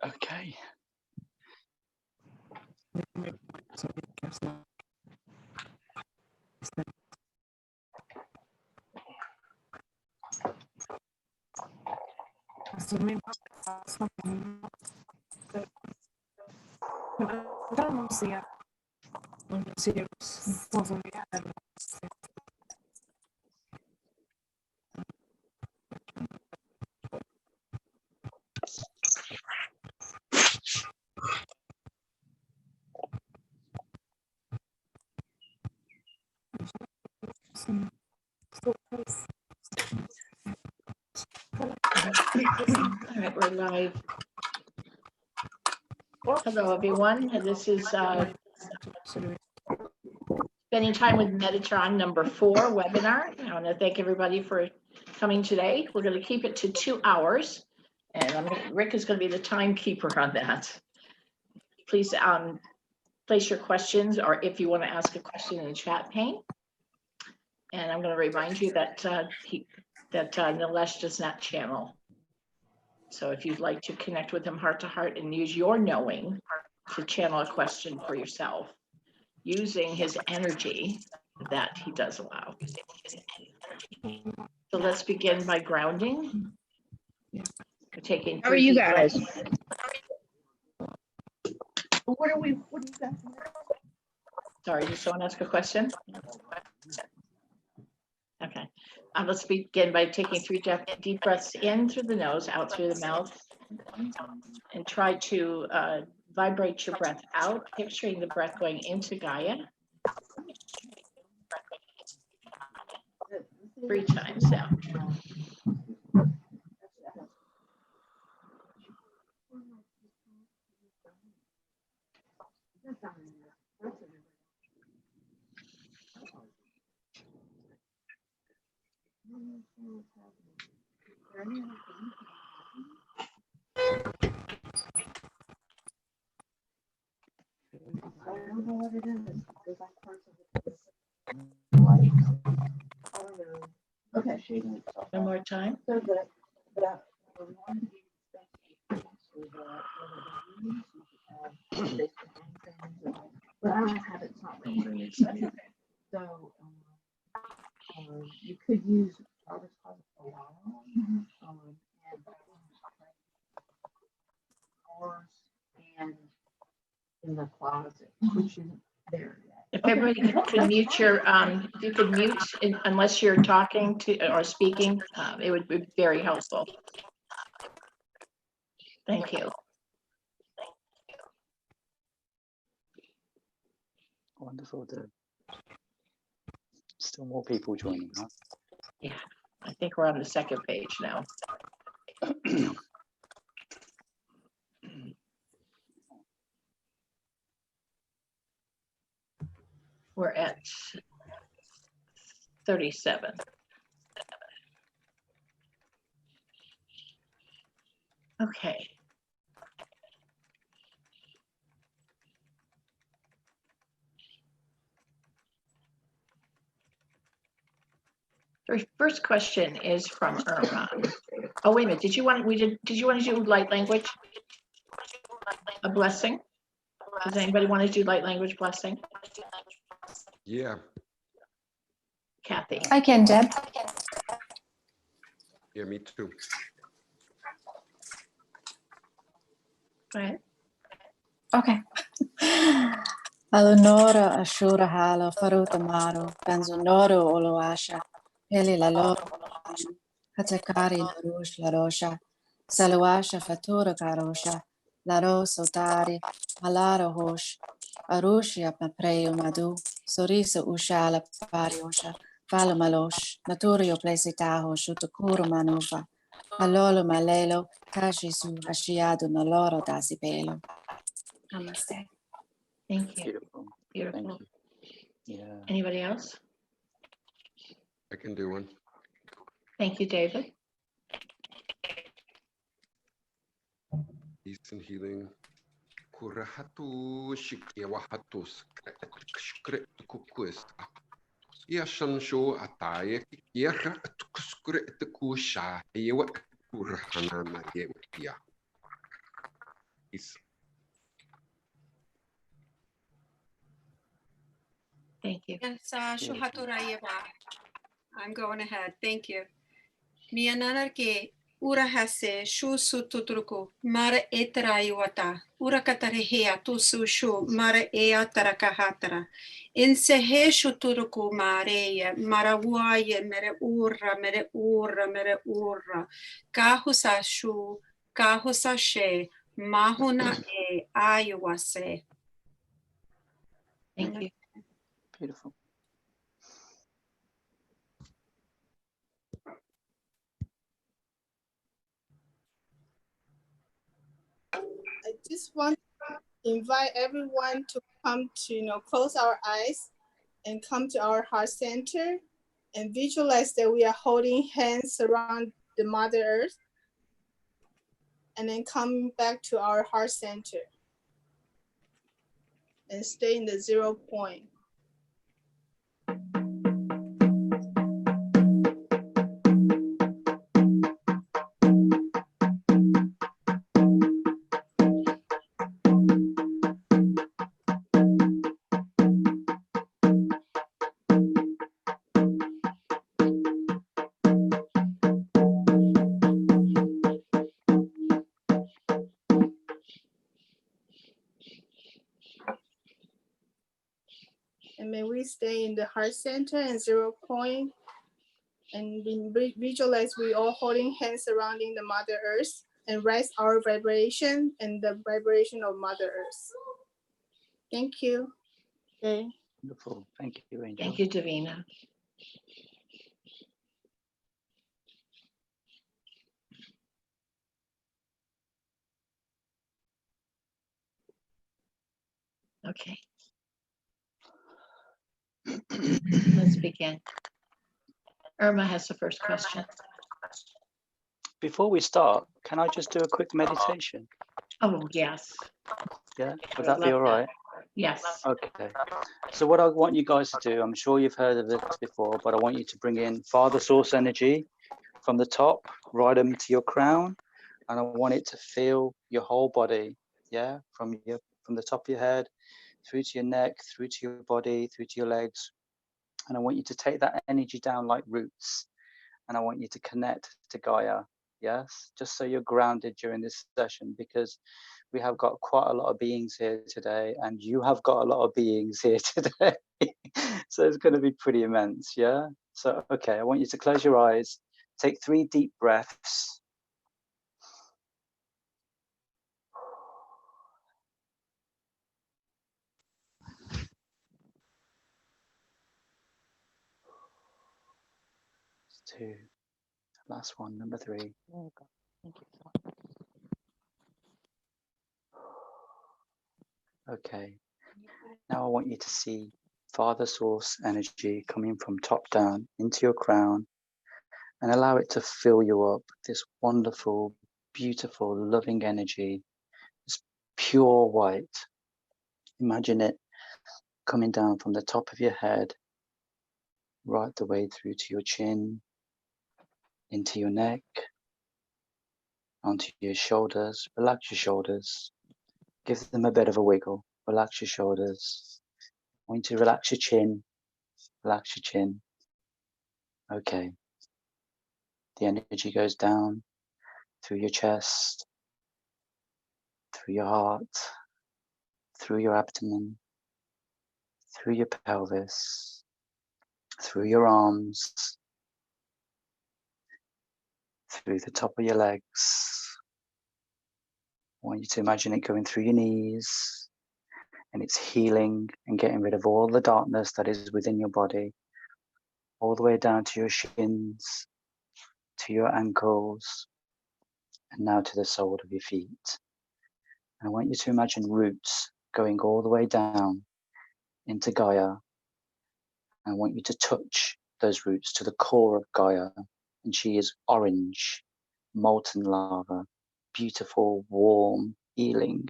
Okay. All right, we're live. Hello, everyone. This is Spending Time with Metatron number 4 webinar. I want to thank everybody for coming today. We're going to keep it to 2 hours, and Rick is going to be the timekeeper on that. Please place your questions, or if you want to ask a question in the chat pane. And I'm going to remind you that Nilesh does not channel. So if you'd like to connect with him heart to heart and use your knowing to channel a question for yourself, using his energy, that he does allow. So let's begin by grounding. We're taking. How are you guys? What are you guys? Sorry, did someone ask a question? Okay. Let's begin by taking 3 deep breaths in through the nose, out through the mouth, and try to vibrate your breath out, picturing the breath going into Gaia. 3 times now. I don't know what it is. There's like parts of it. Okay. One more time. So the but I don't have it. It's not really. So you could use Robert's closet for a while. And in the closet, which isn't there yet. If everybody could mute your, if you could mute unless you're talking to or speaking, it would be very helpful. Thank you. Wonderful. Still more people joining, huh? Yeah, I think we're on the 2nd page now. We're at 37. Okay. The first question is from Irma. Oh, wait a minute. Did you want to do light language? A blessing? Does anybody want to do light language blessing? Yeah. Kathy. I can, Deb. Yeah, me too. Go ahead. Okay. Alunora ashura halo faruta maru benzonoro oloasha heli la loro hatakari la rosha saluasha fatura karosha la rosa tari malaro hosh arushia papreo madu sorisa ushala pariosha fala malosh naturio plesitaho shutukuru manufa alolo malelo kashisu hashiado noloro dasipelo. Namaste. Thank you. Beautiful. Beautiful. Thank you. Yeah. Anybody else? I can do one. Thank you, David. Peace and healing. Kurahatu shikiwahatus kre kukus. Yashansho ataye yara tukuskure tukusha yewa kurahana yewa. is. Thank you. Yes, I'm going ahead. Thank you. Mianarake urahase shu sututruku mara etarayuata urakatarehea tusu shu mara eatarakahatara insehe shuturuku mareya marawaya mere ura kahusa shu kahusa she mahuna ayuase. Thank you. Beautiful. I just want to invite everyone to come to, close our eyes and come to our heart center and visualize that we are holding hands around the Mother Earth and then come back to our heart center and stay in the 0 point. And may we stay in the heart center and 0 point and visualize we all holding hands surrounding the Mother Earth and raise our vibration and the vibration of Mother Earth. Thank you. Okay. Wonderful. Thank you, Angel. Thank you, Davina. Okay. Let's begin. Irma has the first question. Before we start, can I just do a quick meditation? Oh, yes. Yeah, I would that be love all right? Yes. Okay. So what I want you guys to do, I'm sure you've heard of this before, but I want you to bring in Father Source energy from the top, right them to your crown, and I want it to feel your whole body. Yeah, from the top of your head, through to your neck, through to your body, through to your legs, and I want you to take that energy down like roots, and I want you to connect to Gaia. Yes, just so you're grounded during this session, because we have got quite a lot of beings here today, and you have got a lot of beings here today. So it's going to be pretty immense. Yeah. So, okay, I want you to close your eyes, take 3 deep breaths. Two. Last one, number 3. There you go. Thank you. Okay. Now I want you to see Father Source energy coming from top down into your crown, and allow it to fill you up. This wonderful, beautiful, loving energy. It's pure white. Imagine it coming down from the top of your head, right the way through to your chin, into your neck, onto your shoulders. Relax your shoulders. Give them a bit of a wiggle. Relax your shoulders. I want you to relax your chin. Relax your chin. Okay. The energy goes down through your chest, through your heart, through your abdomen, through your pelvis, through your arms, through the top of your legs. I want you to imagine it going through your knees, and it's healing and getting rid of all the darkness that is within your body, all the way down to your shins, to your ankles, and now to the sole of your feet. And I want you to imagine roots going all the way down into Gaia. I want you to touch those roots to the core of Gaia, and she is orange, molten lava, beautiful, warm, healing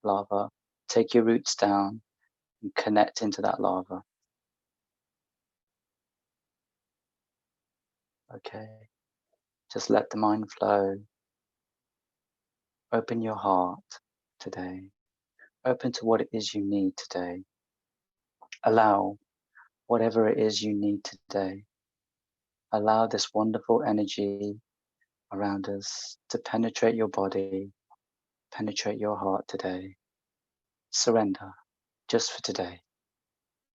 lava. Take your roots down and connect into that lava. Okay, just let the mind flow. Open your heart today. Open to what it is you need today. Allow whatever it is you need today. Allow this wonderful energy around us to penetrate your body, penetrate your heart today. Surrender just for today,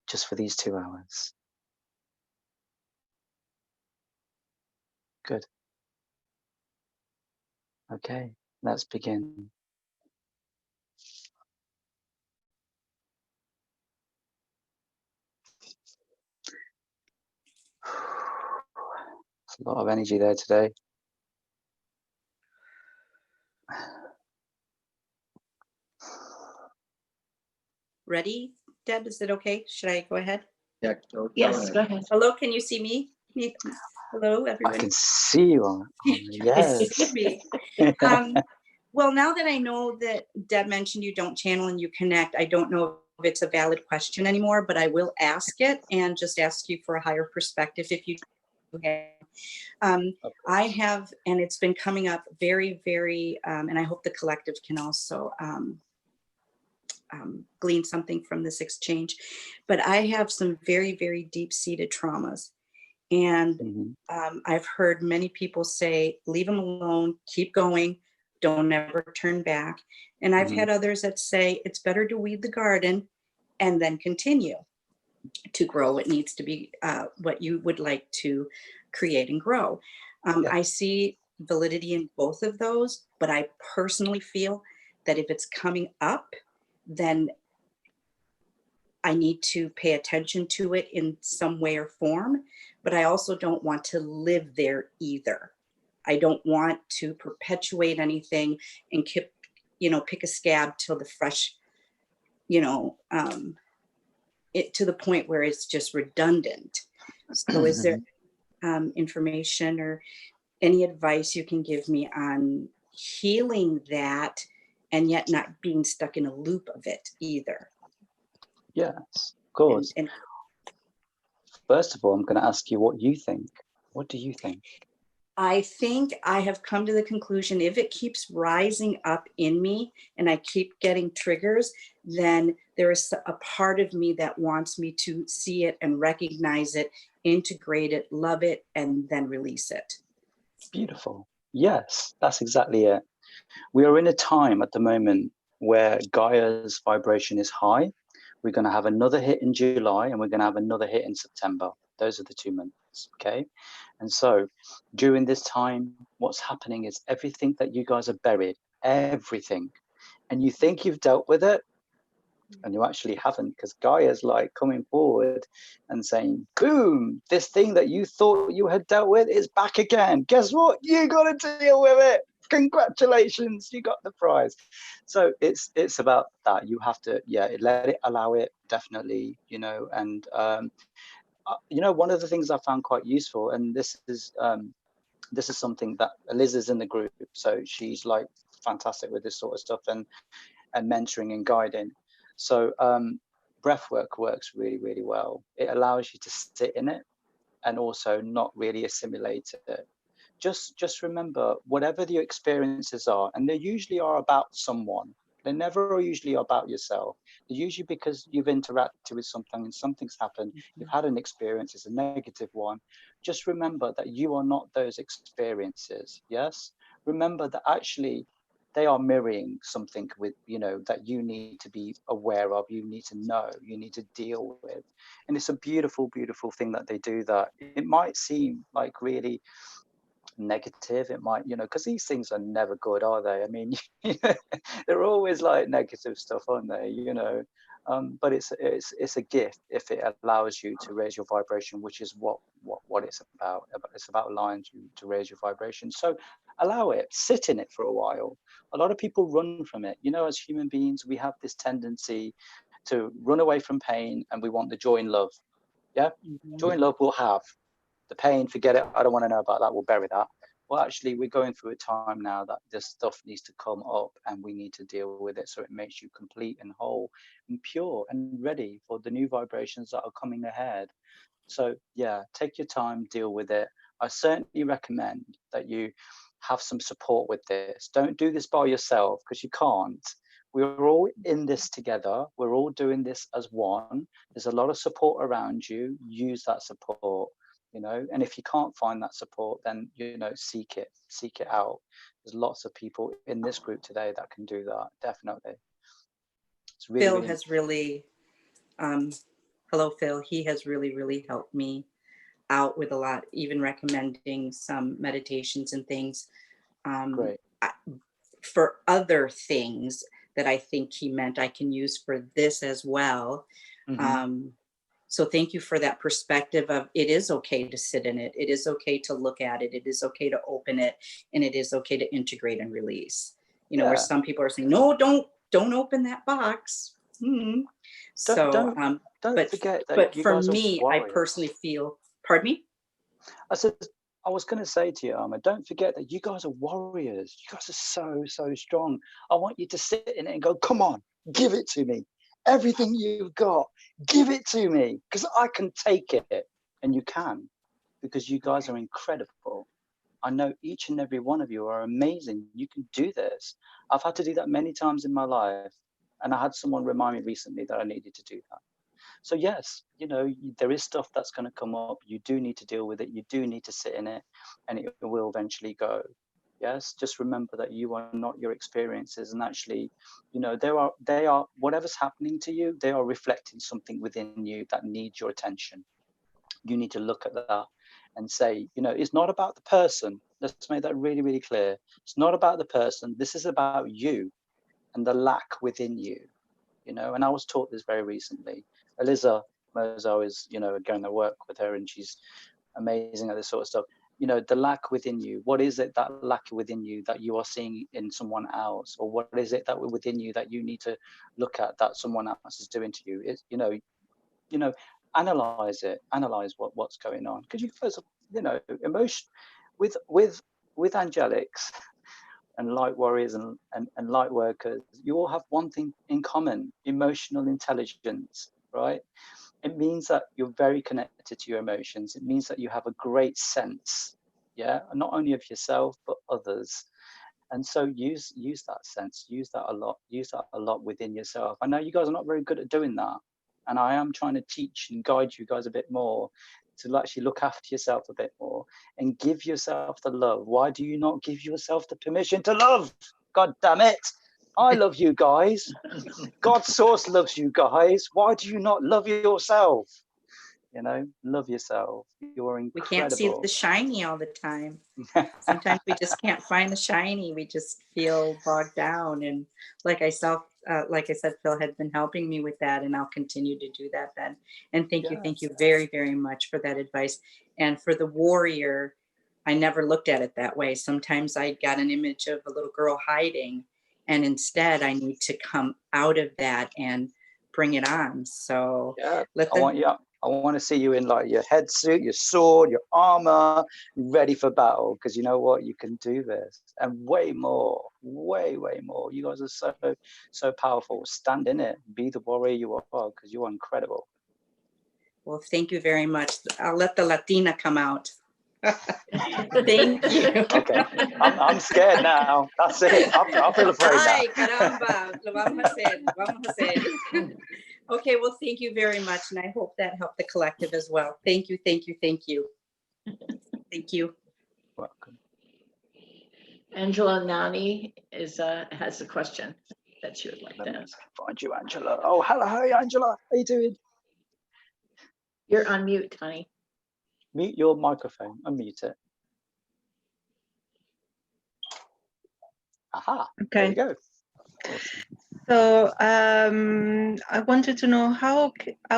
just for these 2 hours. Good. Okay, let's begin. There's a lot of energy there today. Ready, Deb? Is it okay? Should I go ahead? Yeah, go Yes, go ahead. ahead. Hello, can you see me? Hello, I everyone. can see you on yes. See me. Well, now that I know that Deb mentioned you don't channel and you connect, I don't know if it's a valid question anymore, but I will ask it and just ask you for a higher perspective if you have. I have, and it's been coming up very, very, and I hope the collective can also glean something from this exchange, but I have some very, very deep-seated traumas. And I've heard many people say, leave them alone, keep going, don't ever turn back. And I've had others that say, it's better to weed the garden and then continue to grow what needs to be, what you would like to create and grow. I see validity in both of those, but I personally feel that if it's coming up, then I need to pay attention to it in some way or form, but I also don't want to live there either. I don't want to perpetuate anything and keep, pick a scab till the fresh, it to the point where it's just redundant. So is there information or any advice you can give me on healing that and yet not being stuck in a loop of it either? Yes, of course. And first of all, I'm going to ask you what you think. What do you think? I think I have come to the conclusion, if it keeps rising up in me and I keep getting triggers, then there is a part of me that wants me to see it and recognize it, integrate it, love it, and then release it. Beautiful. Yes, that's exactly it. We are in a time at the moment where Gaia's vibration is high. We're going to have another hit in July and we're going to have another hit in September. Those are the 2 months, okay? And so during this time, what's happening is everything that you guys are buried, everything, and you think you've dealt with it, and you actually haven't, because Gaia's like coming forward and saying, boom, this thing that you thought you had dealt with is back again. Guess what? You got to deal with it. Congratulations, you got the prize. So it's about that. You have to, let it, allow it, definitely, and one of the things I found quite useful, and this is something that Liz is in the group, so she's like fantastic with this sort of stuff and mentoring and guiding. So breath work works really, really well. It allows you to sit in it and also not really assimilate it. Just remember, whatever the experiences are, and they usually are about someone. They never are usually about yourself. They're usually because you've interacted with something and something's happened. You've had an experience, it's a negative one. Just remember that you are not those experiences, yes? Remember that actually they are mirroring something with, that you need to be aware of, you need to know, you need to deal with. And it's a beautiful, beautiful thing that they do that. It might seem like really negative, it might, because these things are never good, are they? I mean, they're always like negative stuff, aren't they? But it's a gift if it allows you to raise your vibration, which is what it's about. It's about allowing you to raise your vibration. So allow it, sit in it for a while. A lot of people run from it. As human beings, we have this tendency to run away from pain, and we want the joy and love. Joy and love we'll have. The pain, forget it, I don't want to know about that, we'll bury that. Well, actually, we're going through a time now that this stuff needs to come up and we need to deal with it, so it makes you complete and whole and pure and ready for the new vibrations that are coming ahead. So take your time, deal with it. I certainly recommend that you have some support with this. Don't do this by yourself, because you can't. we're all in this together. We're all doing this as one. There's a lot of support around you. Use that support, you know, and if you can't find that support, then, you know, seek it out. There's lots of people in this group today that can do that. Definitely. It's really, Phil really has really, hello, Phil. He has really helped me out with a lot, even recommending some meditations and things. great. For other things that I think he meant I can use for this as well. So thank you for that perspective of it is okay to sit in it. It is okay to look at it. It is okay to open it, and it is okay to integrate and release. You know, where some people are saying, no, don't open that box. So, don't forget that. But you for guys me, are I warriors. personally feel, pardon me? I was going to say to you, Arma, don't forget that you guys are warriors. You guys are so strong. I want you to sit in it and go, come on, give it to me. Everything you've got, give it to me, because I can take it. And you can, because you guys are incredible. I know each and every one of you are amazing. You can do this. I've had to do that many times in my life. And I had someone remind me recently that I needed to do that. So yes, you know, there is stuff that's going to come up. You do need to deal with it. You do need to sit in it, and it will eventually go. Yes, just remember that you are not your experiences, and actually, you know, they are whatever's happening to you, they are reflecting something within you that needs your attention. You need to look at that and say, you know, it's not about the person. Let's make that really clear. It's not about the person. This is about you and the lack within you. You know, and I was taught this very recently. Eliza Mozo is, you know, going to work with her, and she's amazing at this sort of stuff. You know, the lack within you. What is it that lack within you that you are seeing in someone else, or what is it that within you that you need to look at that someone else is doing to you? It's, you know, analyze it. Analyze what's going on, because you guys, you know, emotion with angelics and light warriors and light workers, you all have one thing in common: emotional intelligence, right? It means that you're very connected to your emotions. It means that you have a great sense, yeah, not only of yourself but others. And so use that sense, use that a lot within yourself. I know you guys are not very good at doing that, and I am trying to teach and guide you guys a bit more to actually look after yourself a bit more and give yourself the love. Why do you not give yourself the permission to love? God damn it. I love you guys. God's source loves you guys. Why do you not love yourself? You know, love yourself. You're incredible. We can't see the shiny all the time. Sometimes we just can't find the shiny. We just feel bogged down. And like I said, Phil had been helping me with that, and I'll continue to do that then. And thank you very much for that advice. And for the warrior, I never looked at it that way. Sometimes I got an image of a little girl hiding, and instead I need to come out of that and bring it on. So I want to see you in like your head suit, your sword, your armor, ready for battle. Because you know what, you can do this and way more. You guys are so powerful. Stand in it. Be the warrior you are, because you are incredible. Well, thank you very much. I'll let the Latina come out. Thank you. Okay, I'm scared now. That's it. I feel afraid now. Ay, caramba, lo vamos a hacer. Okay, well, thank you very much, and I hope that helped the collective as well. Thank you. Thank you. Welcome. Angela Nani has a question that she would like to ask. Find you, Angela. Oh, hello, hey, Angela. How you doing? You're on mute, honey. Mute your microphone. Unmute it. Aha. Okay. There you go. Awesome. So I wanted to know how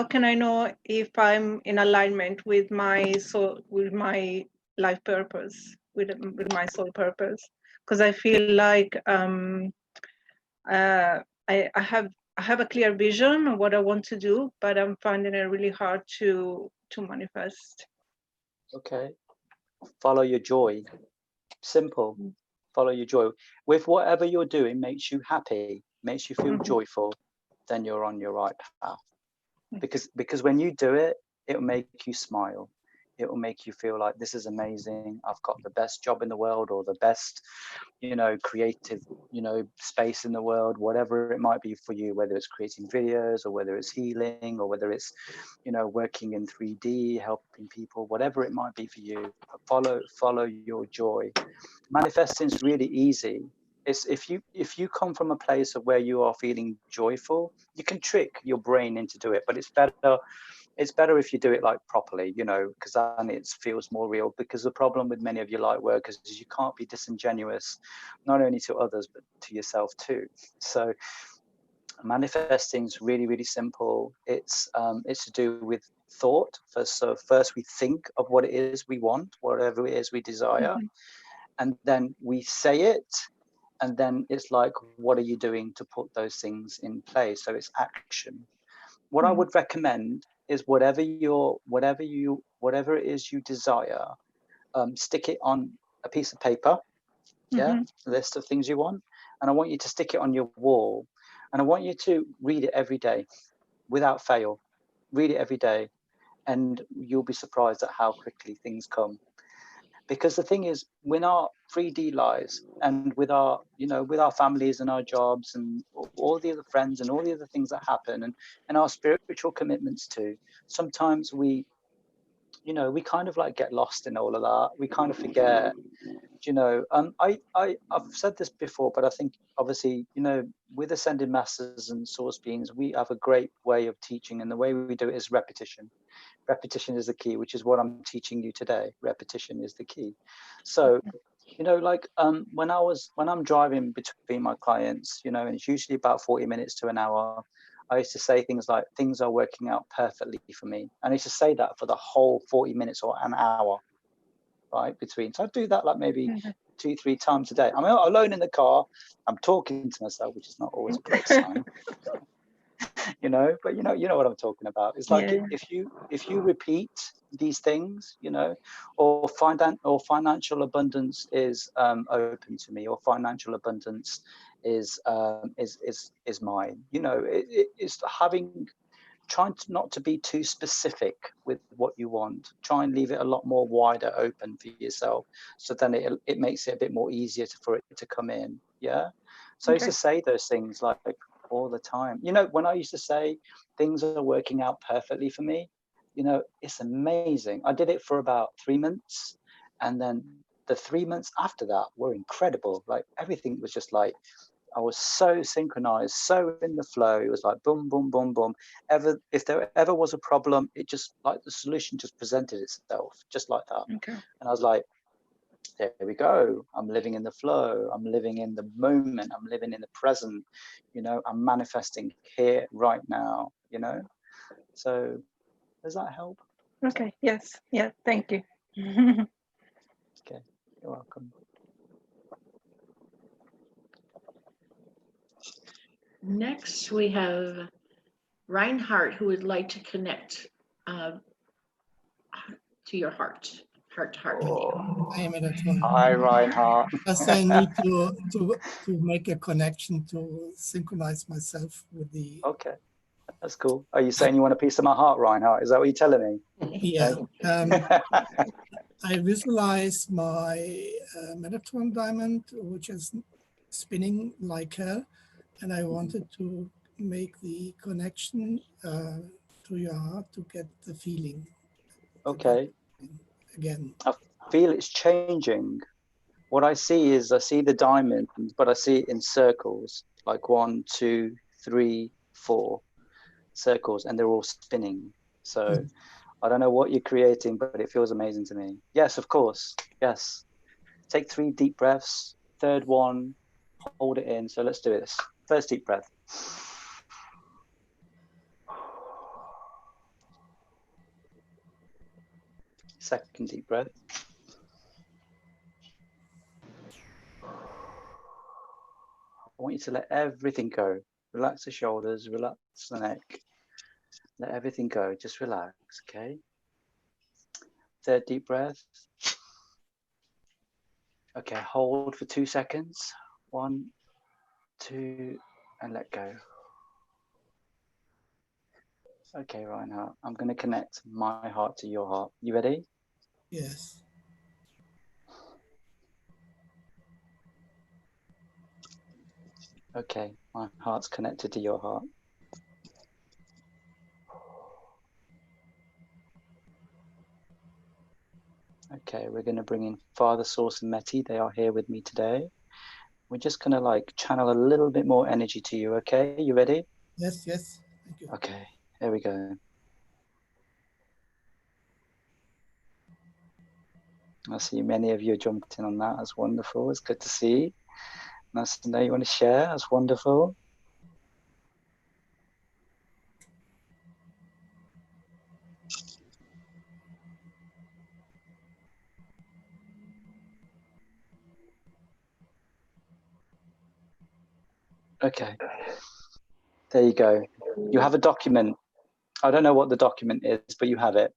can I know if I'm in alignment with my soul, with my life purpose, with my soul purpose? Because I feel like I have a clear vision of what I want to do, but I'm finding it really hard to manifest. Okay. Follow your joy. Simple. Follow your joy. With whatever you're doing makes you happy, makes you feel joyful, then you're on your right path. Because when you do it, it'll make you smile. It will make you feel like this is amazing. I've got the best job in the world, or the best, you know, creative, you know, space in the world, whatever it might be for you, whether it's creating videos or whether it's healing or whether it's, you know, working in 3D, helping people, whatever it might be for you. Follow your joy. Manifesting is really easy. It's if you come from a place of where you are feeling joyful, you can trick your brain into do it, but it's better if you do it like properly, you know, because then it feels more real. Because the problem with many of your light workers is you can't be disingenuous, not only to others, but to yourself too. So manifesting is really, really simple. It's to do with thought. First we think of what it is we want, whatever it is we desire, and then we say it. And then it's like, what are you doing to put those things in place? So it's action. What I would recommend is whatever it is you desire, stick it on a piece of paper, a list of things you want, and I want you to stick it on your wall, and I want you to read it every day, without fail. Read it every day, and you'll be surprised at how quickly things come. Because the thing is, with our 3D lives and with our, you know, with our families and our jobs and all the other friends and all the other things that happen, and our spiritual commitments too, sometimes we, you know, we kind of like get lost in all of that. We kind of forget, you know. I've said this before, but I think obviously, you know, with ascended masters and source beings, we have a great way of teaching, and the way we do it is repetition. Repetition is the key, which is what I'm teaching you today. Repetition is the key. So, you know, like when I'm driving between my clients, you know, and it's usually about 40 minutes to an hour, I used to say things like, things are working out perfectly for me. And I used to say that for the whole 40 minutes or an hour, right, between. So I do that like maybe 2-3 times a day. I'm alone in the car, I'm talking to myself, which is not always a great sign. You know, but you know what I'm talking about. It's like, if you repeat these things, you know, or financial abundance is open to me, or financial abundance is mine. You know, it's trying not to be too specific with what you want. Try and leave it a lot more wider open for yourself, so then it makes it a bit more easier for it to come in. Yeah. So I used to say those things like all the time. You know, when I used to say things are working out perfectly for me, you know, it's amazing. I did it for about 3 months, and then the 3 months after that were incredible. Like everything was just like, I was so synchronized, so in the flow. It was like boom, boom, boom, boom. If there ever was a problem, it just like the solution just presented itself, just like that. And I was like, there we go. I'm living in the flow. I'm living in the moment. I'm living in the present. You know, I'm manifesting here right now, you know. So does that help? Okay. Yes. Yeah. Thank you. Okay. You're welcome. Next, we have Reinhardt, who would like to connect to your heart to heart with you. Hi, Metatron. Hi, Reinhardt. Just I need to make a connection to synchronize myself with the. Okay, that's cool. Are you saying you want a piece of my heart, Reinhardt? Is that what you're telling me? Yeah. I visualize my Metatron diamond, which is spinning like hell, and I wanted to make the connection to your heart to get the feeling. Okay. Again. I feel it's changing. What I see the diamond, but I see it in circles, like 1, 2, 3, 4 circles, and they're all spinning. So I don't know what you're creating, but it feels amazing to me. Yes, of course. Yes. Take 3 deep breaths. Third one, hold it in. So let's do this. First deep breath. Second deep breath. I want you to let everything go. Relax the shoulders, relax the neck. Let everything go. Just relax, okay? Third deep breath. Okay, hold for 2 seconds. 1, 2, and let go. Okay, Reinhardt, I'm going to connect my heart to your heart. You ready? Yes. Okay, my heart's connected to your heart. Okay, we're going to bring in Father, Source, and Meti. They are here with me today. We're just going to like channel a little bit more energy to you, okay? You ready? Yes, yes. Thank you. Okay, here we go. I see many of you jumped in on that. That's wonderful. It's good to see. Nice to know you want to share. That's wonderful. Okay, there you go. You have a document. I don't know what the document is, but you have it.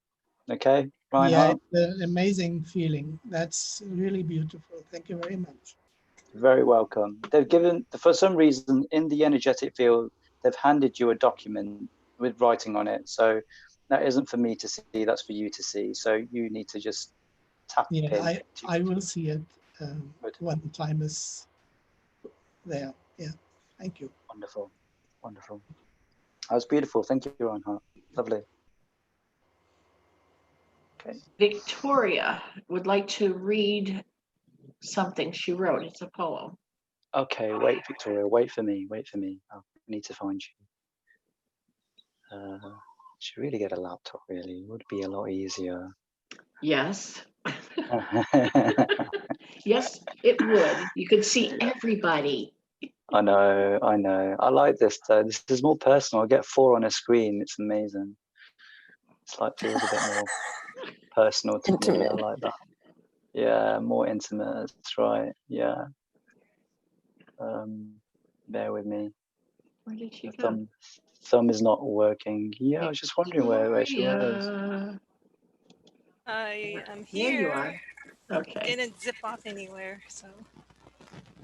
Okay, Yeah, Reinhardt? it's an amazing feeling. That's really beautiful. Thank you very much. Very welcome. They've given, for some reason, in the energetic field, they've handed you a document with writing on it. So that isn't for me to see, that's for you to see. So you need to just tap Yeah, in. I will see it Good. when the time is there. Yeah, thank you. Wonderful, wonderful. That was beautiful. Thank you, Reinhardt. Lovely. Okay. Victoria would like to read something she wrote. It's a poem. Okay, wait, Victoria, wait for me, wait for me. I need to find you. Should really get a laptop, really. It would be a lot easier. Yes. Yes, it would. You could see everybody. I know, I know. I like this though. This is more personal. I get 4 on a screen. It's amazing. It's like feels a bit more personal to me. I Intimate. like that. Yeah, more intimate. That's right. Yeah. Bear with me. Where did she The go? thumb is not working. Yeah, I was just wondering where she was. Victoria. I am There you here. are. Okay. Didn't zip off anywhere, so.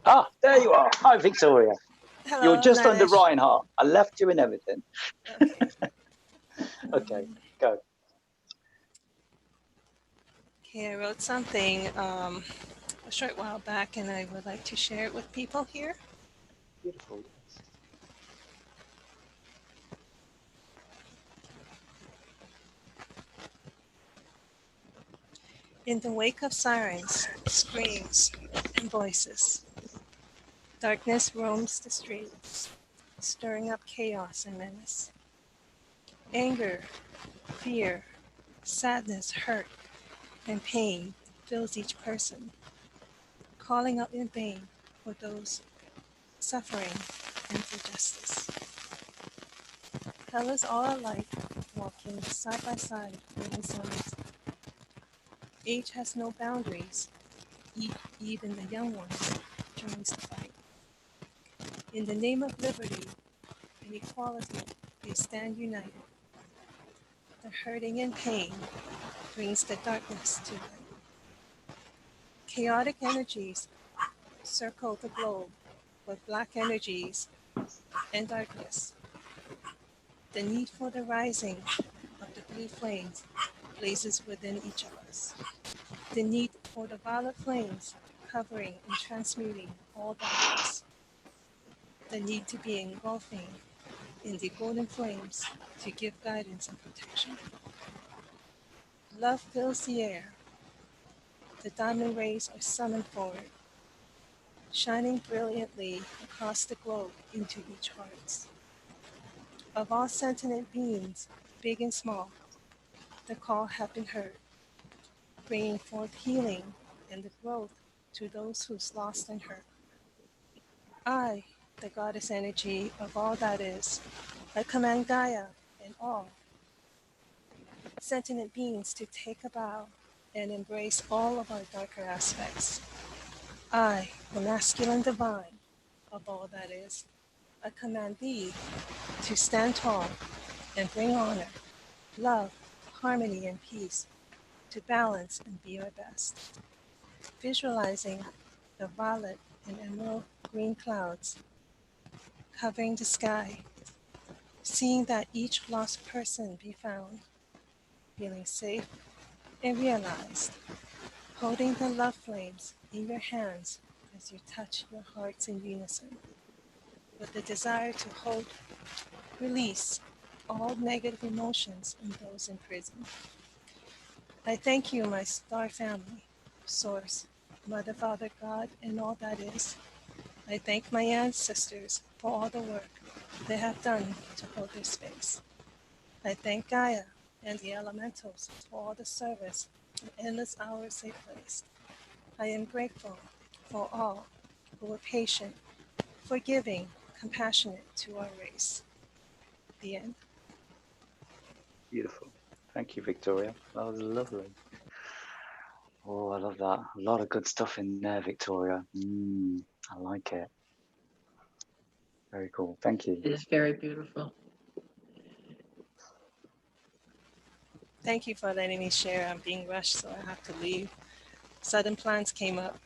Ah, there you are. Hi, Victoria. You're Hello, just under Nilesh. Reinhardt. I left you in everything. Okay. Okay, go. Okay, I wrote something a short while back, and I would like to share it with people here. Beautiful. In the wake of sirens, screams, and voices, darkness roams the streets, stirring up chaos and menace. Anger, fear, sadness, hurt, and pain fills each person, calling out in vain for those suffering and for justice. Hell is all alike, walking side by side with the suns. Age has no boundaries, even the young ones joins the fight. In the name of liberty and equality, they stand united. The hurting and pain brings the darkness to light. Chaotic energies circle the globe with black energies and darkness. The need for the rising of the blue flames blazes within each of us. The need for the violet flames covering and transmuting all darkness. The need to be engulfing in the golden flames to give guidance and protection. Love fills the air. The diamond rays are summoned forward, shining brilliantly across the globe into each heart. Of all sentient beings, big and small, the call has been heard, bringing forth healing and the growth to those who's lost and hurt. I, the goddess energy of all that is, I command Gaia and all sentient beings to take a bow and embrace all of our darker aspects. I, the masculine divine of all that is, I command thee to stand tall and bring honor, love, harmony, and peace to balance and be our best. Visualizing the violet and emerald green clouds covering the sky, seeing that each lost person be found, feeling safe, and realized, holding the love flames in your hands as you touch your hearts in unison, with the desire to hold, release all negative emotions in those in prison. I thank you, my star family, Source, Mother, Father, God, and all that is. I thank my ancestors for all the work they have done to hold their space. I thank Gaia and the elementals for all the service and endless hours they placed. I am grateful for all who were patient, forgiving, compassionate to our race. The end. Beautiful. Thank you, Victoria. That was lovely. Oh, I love that. A lot of good stuff in there, Victoria. I like it. Very cool. Thank you. It is very beautiful. Thank you for letting me share. I'm being rushed, so I have to leave. Sudden plans came up.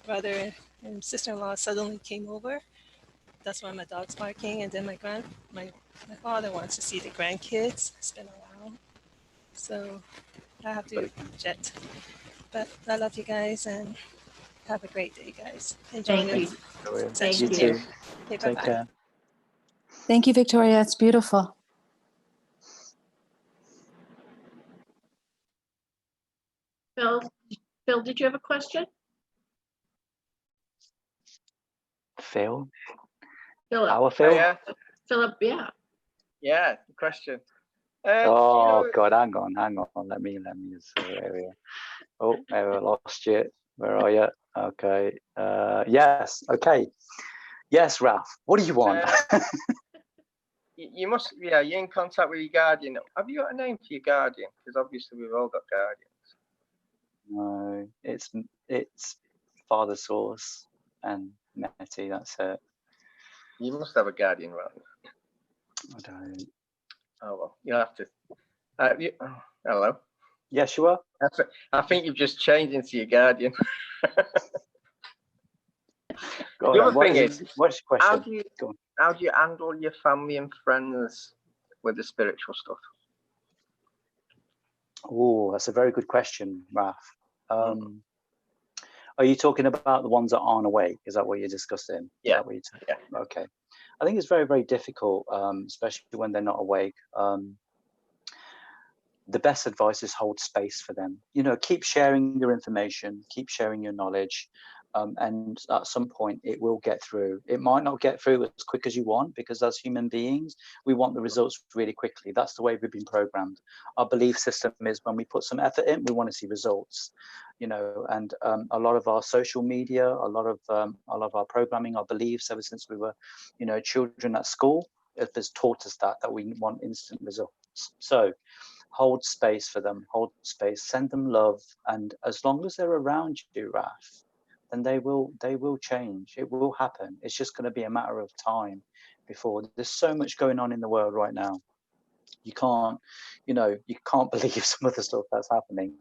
Brother and sister-in-law suddenly came over. That's why my dog's barking. And then my father wants to see the grandkids. It's been a while. So I have to jet. But I love you guys and have a great day, guys. Enjoy Thank you. Victoria. Thank You you. too. Okay, Take bye-bye. care. Thank you, Victoria. It's beautiful. Phil, did you have a question? Phil? Philip. Our Phil? Yeah. Philip, yeah. Yeah, question. Oh, God, hang on. Let me. Oh, I lost you. Where are you? Okay. Yes. Okay. Yes, Ralph. What do you want? You must, yeah, you're in contact with your guardian. Have you got a name for your guardian? Because obviously we've all got guardians. No, it's Father Source and Nettie. That's it. You must have a guardian, right? I don't. Oh well, you'll have to. Hello. Yes, you are. I think you've just changed into your guardian. Go The on, other thing is, what's your question? How do you handle your family and friends with the spiritual stuff? Oh, that's a very good question, Ralph. Are you talking about the ones that aren't awake? Is that what you're discussing? Yeah. Yeah. Okay. I think it's very, very difficult, especially when they're not awake. The best advice is hold space for them. Keep sharing your information, keep sharing your knowledge, and at some point it will get through. It might not get through as quick as you want, because as human beings, we want the results really quickly. That's the way we've been programmed. Our belief system is when we put some effort in, we want to see results. And a lot of our social media, a lot of our programming, our beliefs ever since we were, children at school, it has taught us that we want instant results. So hold space for them, hold space, send them love, and as long as they're around you, Raf, then they will change. It will happen. It's just going to be a matter of time before. There's so much going on in the world right now. You can't believe some of the stuff that's happening,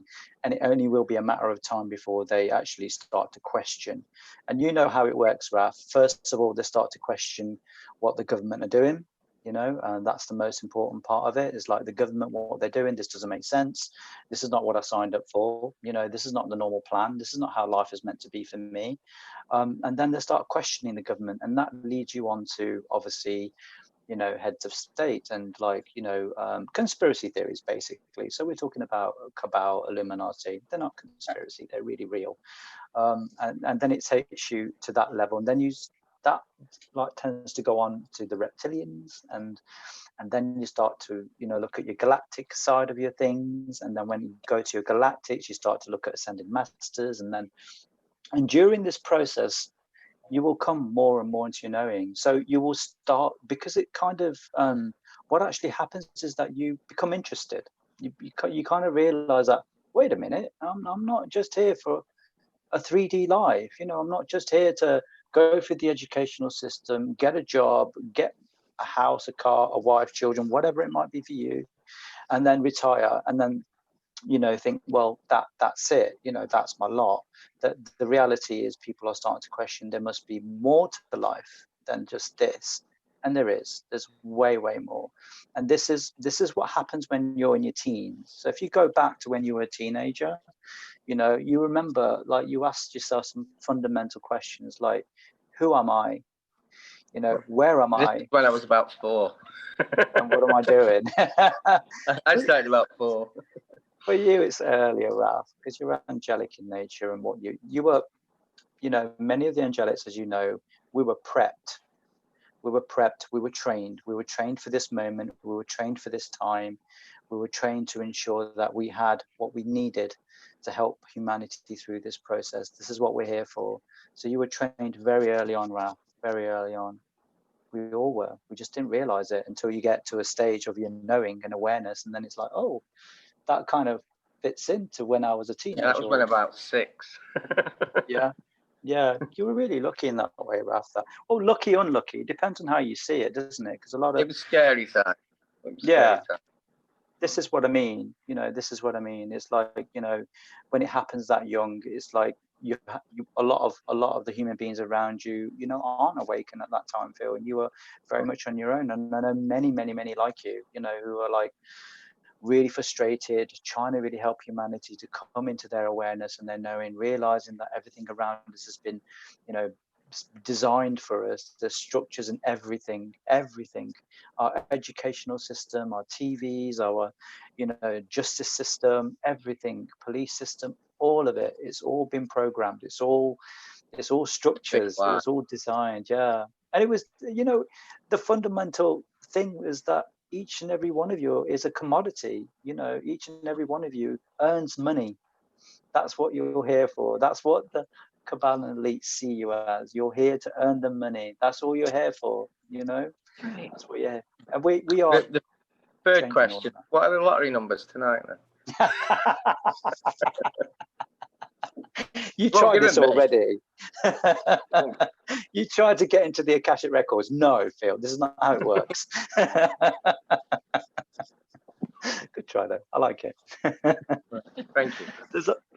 and it only will be a matter of time before they actually start to question. And you know how it works, Raf. First of all, they start to question what the government are doing. And that's the most important part of it, is like the government, what they're doing, this doesn't make sense. This is not what I signed up for. This is not the normal plan. This is not how life is meant to be for me. And then they start questioning the government, and that leads you on to, obviously, heads of state and conspiracy theories, basically. So we're talking about cabal, Illuminati. They're not conspiracy, they're really real. And then it takes you to that level, and then that tends to go on to the reptilians, and then you start to look at your galactic side of your things, and then when you go to your galactics, you start to look at ascended masters, and during this process you will come more and more into your knowing. So you will start, because it kind of what actually happens is that you become interested. You kind of realize that, wait a minute, I'm not just here for a 3D life. I'm not just here to go through the educational system, get a job, get a house, a car, a wife, children, whatever it might be for you, and then retire, and then think, well, that's it, that's my lot. That the reality is, people are starting to question there must be more to life than just this. And there's way more. And this is what happens when you're in your teens. So if you go back to when you were a teenager, you know, you remember, like, you asked yourself some fundamental questions like, who am I? You know, where am I? When I was about 4. And what am I doing? I started about 4. For you, it's earlier, Ralph, because you're angelic in nature, and what you were, you know, many of the angelics, as you know, we were prepped. We were prepped, we were trained for this moment, we were trained for this time, we were trained to ensure that we had what we needed to help humanity through this process. This is what we're here for. So you were trained very early on, Ralph, very early on. We all were. We just didn't realize it until you get to a stage of your knowing and awareness, and then it's like, oh, that kind of fits into when I was a teenager. Yeah, that was when about 6. Yeah, you were really lucky in that way, Ralph. Oh, lucky, unlucky. It depends on how you see it, doesn't it? Because a lot of... It was scary time. This is what I mean. You know, this is what I mean. It's like, you know, when it happens that young, it's like a lot of the human beings around you, you know, aren't awakened at that time, Phil, and you were very much on your own. And I know many like you, you know, who are like really frustrated, trying to really help humanity to come into their awareness and their knowing, realizing that everything around us has been, you know, designed for us, the structures and everything, our educational system, our TVs, our, you know, justice system, everything, police system, all of it, it's all been programmed. It's all structures. It was all designed. Yeah. And it was, you know, the fundamental thing is that each and every one of you is a commodity. You know, each and every one of you earns money. That's what you're here for. That's what the Kabbalah and elites see you as. You're here to earn the money. That's all you're here for, you know? Right. That's what you're here. And we are... The third question, what are the lottery numbers tonight then? You tried this already. You tried to get into the Akashic Records. No, Phil, this is not how it works. Good try though. I like it. Thank you.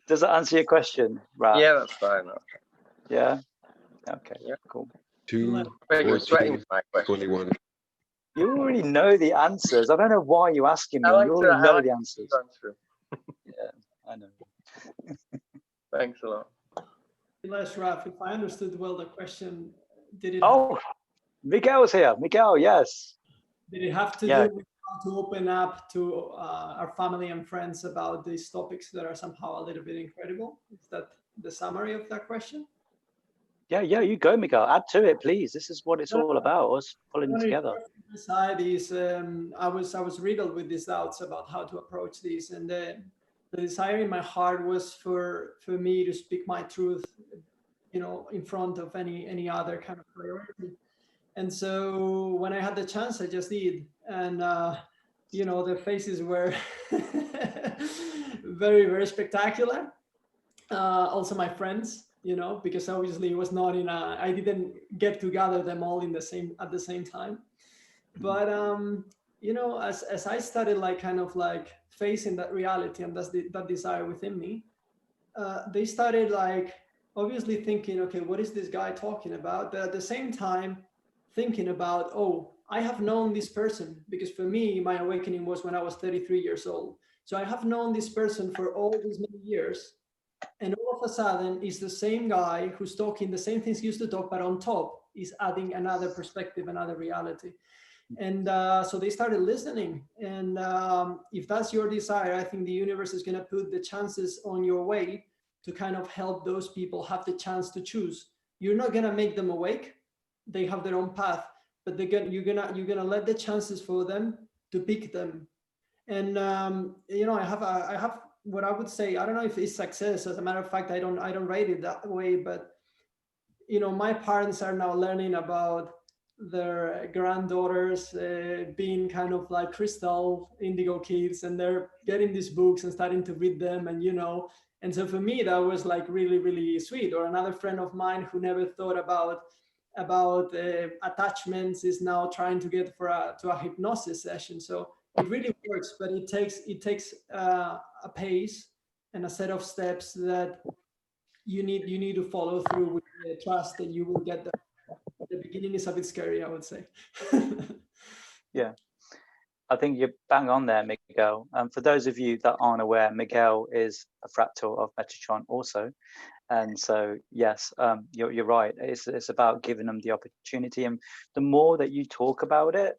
Does that answer your question, Ralph? Yeah, that's fine. Yeah. Okay. Yeah. Cool. 2, You're sweating my question. 21. You already know the answers. I don't know why you're asking me. You already know the answers. Yeah, I know. Thanks a lot. Nilesh, Ralph, if I understood well the question, did it? Oh, Miguel's here. Miguel, yes. Did it have to do with how to open up to our family and friends about these topics that are somehow a little bit incredible? Is that the summary of that question? Yeah, you go, Miguel. Add to it, please. This is what it's all about, us pulling together. The side is, I was riddled with these doubts about how to approach this, and the desire in my heart was for me to speak my truth, you know, in front of any other kind of priority. And so when I had the chance, I just did. And, you know, the faces were very, very spectacular. Also my friends, you know, because obviously it was not I didn't get to gather them all at the same time. But, you know, as I started kind of facing that reality and that desire within me, they started obviously thinking, okay, what is this guy talking about? But at the same time, thinking about, oh, I have known this person, because for me, my awakening was when I was 33 years old. So I have known this person for all these many years. And all of a sudden, it's the same guy who's talking the same things he used to talk, but on top is adding another perspective, another reality. And so they started listening. And if that's your desire, I think the universe is going to put the chances on your way to kind of help those people have the chance to choose. You're not going to make them awake. They have their own path, but you're gonna let the chances for them to pick them. And you know, I have what I would say, I don't know if it's success. As a matter of fact, I don't rate it that way, but you know, my parents are now learning about their granddaughters being kind of like crystal indigo kids, and they're getting these books and starting to read them, and you know, and so for me that was like really, really sweet. Or another friend of mine who never thought about attachments is now trying to get to a hypnosis session. So it really works, but it takes a pace and a set of steps that you need to follow through with the trust that you will get the the beginning is a bit scary, I would say. Yeah. I think you're bang on there, Miguel. For those of you that aren't aware, Miguel is a fractal of Metatron also. And so, yes, you're right. It's about giving them the opportunity. And the more that you talk about it,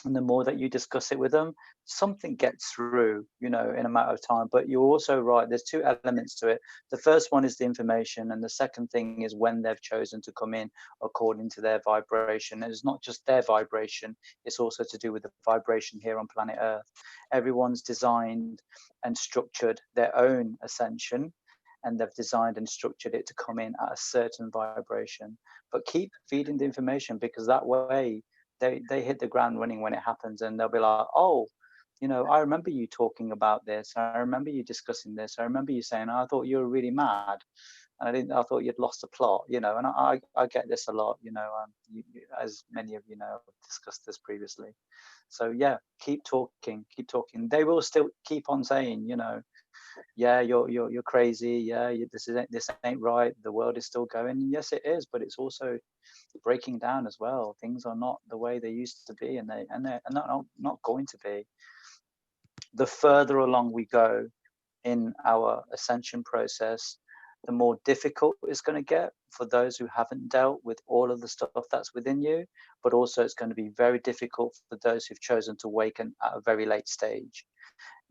and the more that you discuss it with them, something gets through, in a matter of time. But you're also right. There's two elements to it. The first one is the information. And the second thing is when they've chosen to come in according to their vibration. And it's not just their vibration. It's also to do with the vibration here on planet Earth. Everyone's designed and structured their own ascension. And they've designed and structured it to come in at a certain vibration. But keep feeding the information, because that way, they hit the ground running when it happens, and they'll be like, oh, I remember you talking about this. I remember you discussing this. I remember you saying, I thought you were really mad. And I thought you'd lost the plot, and I get this a lot, as many of you know, I've discussed this previously. So yeah, keep talking. They will still keep on saying, yeah, you're crazy. Yeah, this ain't right. The world is still going. Yes, it is, but it's also breaking down as well. Things are not the way they used to be, and they're not going to be. The further along we go in our ascension process, the more difficult it's going to get for those who haven't dealt with all of the stuff that's within you, but also it's going to be very difficult for those who've chosen to awaken at a very late stage.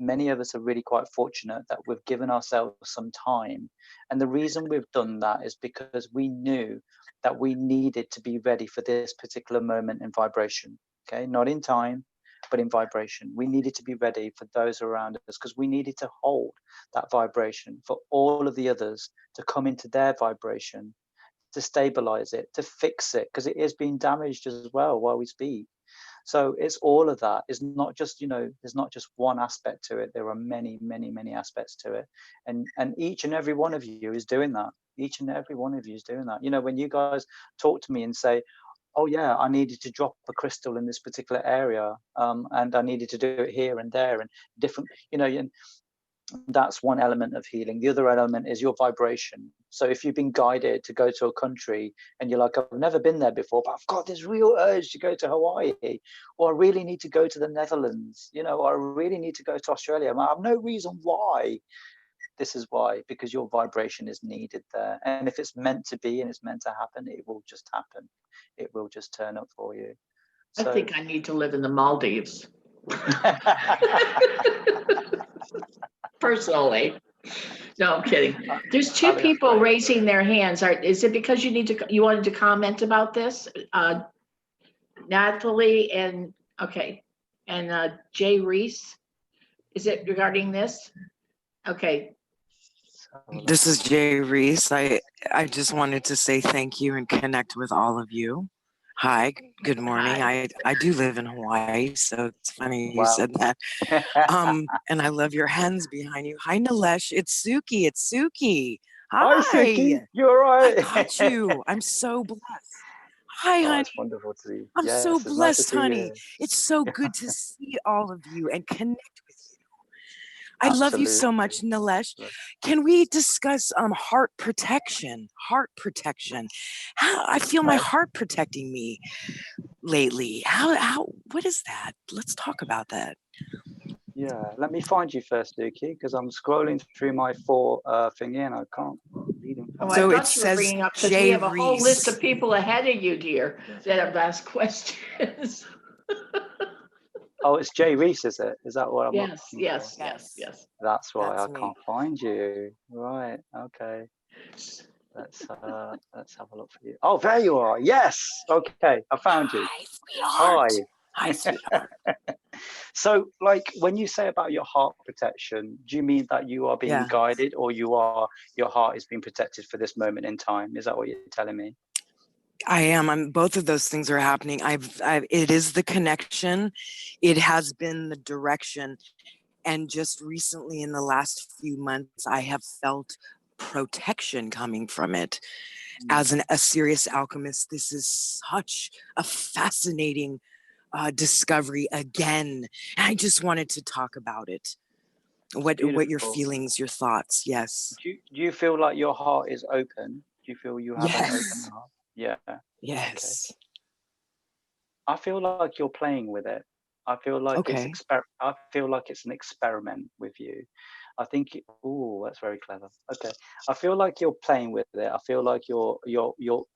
Many of us are really quite fortunate that we've given ourselves some time. And the reason we've done that is because we knew that we needed to be ready for this particular moment in vibration. Okay, not in time, but in vibration. We needed to be ready for those around us, because we needed to hold that vibration for all of the others to come into their vibration, to stabilize it, to fix it, because it is being damaged as well while we speak. So it's all of that. It's not just, there's not just one aspect to it. There are many, many, many aspects to it. And each and every one of you is doing that. Each and every one of you is doing that. When you guys talk to me and say, oh yeah, I needed to drop a crystal in this particular area, and I needed to do it here and there and different, and that's one element of healing. The other element is your vibration. So if you've been guided to go to a country and you're like, I've never been there before, but I've got this real urge to go to Hawaii, or I really need to go to the Netherlands, or I really need to go to Australia. I have no reason why. This is why, because your vibration is needed there. And if it's meant to be and it's meant to happen, it will just happen. It will just turn up for you. I think I need to live in the Maldives. Personally. No, I'm kidding. There's two people raising their hands. Is it because you wanted to comment about this? Natalie and Jay Reese. Is it regarding this? Okay. This is Jay Reese. I just wanted to say thank you and connect with all of you. Hi, good morning. Hi. I do live in Hawaii, so it's funny you said that. And I love your hands behind you. Hi, Nilesh. It's Suki. Hi. Hi, Suki. You're right. I got you. I'm so blessed. Hi, honey. It's wonderful to see you. I'm yes, so it's blessed, nice to see honey. you. It's so good to see all of you and connect with you. I Absolutely. love you so much, Nilesh. Can we discuss heart protection? How I feel my heart protecting me lately. What is that? Let's talk about that. Yeah, let me find you first, Suki, because I'm scrolling through my 4 thingy and I can't read them. Oh, so I thought you were bringing up, because we have a whole list of people ahead of you, dear, that have asked questions. Oh, it's Jay Reese, is it? Is that what I'm looking for? Yes. That's why That's I can't find you. Right, okay. Let's have a look for you. Oh, there you are. Yes. Okay, I found you. Hi, sweetheart. Hi, sweetheart. So, like, when you say about your heart protection, do you mean that you are being guided, or your heart is being protected for this moment in time? Is that what you're telling me? I am. Both of those things are happening. It is the connection. It has been the direction. And just recently, in the last few months, I have felt protection coming from it. As a serious alchemist, this is such a fascinating discovery again. And I just wanted to talk about it. What your feelings, your thoughts? Yes. Do you feel like your heart is open? Do you feel you have an open heart? Yeah. Yes. I feel like you're playing with it. I feel like Okay. I feel like it's an experiment with you. I think. Oh, that's very clever. Okay. I feel like you're playing with it. I feel like you're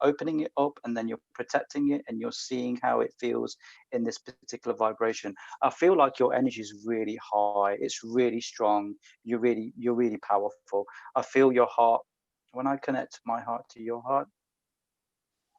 opening it up and then you're protecting it and you're seeing how it feels in this particular vibration. I feel like your energy is really high. It's really strong. You're really powerful. I feel your heart. When I connect my heart to your heart,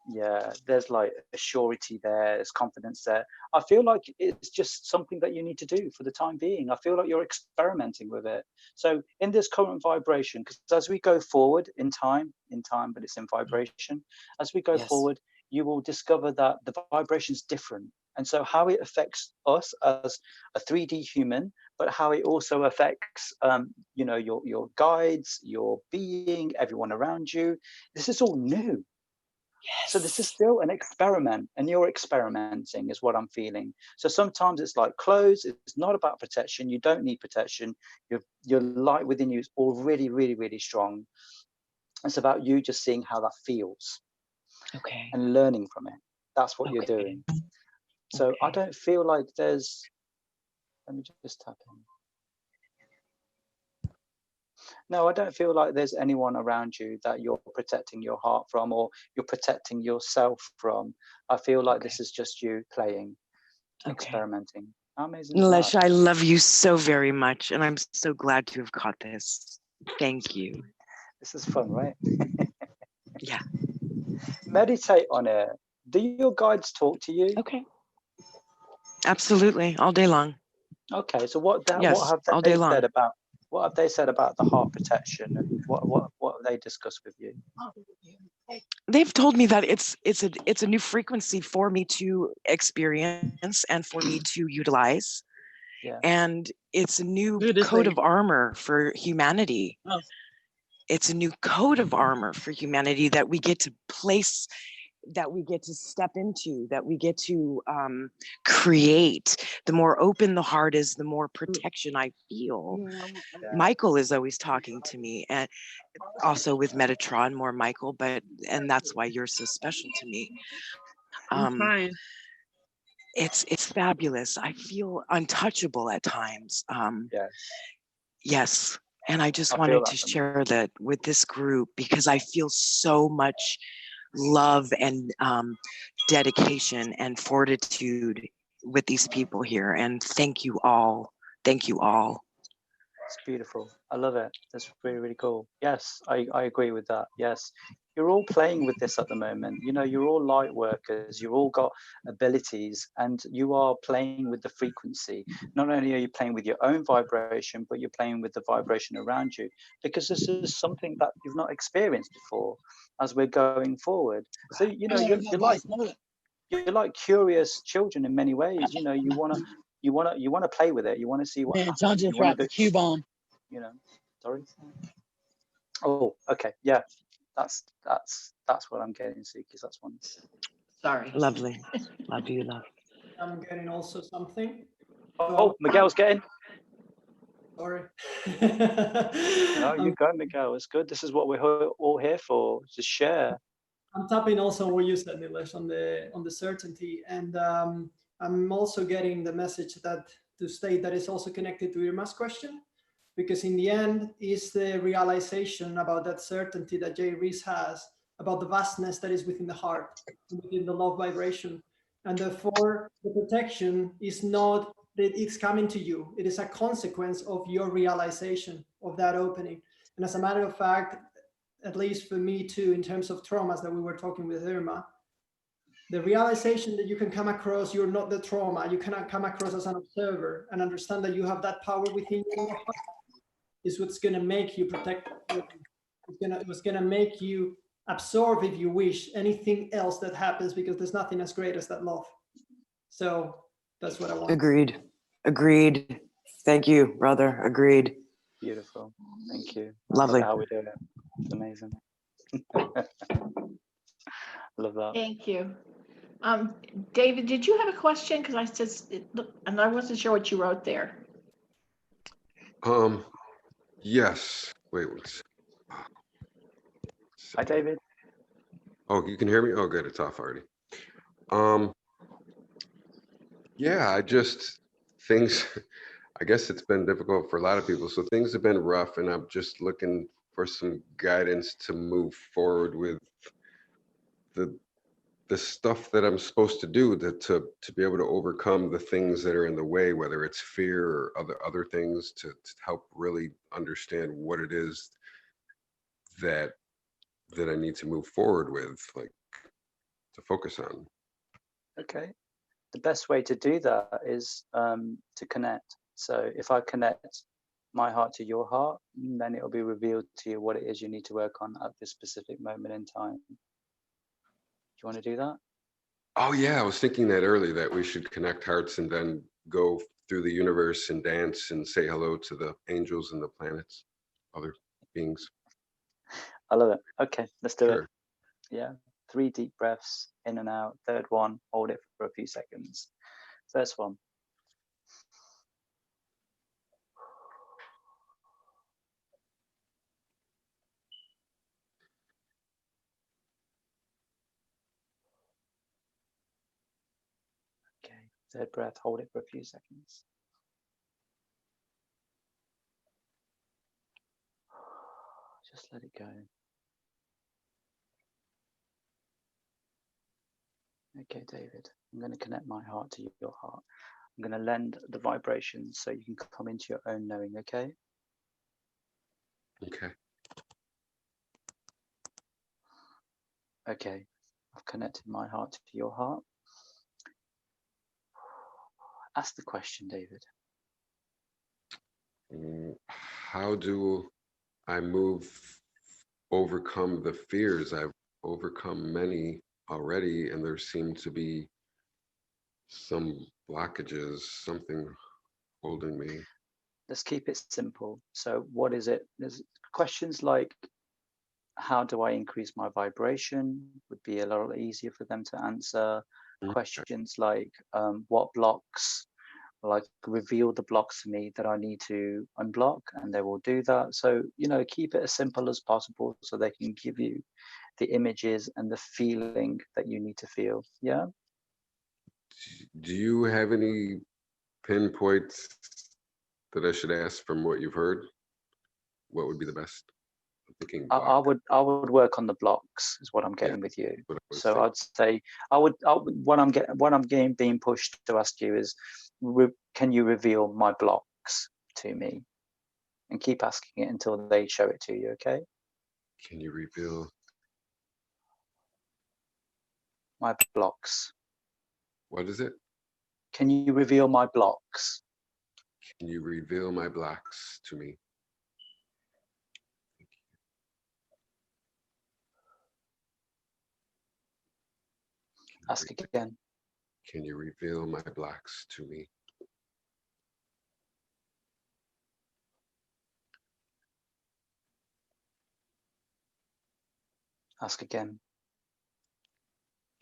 yeah, there's like a surety there, there's confidence there. I feel like it's just something that you need to do for the time being. I feel like you're experimenting with it. So in this current vibration, because as we go forward in time, but it's in vibration, as we go Yes. forward, you will discover that the vibration is different. And so how it affects us as a 3D human, but how it also affects, your guides, your being, everyone around you. This is all new. So this is still an experiment, and you're experimenting is what I'm feeling. So sometimes it's like clothes. It's not about protection. You don't need protection. Your light within you is already really, really strong. It's about you just seeing how that feels Okay. and learning from it. That's what you're Okay. doing. So I don't feel like there's, let me just tap in. No, I don't feel like there's anyone around you that you're protecting your heart from or you're protecting yourself from. I feel like this is just you playing, experimenting. How amazing is Nilesh, that? I love you so very much, and I'm so glad to have caught this. Thank you. This is fun, right? Yeah. Meditate on it. Do your guides talk to you? Okay. Absolutely, all day long. Okay, so what Yes, have all day they long. said about the heart protection, and what have they discussed with you? They've told me that it's a new frequency for me to experience and for me to utilize. Yeah. And it's a new coat of armor for humanity. It's a new coat of armor for humanity that we get to place, that we get to step into, that we get to create. The more open the heart is, the more protection I feel. Yeah. Michael is always talking to me, and also with Metatron, more Michael, and that's why you're so special to me. It's fabulous. I feel untouchable at times. Yes. Yes. And I just I feel wanted that to from you. share that with this group because I feel so much love and dedication and fortitude with these people here. And thank you all. Thank you all. It's beautiful. I love it. That's really, really cool. Yes, I agree with that. Yes. You're all playing with this at the moment. You know, you're all light workers. You've all got abilities and you are playing with the frequency. Not only are you playing with your own vibration, but you're playing with the vibration around you because this is something that you've not experienced before as we're going forward. So, you know, you're like curious children in many ways. You know, you want to play with it. You want to see what happens. You want to do, you know, sorry. Oh, okay. Yeah. That's what I'm getting, Suki. That's one. Sorry. Lovely. Love you, love. I'm getting also something. Oh, Miguel's getting. Sorry. No, you go, Miguel. It's good. This is what we're all here for, to share. I'm tapping also what you said, Nilesh, on the certainty, and I'm also getting the message that to state that it's also connected to Irma's question, because in the end is the realization about that certainty that Jay Reese has about the vastness that is within the heart, within the love vibration, and therefore the protection is not that it's coming to you; it is a consequence of your realization of that opening. And as a matter of fact, at least for me too, in terms of traumas that we were talking with Irma, the realization that you can come across, you're not the trauma, you cannot come across as an observer and understand that you have that power within you is what's going to make you protect. It was going to make you absorb, if you wish, anything else that happens, because there's nothing as great as that love. So that's what I want. Agreed. Thank you, brother. Agreed. Beautiful. Thank you. Lovely. How we do it. It's amazing. Love that. Thank you. David, did you have a question? Because I just, and I wasn't sure what you wrote there. Yes. Wait. Hi, David. Oh, you can hear me? Oh, good. It's off already. Yeah, things, I guess it's been difficult for a lot of people. So things have been rough, and I'm just looking for some guidance to move forward with the the stuff that I'm supposed to do to be able to overcome the things that are in the way, whether it's fear or other things, to help really understand what it is that I need to move forward with, like to focus on. Okay. The best way to do that is to connect. So if I connect my heart to your heart, then it'll be revealed to you what it is you need to work on at this specific moment in time. Do you want to do that? Oh yeah, I was thinking that earlier, that we should connect hearts and then go through the universe and dance and say hello to the angels and the planets, other beings. I love it. Okay, let's do it. Sure. Yeah. 3 deep breaths in and out. Third one, hold it for a few seconds. First one. Okay. Third breath, hold it for a few seconds. Just let it go. Okay, David, I'm going to connect my heart to your heart. I'm going to lend the vibrations so you can come into your own knowing, okay? Okay. Okay, I've connected my heart to your heart. Ask the question, David. How do I overcome the fears? I've overcome many already, and there seem to be some blockages, something holding me. Let's keep it simple. So what is it? There's questions like, how do I increase my vibration? Would be a lot easier for them to answer. Questions like, what blocks? Like, reveal the blocks to me that I need to unblock, and they will do that. So, keep it as simple as possible so they can give you the images and the feeling that you need to feel. Yeah. Do you have any pinpoints that I should ask from what you've heard? What would be the best? I'm thinking I block. would work on the blocks is what I'm getting with you. What I was So thinking. I'd say what I'm getting being pushed to ask you is, can you reveal my blocks to me? And keep asking it until they show it to you. Okay. Can you reveal my blocks? What is it? Can you reveal my blocks? Can you reveal my blocks to me? Ask again. Can you reveal my blocks to me? Ask again.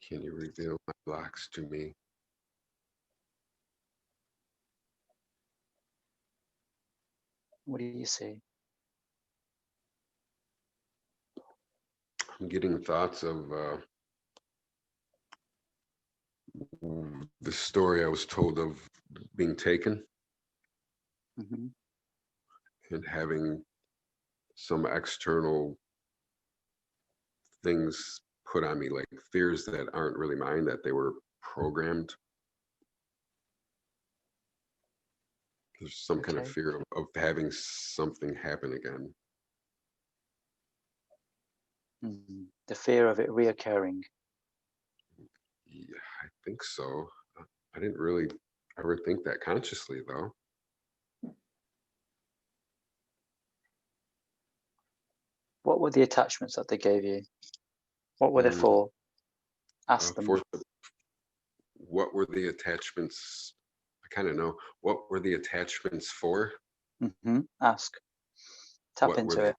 Can you reveal my blocks to me? What do you see? I'm getting thoughts of the story I was told of being taken and having some external things put on me, like fears that aren't really mine, that they were programmed. There's some kind of fear of having something happen again. The fear of it reoccurring. Yeah, I think so. I didn't really ever think that consciously, though. What were the attachments that they gave you? What were they for? Ask them. What were the attachments? I kind of know. What were the attachments for? Ask. Tap into it.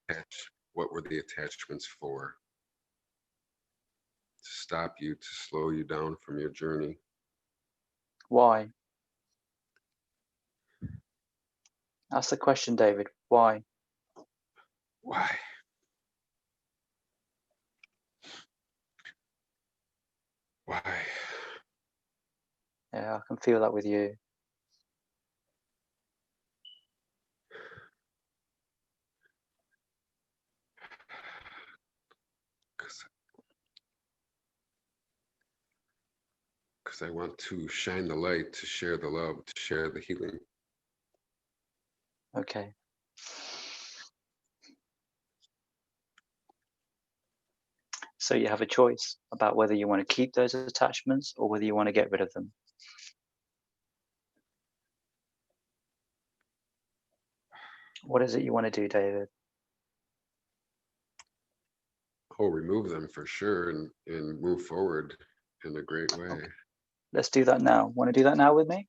What were the attachments for? To stop you, to slow you down from your journey. Why? Ask the question, David. Why? Why? Why? Yeah, I can feel that with you. Because I want to shine the light, to share the love, to share the healing. Okay. So you have a choice about whether you want to keep those attachments or whether you want to get rid of them. What is it you want to do, David? Oh, remove them for sure and move forward in a great way. Okay. Let's do that now. Want to do that now with me?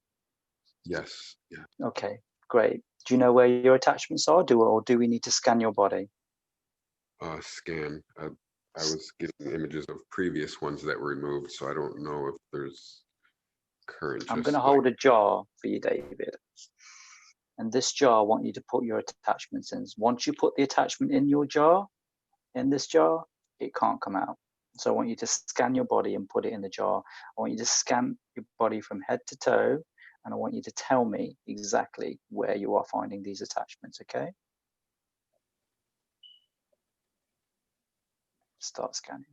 Yes. Yeah. Okay, great. Do you know where your attachments are? Or do we need to scan your body? Scan. I was getting images of previous ones that were removed, so I don't know if there's current. I'm Just going to like, hold a jar for you, David. And this jar, I want you to put your attachments in. Once you put the attachment in your jar, in this jar, it can't come out. So I want you to scan your body and put it in the jar. I want you to scan your body from head to toe, and I want you to tell me exactly where you are finding these attachments, okay? Start scanning.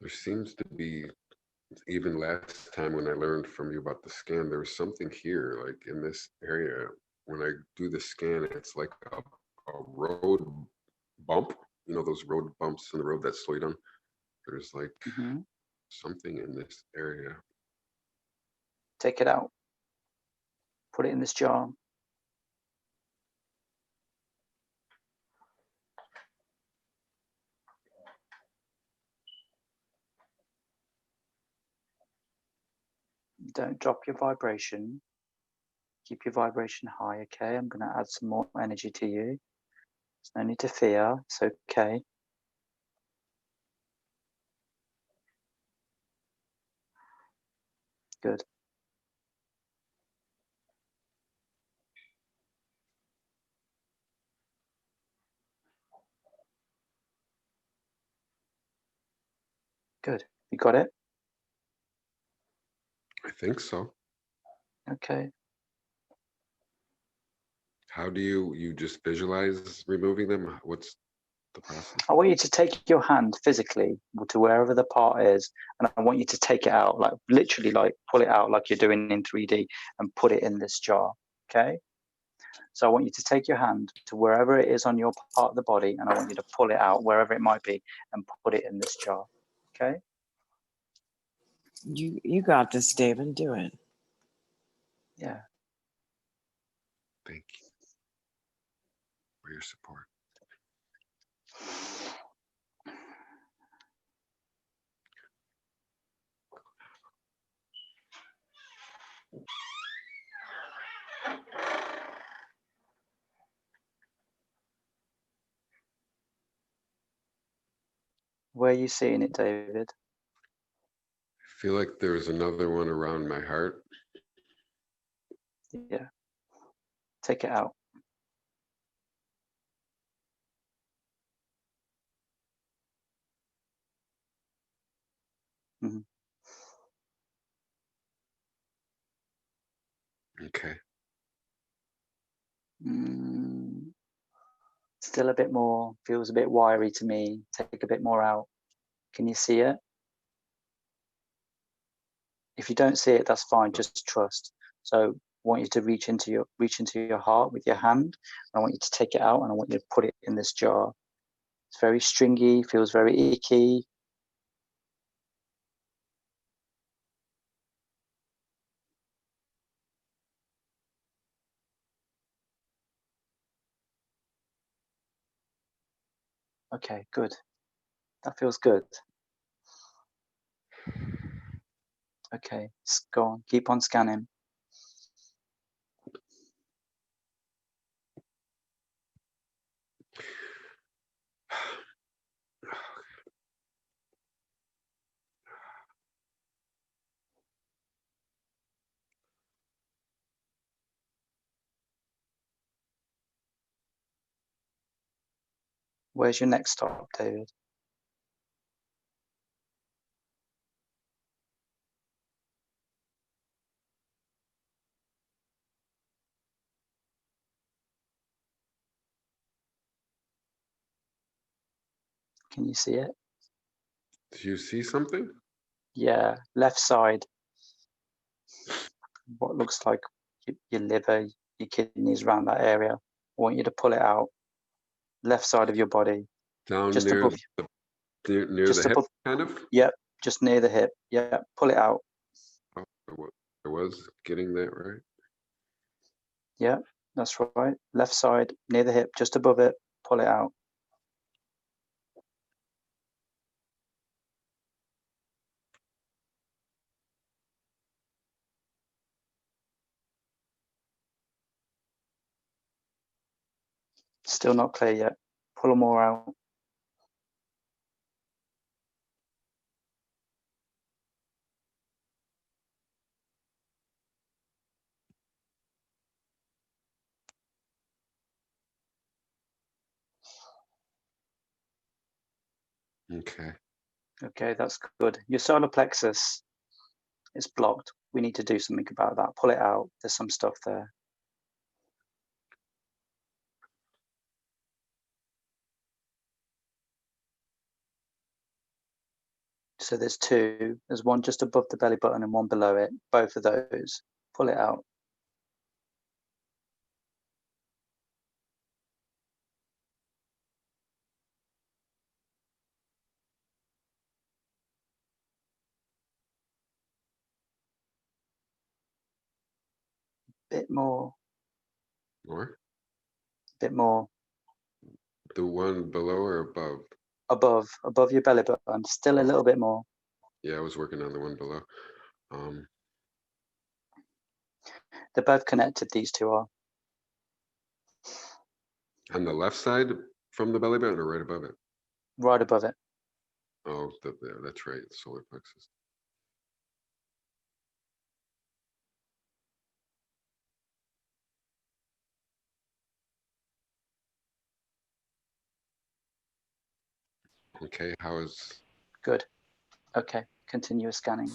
there seems to be, even last time when I learned from you about the scan, there was something here, like in this area. When I do the scan, it's like a road bump. You know, those road bumps in the road that slow you down. There's like something in this area. Take it out. Put it in this jar. Don't drop your vibration. Keep your vibration high, okay? I'm going to add some more energy to you. There's no need to fear. It's okay. Good. Good. You got it? I think so. Okay. How do you just visualize removing them? What's the process? I want you to take your hand physically to wherever the part is, and I want you to take it out, like literally, like pull it out like you're doing in 3D and put it in this jar, okay? So I want you to take your hand to wherever it is on your part of the body, and I want you to pull it out wherever it might be and put it in this jar, okay? You got this, David. Do it. Yeah. Thank you for your support. Where are you seeing it, David? I feel like there's another one around my heart. Yeah. Take it out. Mm-hmm. Okay. Still a bit more, feels a bit wiry to me. Take a bit more out. Can you see it? If you don't see it, that's fine, just trust. So I want you to reach into your heart with your hand. I want you to take it out and I want you to put it in this jar. It's very stringy, feels very icky. Okay, good. That feels good. Okay, go on, keep on scanning. Where's your next stop, David? Can you see it? Do you see something? Yeah, left side. What looks like your liver, your kidneys around that area. I want you to pull it out. Left side of your body. Down Just near above. near Just the hip, above. kind of? Yep, just near the hip. Yeah, pull it out. Oh, I was getting that right. Yeah, that's right. Left side, near the hip, just above it. Pull it out. Still not clear yet. Pull them more out. Okay. Okay, that's good. Your solar plexus is blocked. We need to do something about that. Pull it out. There's some stuff there. So there's two. There's one just above the belly button and one below it. Both of those. Pull it out. Bit more. More? Bit more. The one below or above? Above your belly button. Still a little bit more. Yeah, I was working on the one below. They're both connected, these two are. On the left side from the belly button or right above it? Right above it. Oh, there, that's right, solar plexus. Okay, how is... Good. Okay, continue scanning.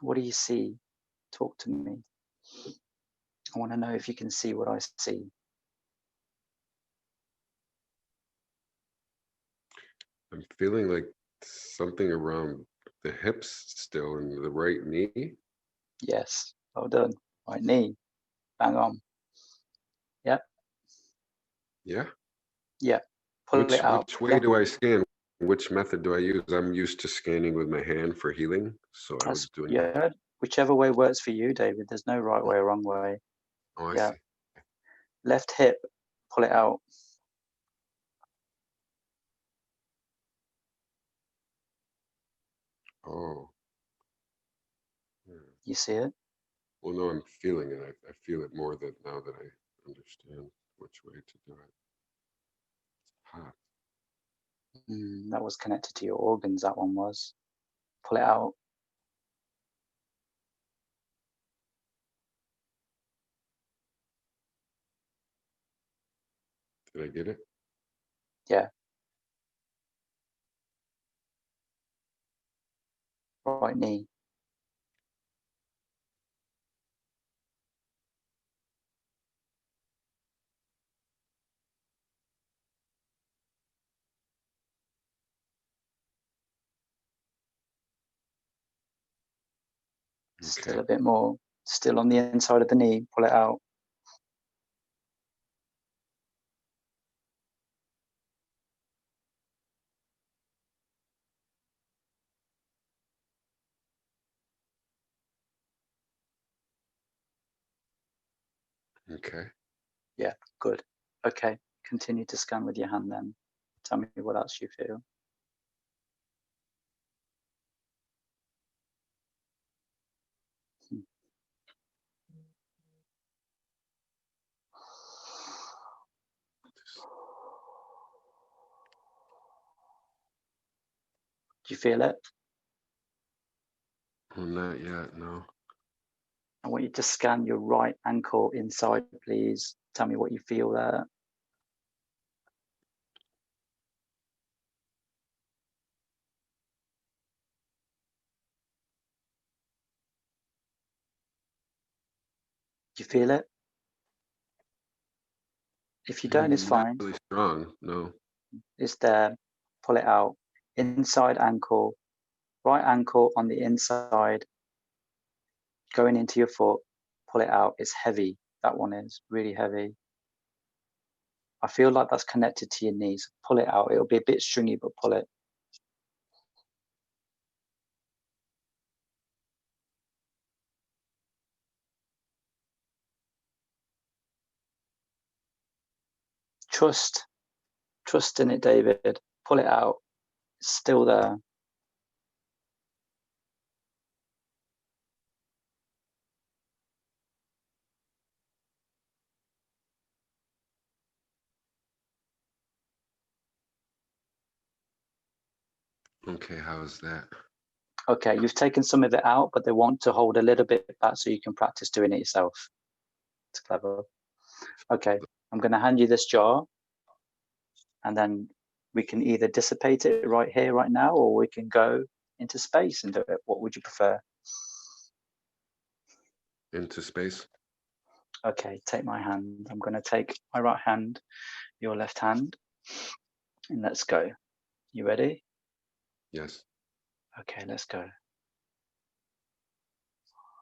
What do you see? Talk to me. I want to know if you can see what I see. I'm feeling like something around the hips still in the right knee. Yes, well done. Right knee. Bang on. Yep. Yeah. Yeah. Pull it out. Which way do I scan? Which method do I use? I'm used to scanning with my hand for healing, so I was doing that. Yeah, whichever way works for you, David. There's no right way or wrong way. Oh, I Yeah. see. Left hip, pull it out. Oh. You see it? Well, no, I'm feeling it. I feel it more that now that I understand which way to do it. It's hot. That was connected to your organs, that one was. Pull it out. Did I get it? Yeah. Right knee. Still a bit more. Still on the inside of the knee. Pull it out. Okay. Yeah, good. Okay, continue to scan with your hand then. Tell me what else you feel. Do you feel it? Well, not yet, no. I want you to scan your right ankle inside, please. Tell me what you feel there. Do you feel it? If you don't, it's Not fine. really strong, no. It's there. Pull it out. Inside ankle, right ankle on the inside, going into your foot. Pull it out. It's heavy. That one is really heavy. I feel like that's connected to your knees. Pull it out. It'll be a bit stringy, but pull it. Trust in it, David. Pull it out. It's still there. Okay, how is that? Okay, you've taken some of it out, but they want to hold a little bit back so you can practice doing it yourself. It's clever. Okay, I'm going to hand you this jar, and then we can either dissipate it right here, right now, or we can go into space and do it. What would you prefer? Into space? Okay, take my hand. I'm going to take my right hand, your left hand, and let's go. You ready? Yes. Okay, let's go.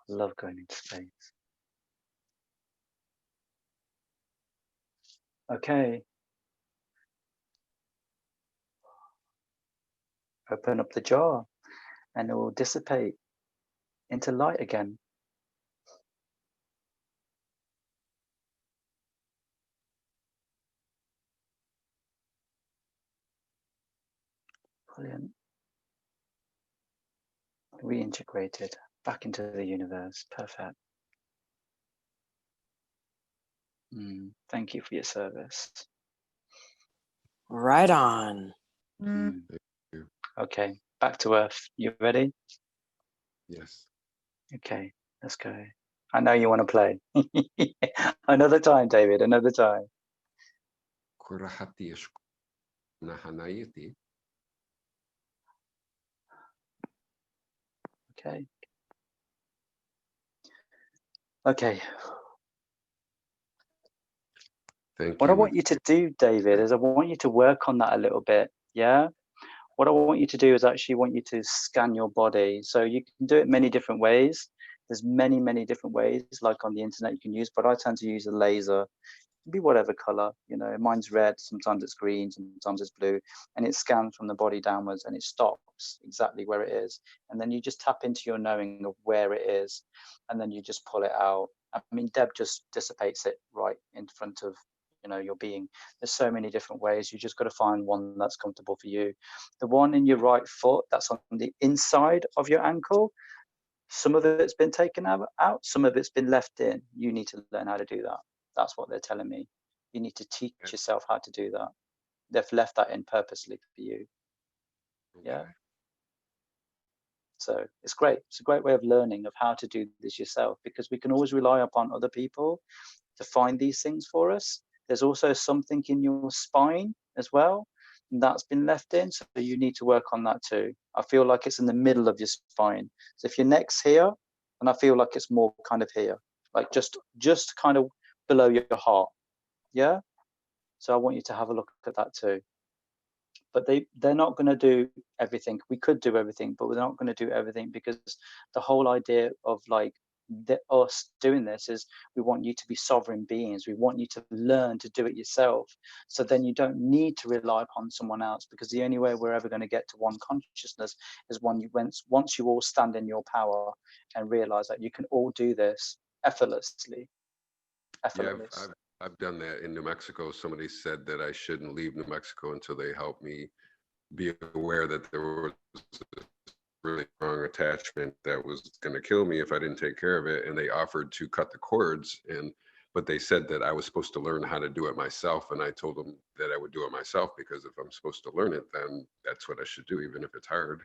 Love going into space. Okay. Open up the jar and it will dissipate into light again. Brilliant. Reintegrated back into the universe. Perfect. Thank you for your service. Right on. Okay, back to Earth. You ready? Yes. Okay, let's go. I know you want to play. Another time, David, another time. Okay. Okay. Thank What I you. want you to do, David, is I want you to work on that a little bit. Yeah. What I want you to do is actually want you to scan your body. So you can do it many different ways. There's many, many different ways, like on the internet you can use, but I tend to use a laser. It can be whatever color, you know, mine's red, sometimes it's green, sometimes it's blue, and it scans from the body downwards and it stops exactly where it is. And then you just tap into your knowing of where it is, and then you just pull it out. I mean, Deb just dissipates it right in front of, you know, your being. There's so many different ways. You just got to find one that's comfortable for you. The one in your right foot that's on the inside of your ankle, some of it's been taken out, some of it's been left in. You need to learn how to do that. That's what they're telling me. You need to teach yourself how to do that. They've left that in purposely for you. Yeah. So it's great. It's a great way of learning of how to do this yourself, because we can always rely upon other people to find these things for us. There's also something in your spine as well, and that's been left in. So you need to work on that too. I feel like it's in the middle of your spine. So if your neck's here, and I feel like it's more kind of here, like just kind of below your heart. Yeah. So I want you to have a look at that too. But they're not going to do everything. We could do everything, but we're not going to do everything, because the whole idea of like us doing this is we want you to be sovereign beings. We want you to learn to do it yourself. So then you don't need to rely upon someone else, because the only way we're ever going to get to one consciousness is once you all stand in your power and realize that you can all do this effortlessly. Effortless. Yeah, I've done that in New Mexico. Somebody said that I shouldn't leave New Mexico until they helped me be aware that there was a really strong attachment that was going to kill me if I didn't take care of it. And they offered to cut the cords, but they said that I was supposed to learn how to do it myself. And I told them that I would do it myself, because if I'm supposed to learn it, then that's what I should do, even if it's hard.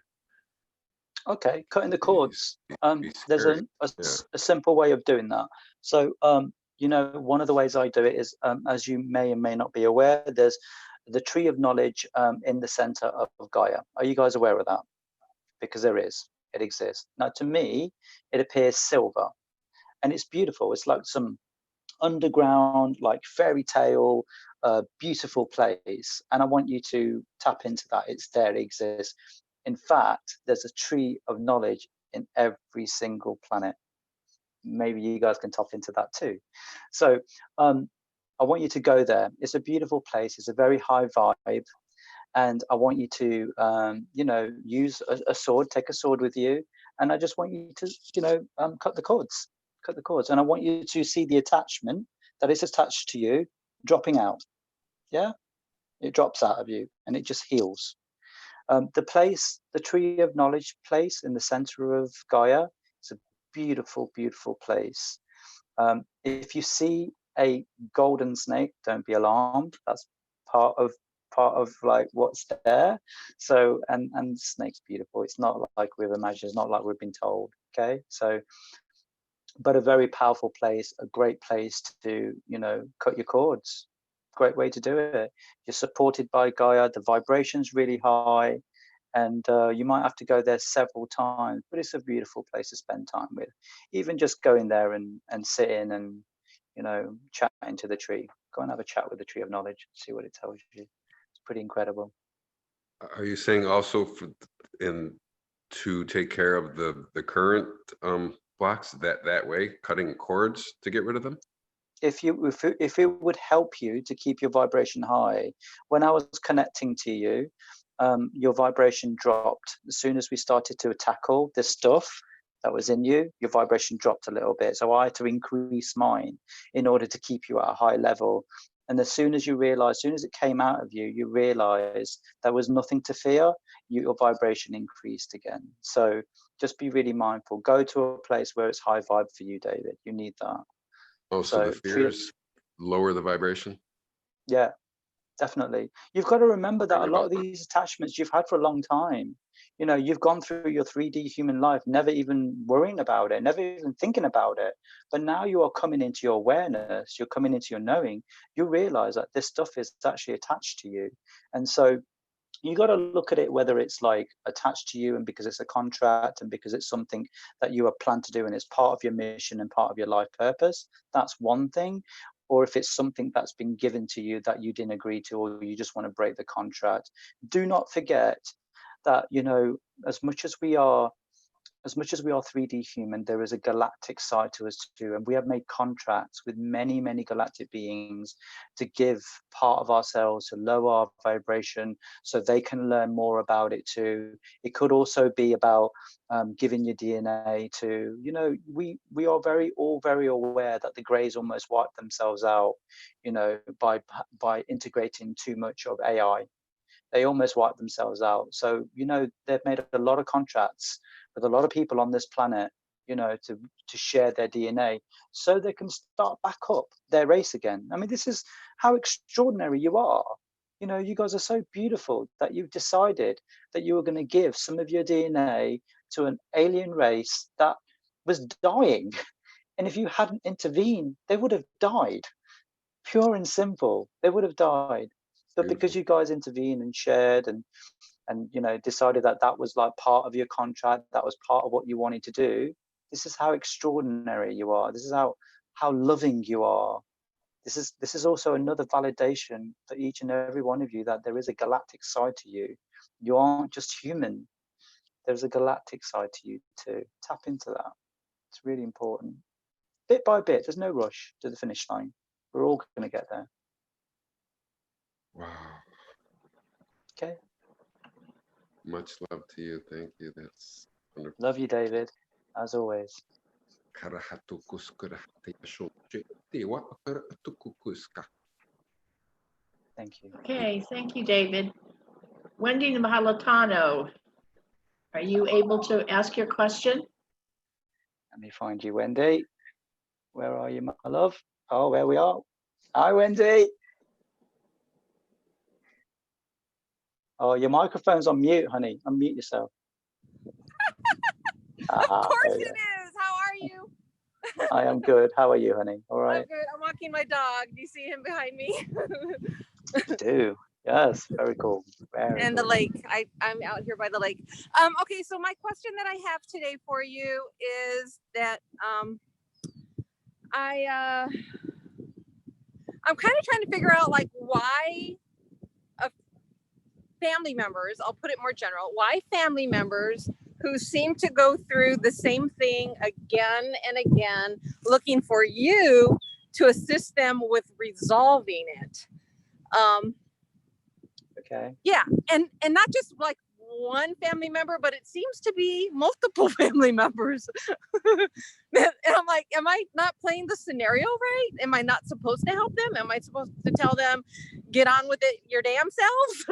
Okay, cutting the cords. There's a simple way of doing that. So, you know, one of the ways I do it is, as you may and may not be aware, there's the tree of knowledge in the center of Gaia. Are you guys aware of that? Because there is, it exists. Now, to me, it appears silver, and it's beautiful. It's like some underground, like fairy tale, beautiful place. And I want you to tap into that. It's there, it exists. In fact, there's a tree of knowledge in every single planet. Maybe you guys can tap into that too. So I want you to go there. It's a beautiful place. It's a very high vibe. And I want you to, you know, use a sword, take a sword with you. And I just want you to, you know, cut the cords. And I want you to see the attachment that is attached to you dropping out. Yeah, it drops out of you and it just heals. The place, the tree of knowledge place in the center of Gaia, it's a beautiful, beautiful place. If you see a golden snake, don't be alarmed. That's part of like what's there. So and snake's beautiful. It's not like we've imagined. It's not like we've been told. Okay, so. But a very powerful place, a great place to, you know, cut your cords. Great way to do it. You're supported by Gaia. The vibration's really high, and you might have to go there several times. But it's a beautiful place to spend time with. Even just going there and sitting and, you know, chatting to the tree. Go and have a chat with the tree of knowledge. See what it tells you. It's pretty incredible. Are you saying also to take care of the current blocks that way, cutting cords to get rid of them? If it would help you to keep your vibration high, when I was connecting to you, your vibration dropped. As soon as we started to tackle this stuff that was in you, your vibration dropped a little bit. So I had to increase mine in order to keep you at a high level. And as soon as you realize, as soon as it came out of you, you realize there was nothing to fear, your vibration increased again. So just be really mindful. Go to a place where it's high vibe for you, David. You need that. Oh, so the fears lower the vibration? Yeah, definitely. You've got to remember that a lot of these attachments you've had for a long time. You know, you've gone through your 3D human life, never even worrying about it, never even thinking about it. But now you are coming into your awareness, you're coming into your knowing, you realize that this stuff is actually attached to you. And so you got to look at it whether it's like attached to you and because it's a contract and because it's something that you are planned to do and it's part of your mission and part of your life purpose. That's one thing. Or if it's something that's been given to you that you didn't agree to, or you just want to break the contract. Do not forget that, you know, as much as we are 3D human, there is a galactic side to us too. And we have made contracts with many, many galactic beings to give part of ourselves, to lower our vibration so they can learn more about it too. It could also be about giving your DNA to, you know, we are all very aware that the Greys almost wiped themselves out, you know, by integrating too much of AI. They almost wiped themselves out. So, you know, they've made a lot of contracts with a lot of people on this planet, you know, to share their DNA so they can start back up their race again. I mean, this is how extraordinary you are. You know, you guys are so beautiful that you've decided that you were going to give some of your DNA to an alien race that was dying. And if you hadn't intervened, they would have died. Pure and simple, they would have died. But because you guys intervened and shared and you know decided that that was like part of your contract, that was part of what you wanted to do, this is how extraordinary you are. This is how loving you are. This is also another validation for each and every one of you that there is a galactic side to you. You aren't just human. There's a galactic side to you too. Tap into that. It's really important. Bit by bit. There's no rush to the finish line. We're all going to get there. Wow. Okay. Much love to you. Thank you. That's wonderful. Love you, David, as always. Thank you. Okay, thank you, David. Wendy Mahalatano, are you able to ask your question? Let me find you, Wendy. Where are you, my love? Oh, there we are. Hi, Wendy. Oh, your microphone's on mute, honey. Unmute yourself. Of course There it is. How are you? you go. I am good. How are you, honey? All I'm right. good. I'm walking my dog. Do you see him behind me? You do. Yes. Very cool. Very And the cool. lake. I'm out here by the lake. Okay, so my question that I have today for you is that I'm kind of trying to figure out like why family members, I'll put it more general, why family members who seem to go through the same thing again and again, looking for you to assist them with resolving it. Okay. Yeah, and not just like one family member, but it seems to be multiple family members. And I'm like, am I not playing the scenario right? Am I not supposed to help them? Am I supposed to tell them, get on with it your damn selves?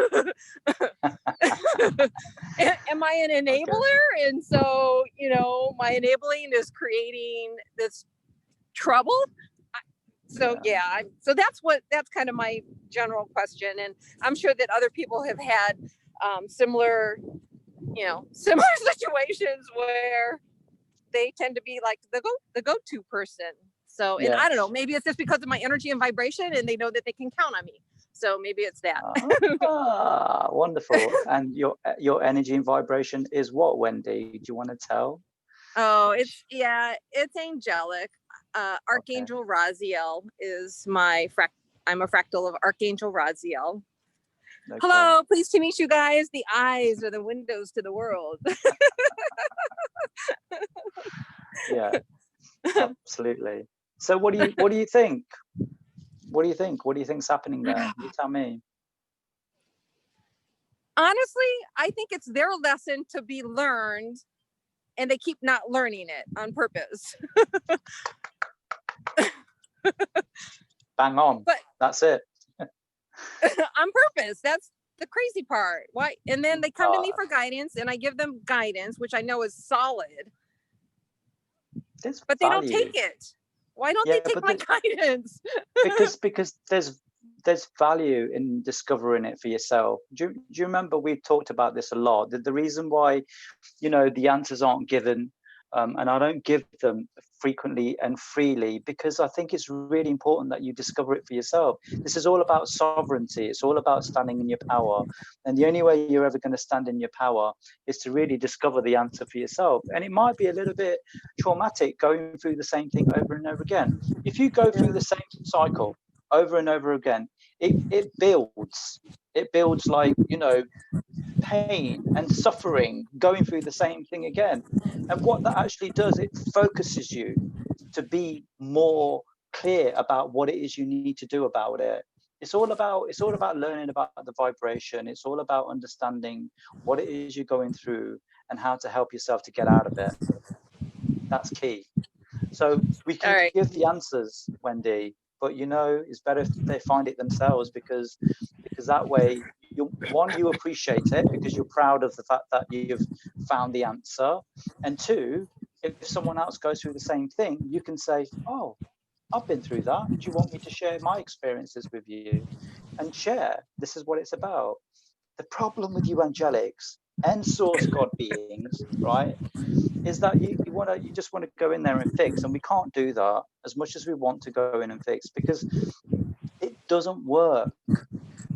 Am I an enabler? Okay. And so, you know, my enabling is creating this trouble. So yeah, so that's kind of my general question. And I'm sure that other people have had similar situations where they tend to be like the go-to person. So, and I don't know, maybe it's just because of my energy and vibration and they know that they can count on me. So maybe it's that. Wonderful. And your energy and vibration is what, Wendy? Do you want to tell? Oh, it's angelic. Archangel Raziel is I'm a fractal of Archangel Raziel. Okay. Hello, pleased to meet you guys. The eyes are the windows to the world. Yeah, absolutely. So what do you think? What do you think? What do you think's happening there? You tell me. Honestly, I think it's their lesson to be learned, and they keep not learning it on purpose. Bang on. But that's it. On purpose. That's the crazy part. Why? And then they come to me for guidance, and I give them guidance, which I know is solid. But they don't take it. Why don't they take my guidance? because there's value in discovering it for yourself. Do you remember we've talked about this a lot? The reason why, you know, the answers aren't given, and I don't give them frequently and freely, because I think it's really important that you discover it for yourself. This is all about sovereignty. It's all about standing in your power. And the only way you're ever going to stand in your power is to really discover the answer for yourself. And it might be a little bit traumatic going through the same thing over and over again. If you go through the same cycle over and over again, it builds like, you know, pain and suffering going through the same thing again. And what that actually does, it focuses you to be more clear about what it is you need to do about it. It's all about learning about the vibration. It's all about understanding what it is you're going through and how to help yourself to get out of it. That's key. So we can give the answers, Wendy, but you know, it's better if they find it themselves, because that way, you appreciate it because you're proud of the fact that you've found the answer. And two, if someone else goes through the same thing, you can say, oh, I've been through that. Do you want me to share my experiences with you? And share. This is what it's about. The problem with you angelics and source God beings, right, is that you just want to go in there and fix, and we can't do that as much as we want to go in and fix, because it doesn't work.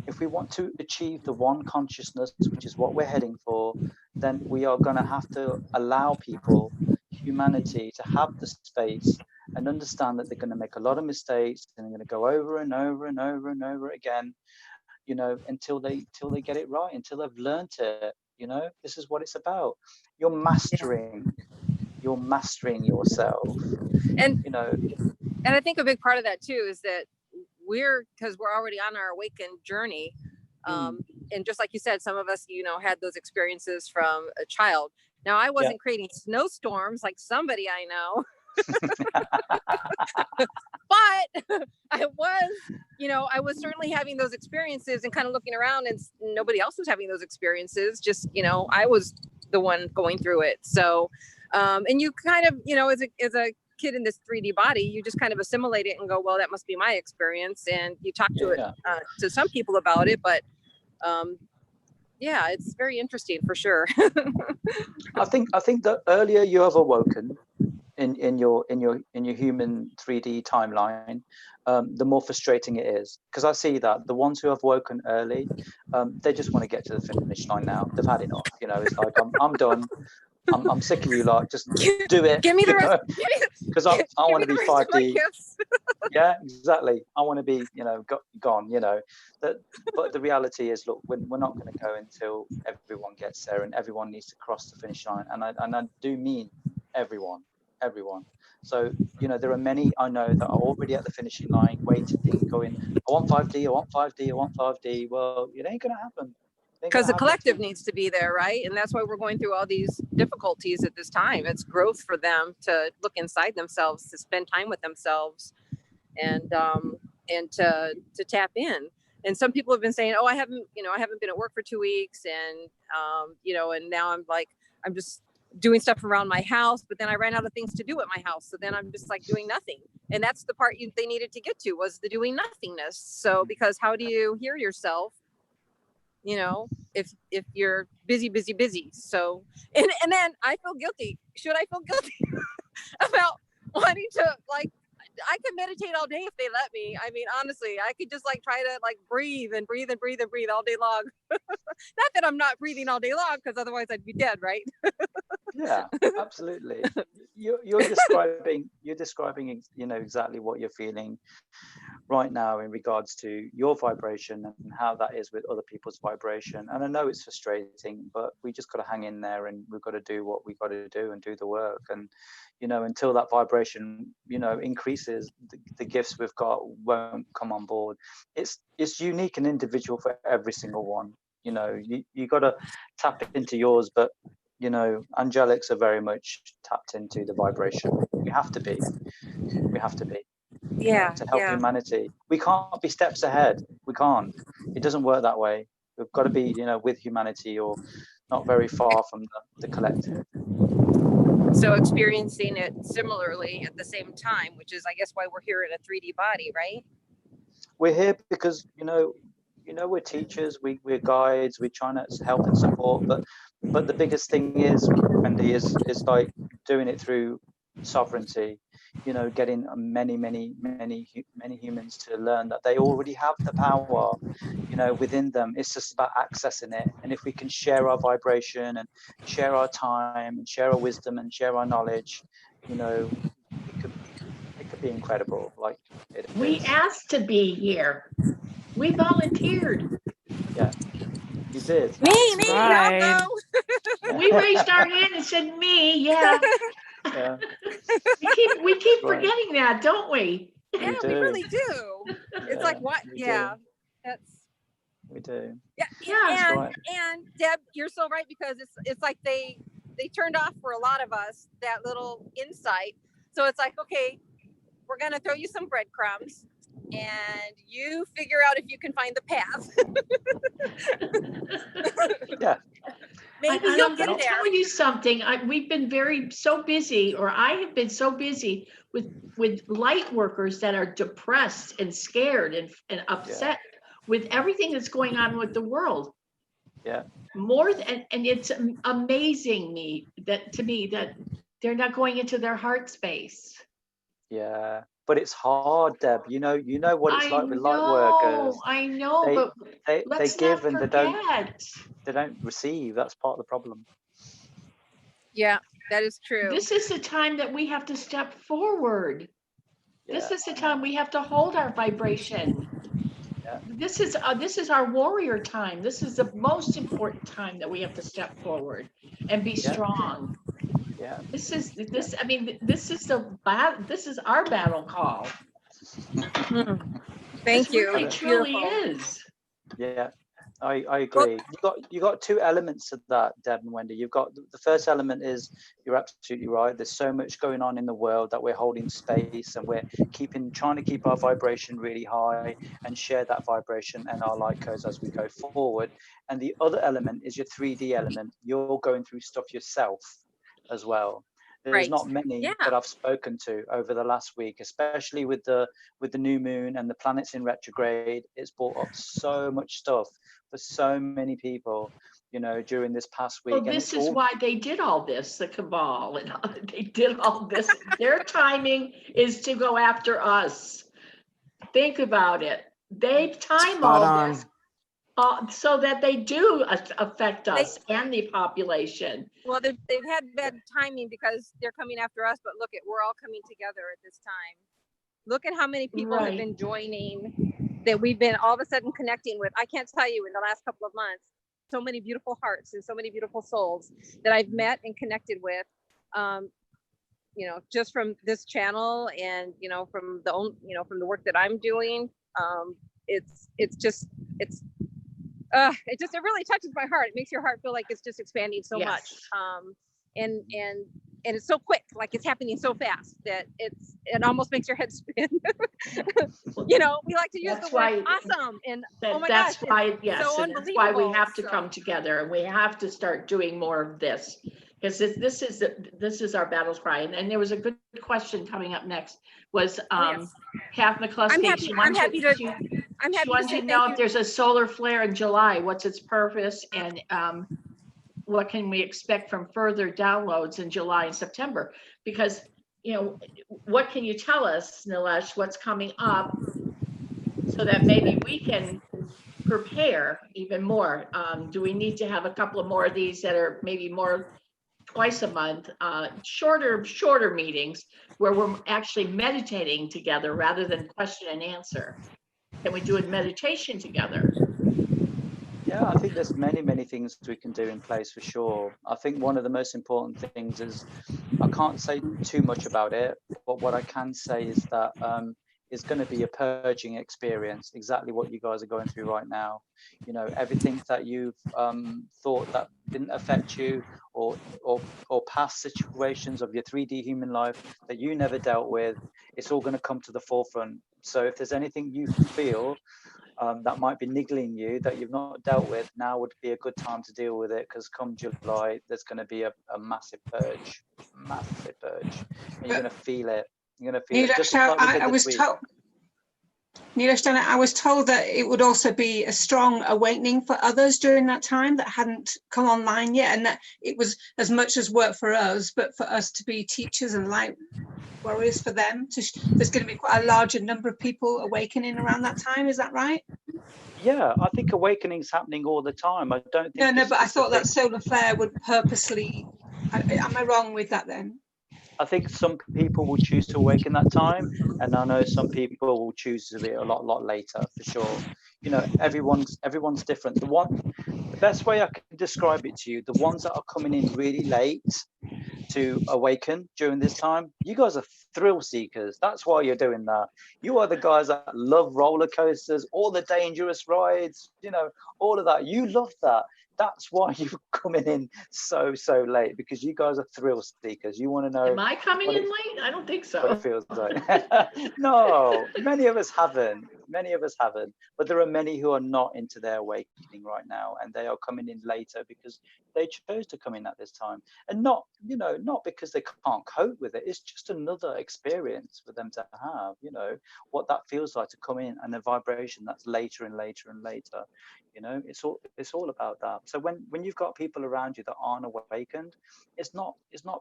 If we want to achieve the one consciousness, which is what we're heading for, then we are going to have to allow people, humanity, to have the space and understand that they're going to make a lot of mistakes, and they're going to go over and over and over and over again, you know, until they get it right, until they've learned it. You know, this is what it's about. You're mastering yourself, and you know. And I think a big part of that too is that because we're already on our awakened journey, and just like you said, some of us, you know, had those experiences from a child. Now, I wasn't creating snowstorms like somebody I know. But I was certainly having those experiences and kind of looking around, and nobody else was having those experiences. Just, you know, I was the one going through it. So, and you kind of, you know, as a kid in this 3D body, you just kind of assimilate it and go, well, that must be my experience. And you talk to to some people about it, but yeah, it's very interesting for sure. I think the earlier you have awoken in your human 3D timeline, the more frustrating it is, because I see that the ones who have woken early, they just want to get to the finish line now. They've had enough. You know, it's like I'm done. I'm sick of you lot. Just do it. Give me the rest. Because I want to be 5D. Gifts. Yeah, exactly. I want to be, you know, gone. You know, but the reality is, look, we're not going to go until everyone gets there, and everyone needs to cross the finish line. And I do mean everyone. So, you know, there are many I know that are already at the finishing line, waiting, going, I want 5D, I want 5D, I want 5D. Well, it ain't going to happen. Because the collective needs to be there, right? And that's why we're going through all these difficulties at this time. It's growth for them to look inside themselves, to spend time with themselves, and to tap in. And some people have been saying, oh, I haven't been at work for 2 weeks, and and now I'm just doing stuff around my house, but then I ran out of things to do at my house, so then I'm just like doing nothing. And that's the part they needed to get to, was the doing nothingness. So because how do you hear yourself, if you're busy? So and then I feel guilty. Should I feel guilty about wanting to, like, I could meditate all day if they let me. I mean, honestly, I could just try to breathe all day long. Not that I'm not breathing all day long, because otherwise I'd be dead, right? Yeah, absolutely. You're describing exactly what you're feeling right now in regards to your vibration and how that is with other people's vibration. And I know it's frustrating, but we just got to hang in there, and we've got to do what we got to do and do the work. And until that vibration increases, the gifts we've got won't come on board. It's unique and individual for every single one. You got to tap into yours, but angelics are very much tapped into the vibration. We have to be yeah, to help humanity. We can't be steps ahead. We can't. It doesn't work that way. We've got to be with humanity, or not very far from the collective. So experiencing it similarly at the same time, which is, I guess, why we're here in a 3D body, right? We're here because we're teachers, we're guides, we're trying to help and support, but the biggest thing is, Wendy, is like doing it through sovereignty. Getting many humans to learn that they already have the power within them. It's just about accessing it. And if we can share our vibration and share our time and share our wisdom and share our knowledge, it could be incredible. Like we asked to be here. We volunteered. Yeah, you did. Me, right. I'll go. We raised our hand and said, me, yeah. Yeah. We keep forgetting that, don't we? Yeah, we really do. It's like, what? Yeah, we do. Yeah. And Deb, you're so right, because it's like they turned off for a lot of us that little insight. So it's like, okay, we're gonna throw you some breadcrumbs, and you figure out if you can find the path. Yeah. Maybe I'm you'll get going to there. tell you something. We've been so busy, or I have been so busy with light workers that are depressed and scared and upset with everything that's going on with the world. Yeah. And it's amazing to me that they're not going into their heart space. Yeah. But it's hard, Deb. You know what it's like with light workers. I know, they let's give not and forget. they don't receive. That's part of the problem. Yeah, that is true. This is the time that we have to step forward. Yeah. This is the time we have to hold our vibration. Yeah. This is our warrior time. This is the most important time that we have to step forward and be strong. Yeah. This is our battle call. Thank you. It really truly is. Yeah, I agree. You got two elements to that, Deb and Wendy. You've got the first element is, you're absolutely right. There's so much going on in the world that we're holding space, and we're trying to keep our vibration really high and share that vibration and our light codes as we go forward. And the other element is your 3D element. You're going through stuff yourself as well. There's Right. not many Yeah. that I've spoken to over the last week, especially with the new moon and the planets in retrograde. It's brought up so much stuff for so many people, you know, during this past week. Well, this is why they did all this, the cabal, and they did all this. Their timing is to go after us. Think about it. They time Spot all on. this so that they do affect us and the population. Well, they've had bad timing because they're coming after us, but look at, we're all coming together at this time. Look at how many people have been joining, that we've been all of a sudden connecting with. I can't tell you in the last couple of months, so many beautiful hearts and so many beautiful souls that I've met and connected with, you know, just from this channel and, you know, from the, you know, from the work that I'm doing. It really touches my heart. It makes your heart feel like it's just expanding so much. And it's so quick, like it's happening so fast that it almost makes your head spin. You know, we like to use the word awesome and oh my gosh, that's why, yes, so and that's why we unbelievable. have to come together, and we have to start doing more of this, because this is our battle cry. And there was a good question coming up next. Was Kath McCluskey? She wanted to know if there's a solar flare in July. What's its purpose, and what can we expect from further downloads in July and September? Because, you know, what can you tell us, Nilesh, what's coming up, so that maybe we can prepare even more? Do we need to have a couple of more of these that are maybe more twice a month, shorter meetings where we're actually meditating together rather than question and answer? Can we do a meditation together? Yeah, I think there's many things we can do in place for sure. I think one of the most important things is, I can't say too much about it, but what I can say is that it's going to be a purging experience, exactly what you guys are going through right now. You know, everything that you've thought that didn't affect you, or past situations of your 3D human life that you never dealt with, it's all going to come to the forefront. So if there's anything you feel that might be niggling you that you've not dealt with, now would be a good time to deal with it, because come July there's going to be a massive purge, and you're going to feel it. You're going to feel it, just like we did this week. Nilesh, I was told that it would also be a strong awakening for others during that time that hadn't come online yet, and that it was as much as work for us, but for us to be teachers and light warriors for them. There's going to be quite a larger number of people awakening around that time. Is that right? Yeah, I think awakening's happening all the time. I don't think. No, but I thought that solar flare would purposely. Am I wrong with that then? I think some people will choose to awaken that time, and I know some people will choose to be a lot later, for sure. You know, everyone's different. The best way I can describe it to you, the ones that are coming in really late to awaken during this time, you guys are thrill seekers. That's why you're doing that. You are the guys that love roller coasters, all the dangerous rides, you know, all of that. You love that. That's why you're coming in so late, because you guys are thrill seekers. You want to know. Am I coming in late? I don't think so. What it feels like. No, many of us haven't. But there are many who are not into their awakening right now, and they are coming in later because they chose to come in at this time, and not because they can't cope with it. It's just another experience for them to have. You know what that feels like to come in, and a vibration that's later and later and later. You know, it's all about that. So when you've got people around you that aren't awakened, it's not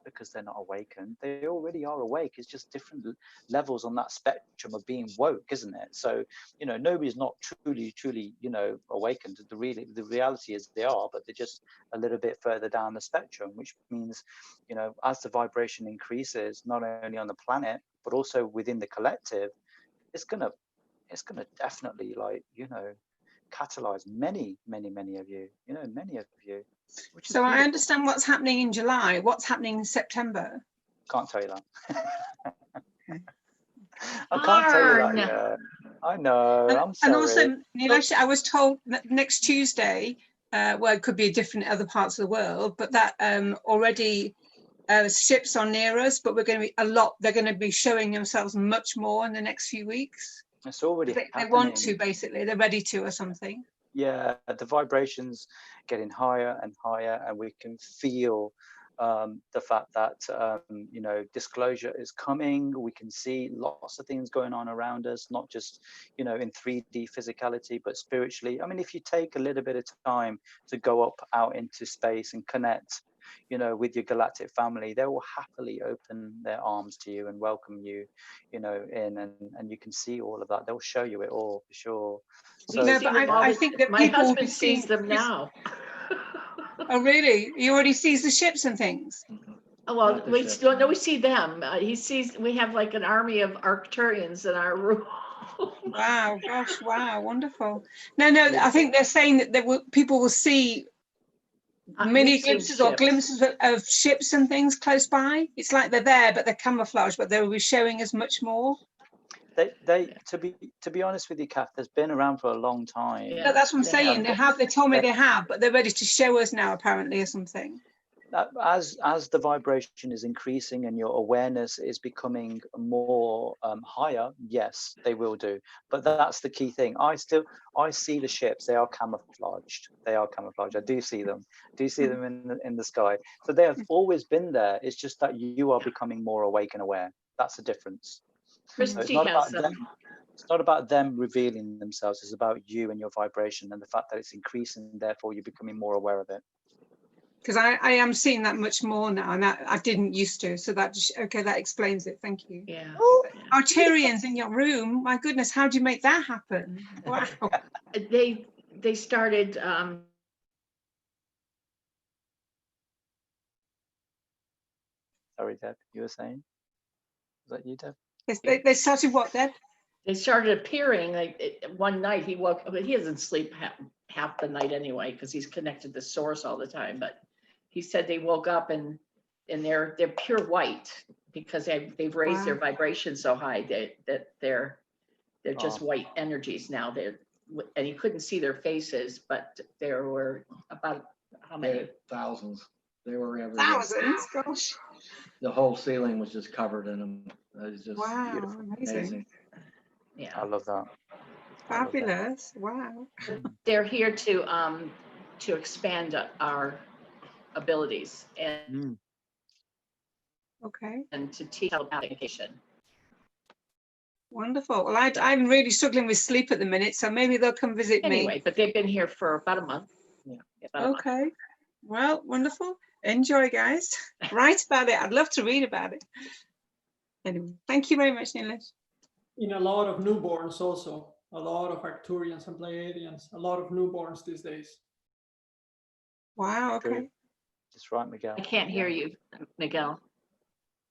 because they're not awakened. They already are awake. It's just different levels on that spectrum of being woke, isn't it? So, you know, nobody's not truly, you know, awakened. The reality is they are, but they're just a little bit further down the spectrum, which means, you know, as the vibration increases, not only on the planet, but also within the collective, it's gonna definitely, like, you know, catalyze many of you, you know, many of you. So I understand what's happening in July. What's happening in September? Can't tell you that. I can't tell you that yet. I know. I'm sorry. And also, Nilesh, I was told that next Tuesday, well, it could be different in other parts of the world, but that already ships are near us, but we're going to be they're going to be showing themselves much more in the next few weeks. It's already they want to, basically. They're ready to, or something. Yeah, the vibrations getting higher and higher, and we can feel the fact that you know, disclosure is coming. We can see lots of things going on around us, not just, you know, in 3D physicality, but spiritually. I mean, if you take a little bit of time to go up out into space and connect, you know, with your galactic family, they will happily open their arms to you and welcome you, you know, in, and you can see all of that. They'll show you it all for sure. We see them all I think that my people will husband be sees seeing them now. Oh, really? He already sees the ships and things? Oh, well, we still no, we see them. He sees, we have like an army of Arcturians in our room. Wow, gosh, wow, wonderful. No, I think they're saying that people will see mini we've seen glimpses or ships. glimpses of ships and things close by. It's like they're there, but they're camouflaged, but they will be showing us much more. They to be honest with you, Kath, there's been around for a long time. Yeah, that's what I'm saying. They told me they have, but they're ready to show us now, apparently, or something. As the vibration is increasing and your awareness is becoming more higher, yes, they will do. But that's the key thing. I see the ships. They are camouflaged. I do see them. In the sky. So they have always been there. It's just that you are becoming more awake and aware. That's the difference. So it's not about them. It's not about them revealing themselves. It's about you and your vibration and the fact that it's increasing. Therefore, you're becoming more aware of it. Because I am seeing that much more now, and I didn't used to. So that that explains it. Thank you. Yeah. Arcturians in your room. My goodness, how do you make that happen? Wow. They started. Sorry, Deb, you were saying? Was that you, Deb? Yes, they started what, Deb? They started appearing like one night. He woke up, but he doesn't sleep half the night anyway because he's connected to source all the time. But he said they woke up and they're pure white because they've raised their vibration so high that they're just white energies now. And he couldn't see their faces, but there were about how many? Thousands. They were everywhere. Thousands, gosh. The whole ceiling was just covered in them. It was just wow, amazing. Yeah, I love that. Fabulous. Wow. They're here to expand our abilities and and to teach application. Wonderful. Well, I'm really struggling with sleep at the minute, so maybe they'll come visit me. Anyway, but they've been here for about a month. Yeah. Okay. Well, wonderful. Enjoy, guys. Write about it. I'd love to read about it. Anyway, thank you very much, Nilesh. In a lot of newborns also, a lot of Arcturians and Pleiadians, a lot of newborns these days. Wow, okay. That's right, Miguel. I can't hear you, Miguel.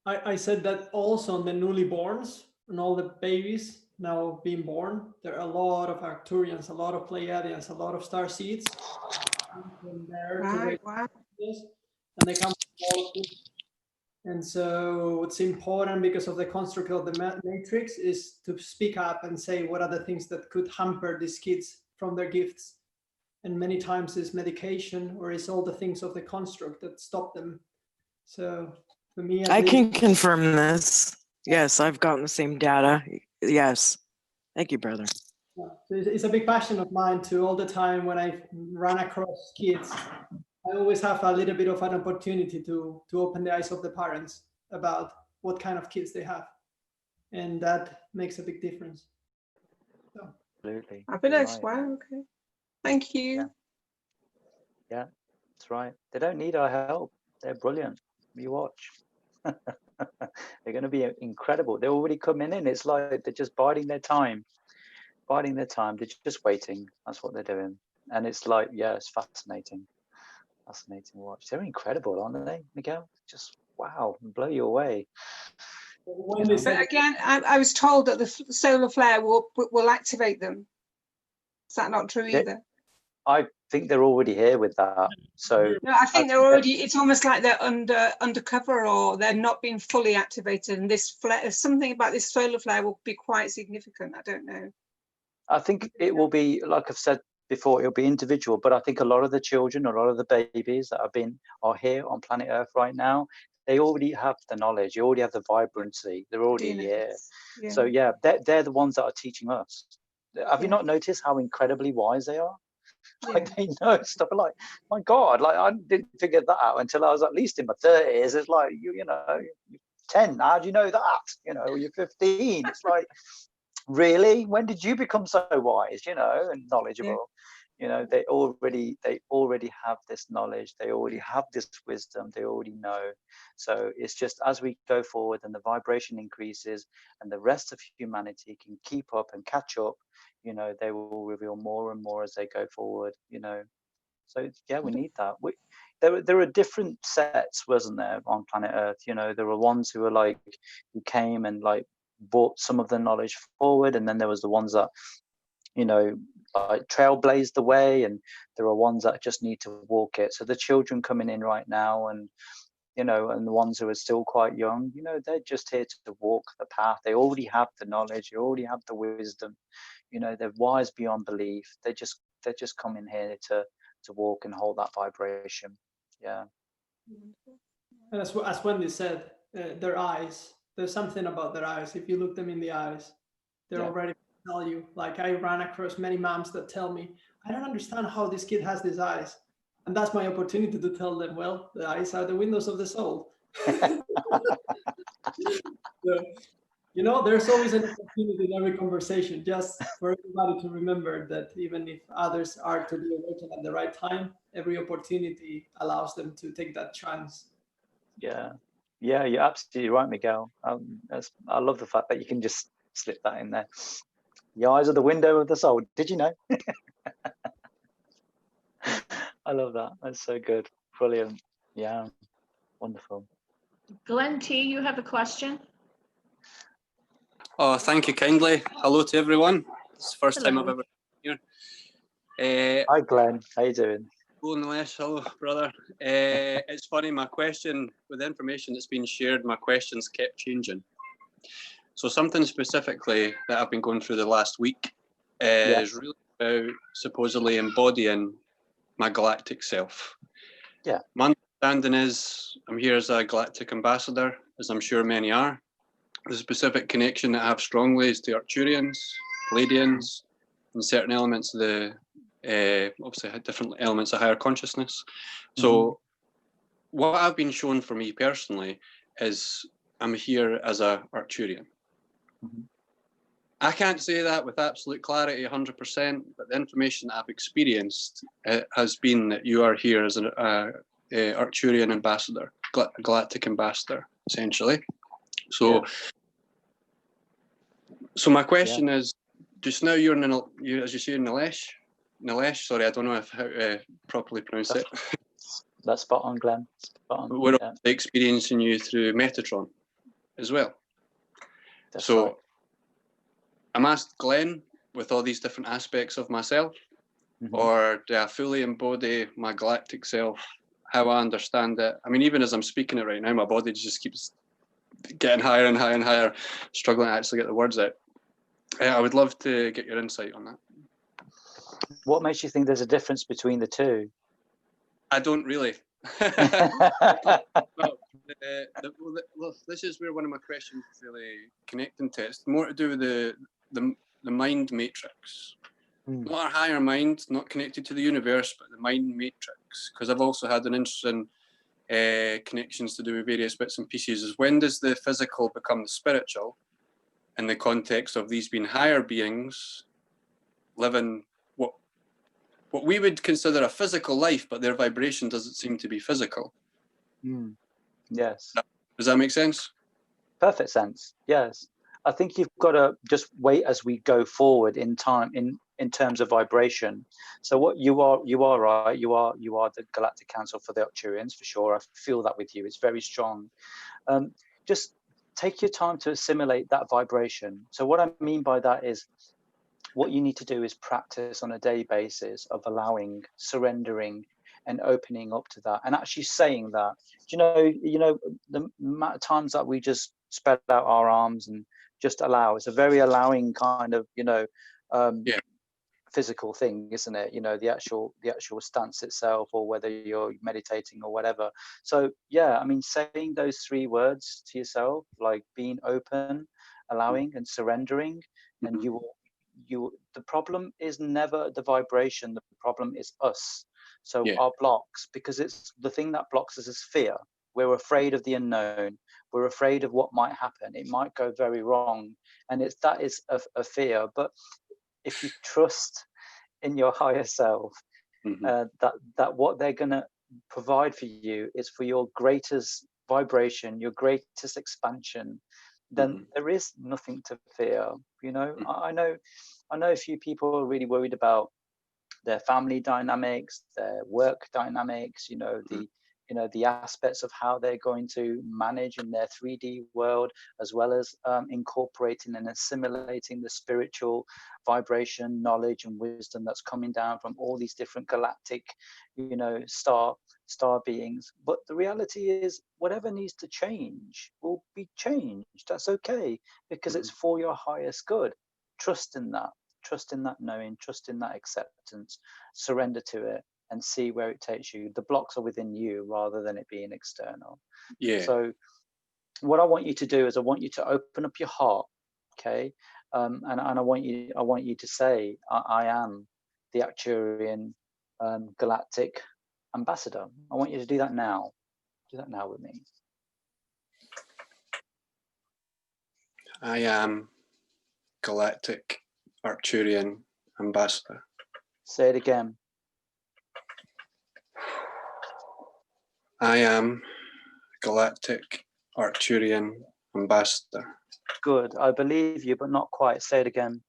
I said that also on the newly borns and all the babies now being born, there are a lot of Arcturians, a lot of Pleiadians, a lot of star seeds. Right, wow. And they come from all of this. And so it's important because of the construct of the matrix is to speak up and say what are the things that could hamper these kids from their gifts. And many times it's medication or it's all the things of the construct that stop them. So for me, I can confirm this. Yes, I've gotten the same data. Yes. Thank you, brother. So it's a big passion of mine to all the time when I run across kids. I always have a little bit of an opportunity to open the eyes of the parents about what kind of kids they have. And that makes a big difference. So. Absolutely. Fabulous. Wow, okay. Thank you. Yeah, that's right. They don't need our help. They're brilliant. You watch. They're going to be incredible. They're already coming in. It's like they're just biding their time. They're just waiting. That's what they're doing. And it's like, yeah, it's fascinating. Fascinating to watch. They're incredible, aren't they, Miguel? Just wow, blow you away. But again, I was told that the solar flare will activate them. Is that not true either? I think they're already here with that. So no, I think they're already. It's almost like they're undercover, or they're not being fully activated. And this flare, something about this solar flare will be quite significant. I don't know. I think it will be, like I've said before, it'll be individual. But I think a lot of the children, a lot of the babies that are here on planet Earth right now, they already have the knowledge. You already have the vibrancy. They're already here. Yeah. So yeah, they're the ones that are teaching us. Have you not noticed how incredibly wise they are? Like they know stuff. Like, my God, like I didn't figure that out until I was at least in my 30s. It's like, you know, you're 10. How do you know that? You know, you're 15. It's like, really? When did you become so wise, you know, and knowledgeable? You know, they already have this knowledge. They already have this wisdom. They already know. So it's just as we go forward and the vibration increases and the rest of humanity can keep up and catch up, you know, they will reveal more and more as they go forward, you know. So yeah, we need that. There are different sets, wasn't there, on planet Earth? You know, there were ones who were like, who came and like brought some of the knowledge forward, and then there was the ones that, you know, trailblazed the way, and there are ones that just need to walk it. So the children coming in right now, and you know, and the ones who are still quite young, you know, they're just here to walk the path. They already have the knowledge, they already have the wisdom, you know, they're wise beyond belief. They're just coming here to walk and hold that vibration. Yeah. And as Wendy said, their eyes, there's something about their eyes. If you look them in the eyes, they're already tell you. Like, I ran across many moms that tell me, I don't understand how this kid has these eyes. And that's my opportunity to tell them, well, the eyes are the windows of the soul. So, you know, there's always an opportunity in every conversation, just for everybody to remember that even if others are to be awakened at the right time, every opportunity allows them to take that chance. Yeah, you're absolutely right, Miguel. I love the fact that you can just slip that in there. The eyes are the window of the soul. Did you know? I love that. That's so good. Brilliant. Yeah, wonderful. Glenn T, you have a question? Oh, thank you kindly. Hello to everyone. It's the first time I've Hello. ever been here. Hi, Glenn. How you doing? Hello, Nilesh. Hello, brother. It's funny, my question, with the information that's been shared, my questions kept changing. So something specifically that I've been going through the last week is really about supposedly embodying my galactic self. Yeah. My understanding is I'm here as a galactic ambassador, as I'm sure many are. The specific connection that I have strongly is to Arcturians, Palladians, and certain elements of the, obviously different elements of higher consciousness. So what I've been shown for me personally is I'm here as a Arcturian. I can't say that with absolute clarity 100%, but the information that I've experienced has been that you are here as an Arcturian ambassador, galactic ambassador, essentially. So, so my question is, just now you're as you say, Nilesh. Sorry, I don't know how properly pronounce it. That's spot on, Glenn. Spot on. We're experiencing you through Metatron as well. That's so right. I'm asked Glenn with all these different aspects of myself, or do I fully embody my galactic self, how I understand it? I mean, even as I'm speaking it right now, my body just keeps getting higher and higher and higher, struggling to actually get the words out. I would love to get your insight on that. What makes you think there's a difference between the two? I don't really. Well, this is where one of my questions is really connecting to. It's more to do with the mind matrix. Not our higher mind, not connected to the universe, but the mind matrix. Because I've also had an interesting connections to do with various bits and pieces. Is when does the physical become the spiritual in the context of these being higher beings living what we would consider a physical life, but their vibration doesn't seem to be physical. Yes. Does that make sense? Perfect sense. Yes. I think you've got to just wait as we go forward in time in terms of vibration. So what you are right. You are the Galactic Council for the Arcturians for sure. I feel that with you. It's very strong. Just take your time to assimilate that vibration. So what I mean by that is, what you need to do is practice on a daily basis of allowing, surrendering, and opening up to that, and actually saying that. You know, the amount of times that we just spread out our arms and just allow. It's a very allowing kind of, physical thing, isn't it? You know, the actual stance itself, or whether you're meditating or whatever. So yeah, I mean, saying those 3 words to yourself, like being open, allowing, and surrendering, and you will the problem is never the vibration. The problem is us. So Yeah. our blocks, because it's the thing that blocks us is fear. We're afraid of the unknown. We're afraid of what might happen. It might go very wrong, and that is a fear. But if you trust in your higher self, that what they're going to provide for you is for your greatest vibration, your greatest expansion, then there is nothing to fear. You know, I know a few people are really worried about their family dynamics, their work dynamics, you know, the aspects of how they're going to manage in their 3D world, as well as incorporating and assimilating the spiritual vibration, knowledge and wisdom that's coming down from all these different galactic, you know, star beings. But the reality is whatever needs to change will be changed. That's okay, because it's for your highest good. Trust in that knowing, trust in that acceptance, surrender to it, and see where it takes you. The blocks are within you rather than it being external. Yeah. So what I want you to do is I want you to open up your heart, okay? And I want you to say, I am the Arcturian galactic ambassador. I want you to do that now. Do that now with me. I am galactic Arcturian ambassador. Say it again. I am galactic Arcturian ambassador. Good. I believe you, but not quite. Say it again.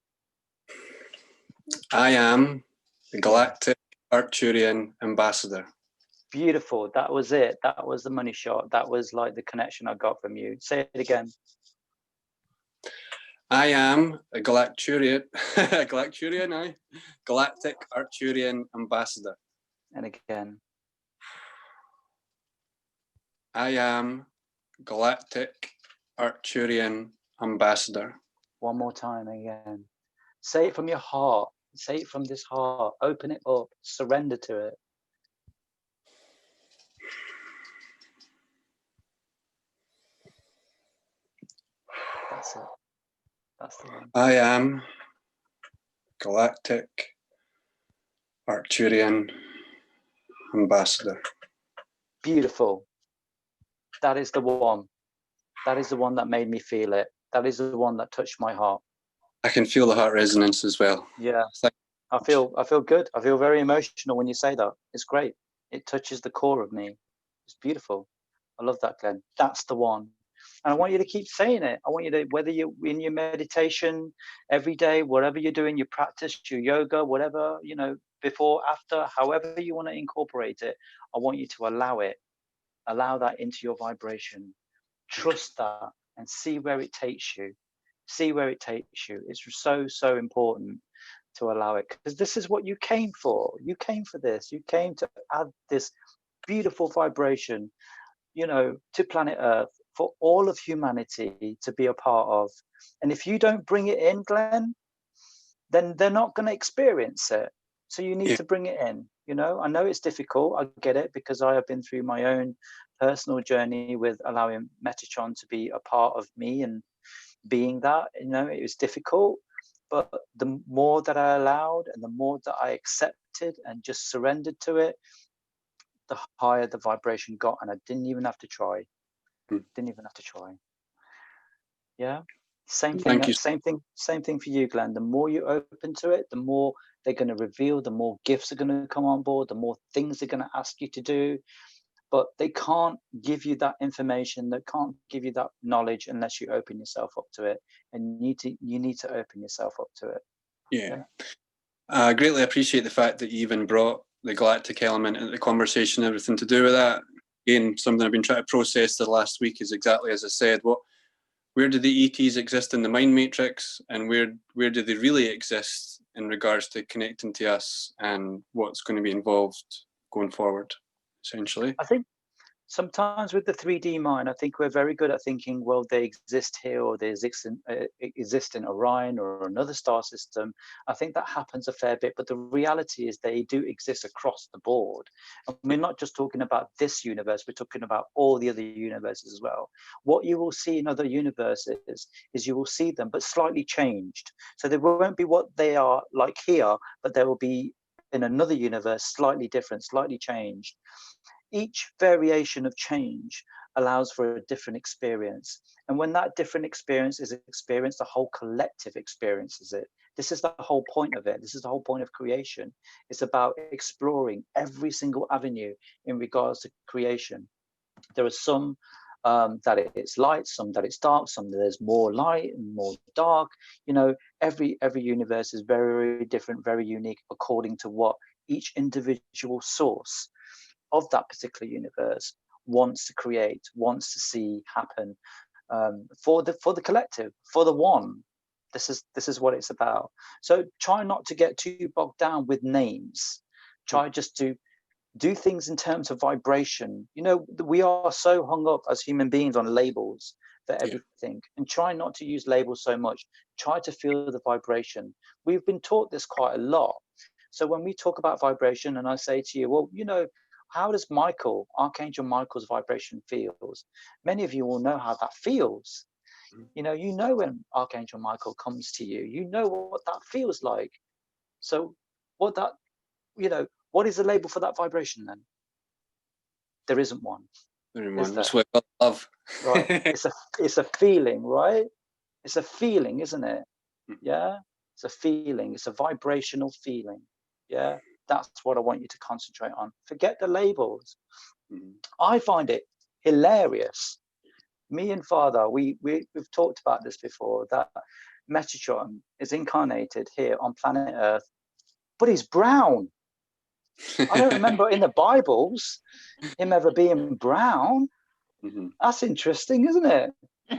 I am the galactic Arcturian ambassador. Beautiful. That was it. That was the money shot. That was like the connection I got from you. Say it again. I am a galactic Arcturian ambassador. And again. I am galactic Arcturian ambassador. One more time again. Say it from your heart. Say it from this heart. Open it up. Surrender to it. That's it. That's the one. I am galactic Arcturian ambassador. Beautiful. That is the one. That is the one that made me feel it. That is the one that touched my heart. I can feel the heart resonance as well. Yeah. I feel good. I feel very emotional when you say that. It's great. It touches the core of me. It's beautiful. I love that, Glenn. That's the one. And I want you to keep saying it. I want you to, whether you're in your meditation every day, whatever you're doing, your practice, your yoga, whatever, you know, before, after, however you want to incorporate it, I want you to allow it. Allow that into your vibration. Trust that and see where it takes you. See where it takes you. It's so, so important to allow it, because this is what you came for. You came for this. You came to add this beautiful vibration, you know, to planet Earth for all of humanity to be a part of. And if you don't bring it in, Glenn, then they're not going to experience it. So you need to bring it in. You know, I know it's difficult. I get it, because I have been through my own personal journey with allowing Metatron to be a part of me and being that, you know, it was difficult. But the more that I allowed and the more that I accepted and just surrendered to it, the higher the vibration got, and I didn't even have to try. Didn't even have to try. Yeah. Same thing. Same thing for you, Glenn. The more you open to it, the more they're going to reveal, the more gifts are going to come on board, the more things they're going to ask you to do. But they can't give you that information. They can't give you that knowledge unless you open yourself up to it. And you need to open yourself up to it. Yeah. I greatly appreciate the fact that you even brought the galactic element into the conversation, everything to do with that. Again, something I've been trying to process the last week is exactly as I said. Where do the ETs exist in the mind matrix, and where do they really exist in regards to connecting to us, and what's going to be involved going forward, essentially? I think sometimes with the 3D mind, I think we're very good at thinking, well, they exist here or they exist in Orion or another star system. I think that happens a fair bit, but the reality is they do exist across the board. And we're not just talking about this universe, we're talking about all the other universes as well. What you will see in other universes is you will see them, but slightly changed. So they won't be what they are like here, but they will be in another universe, slightly different, slightly changed. Each variation of change allows for a different experience. And when that different experience is experienced, the whole collective experiences it. This is the whole point of it. This is the whole point of creation. It's about exploring every single avenue in regards to creation. There are some that it's light, some that it's dark, some that there's more light and more dark. You know, every universe is very, very different, very unique according to what each individual source of that particular universe wants to create, wants to see happen for the collective, for the one. This is what it's about. So try not to get too bogged down with names. Try just to do things in terms of vibration. You know, we are so hung up as human beings on labels for everything, and try not to use labels so much. Try to feel the vibration. We've been taught this quite a lot. So when we talk about vibration and I say to you, well, you know, how does Michael, Archangel Michael's vibration feels? Many of you will know how that feels. You know when Archangel Michael comes to you, you know what that feels like. So what is the label for that vibration then? There isn't one. That's what I love. Right. It's a feeling, right? It's a feeling, isn't it? Yeah. It's a feeling. It's a vibrational feeling. Yeah. That's what I want you to concentrate on. Forget the labels. I find it hilarious. Me and Father, we've talked about this before, that Metatron is incarnated here on planet Earth, but he's brown. I don't remember in the Bibles him ever being brown. That's interesting, isn't it?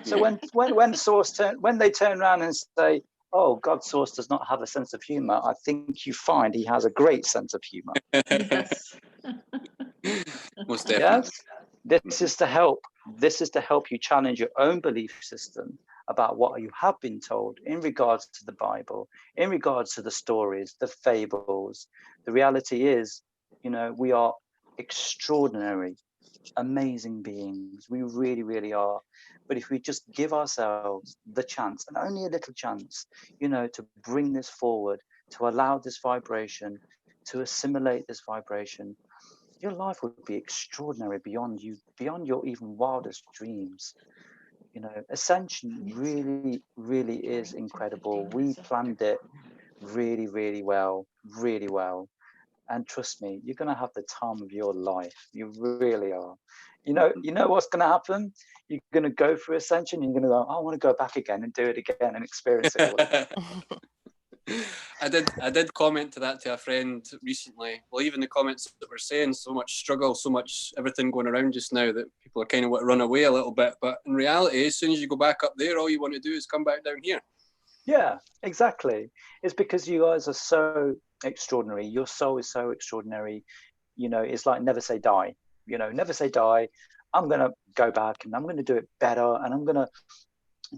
So when they turn around and say, oh, God's source does not have a sense of humor, I think you find he has a great sense of humor. Yes. Most definitely. Yes. This is to help you challenge your own belief system about what you have been told in regards to the Bible, in regards to the stories, the fables. The reality is, you know, we are extraordinary, amazing beings. We really, really are. But if we just give ourselves the chance, and only a little chance, you know, to bring this forward, to allow this vibration, to assimilate this vibration, your life would be extraordinary beyond your even wildest dreams. You know, Ascension really, really is incredible. We planned it really, really well, really well. And trust me, you're going to have the time of your life. You really are. You know what's going to happen? You're going to go through Ascension and you're going to go, I want to go back again and do it again and experience it all again. I did comment to that to a friend recently. Well, even the comments that were saying so much struggle, so much everything going around just now that people are kind of want to run away a little bit. But in reality, as soon as you go back up there, all you want to do is come back down here. Yeah, exactly. It's because you guys are so extraordinary. Your soul is so extraordinary. You know, it's like never say die. You know, never say die. I'm going to go back and I'm going to do it better. And I'm going to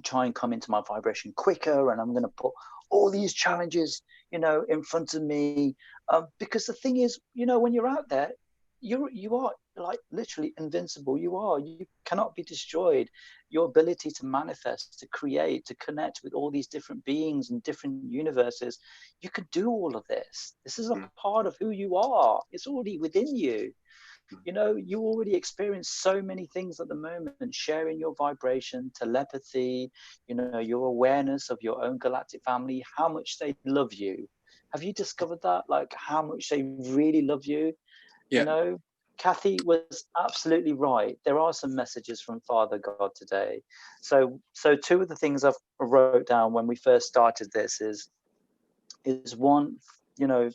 try and come into my vibration quicker. And I'm going to put all these challenges, you know, in front of me. Because the thing is, you know, when you're out there, you are like literally invincible. You cannot be destroyed. Your ability to manifest, to create, to connect with all these different beings and different universes, you could do all of this. This is a part of who you are. It's already within you. You know, you already experience so many things at the moment, sharing your vibration, telepathy, you know, your awareness of your own galactic family, how much they love you. Have you discovered that? Like how much they really love you? Yeah. You know, Kathy was absolutely right. There are some messages from Father God today. So two of the things I've wrote down when we first started this is one, you know,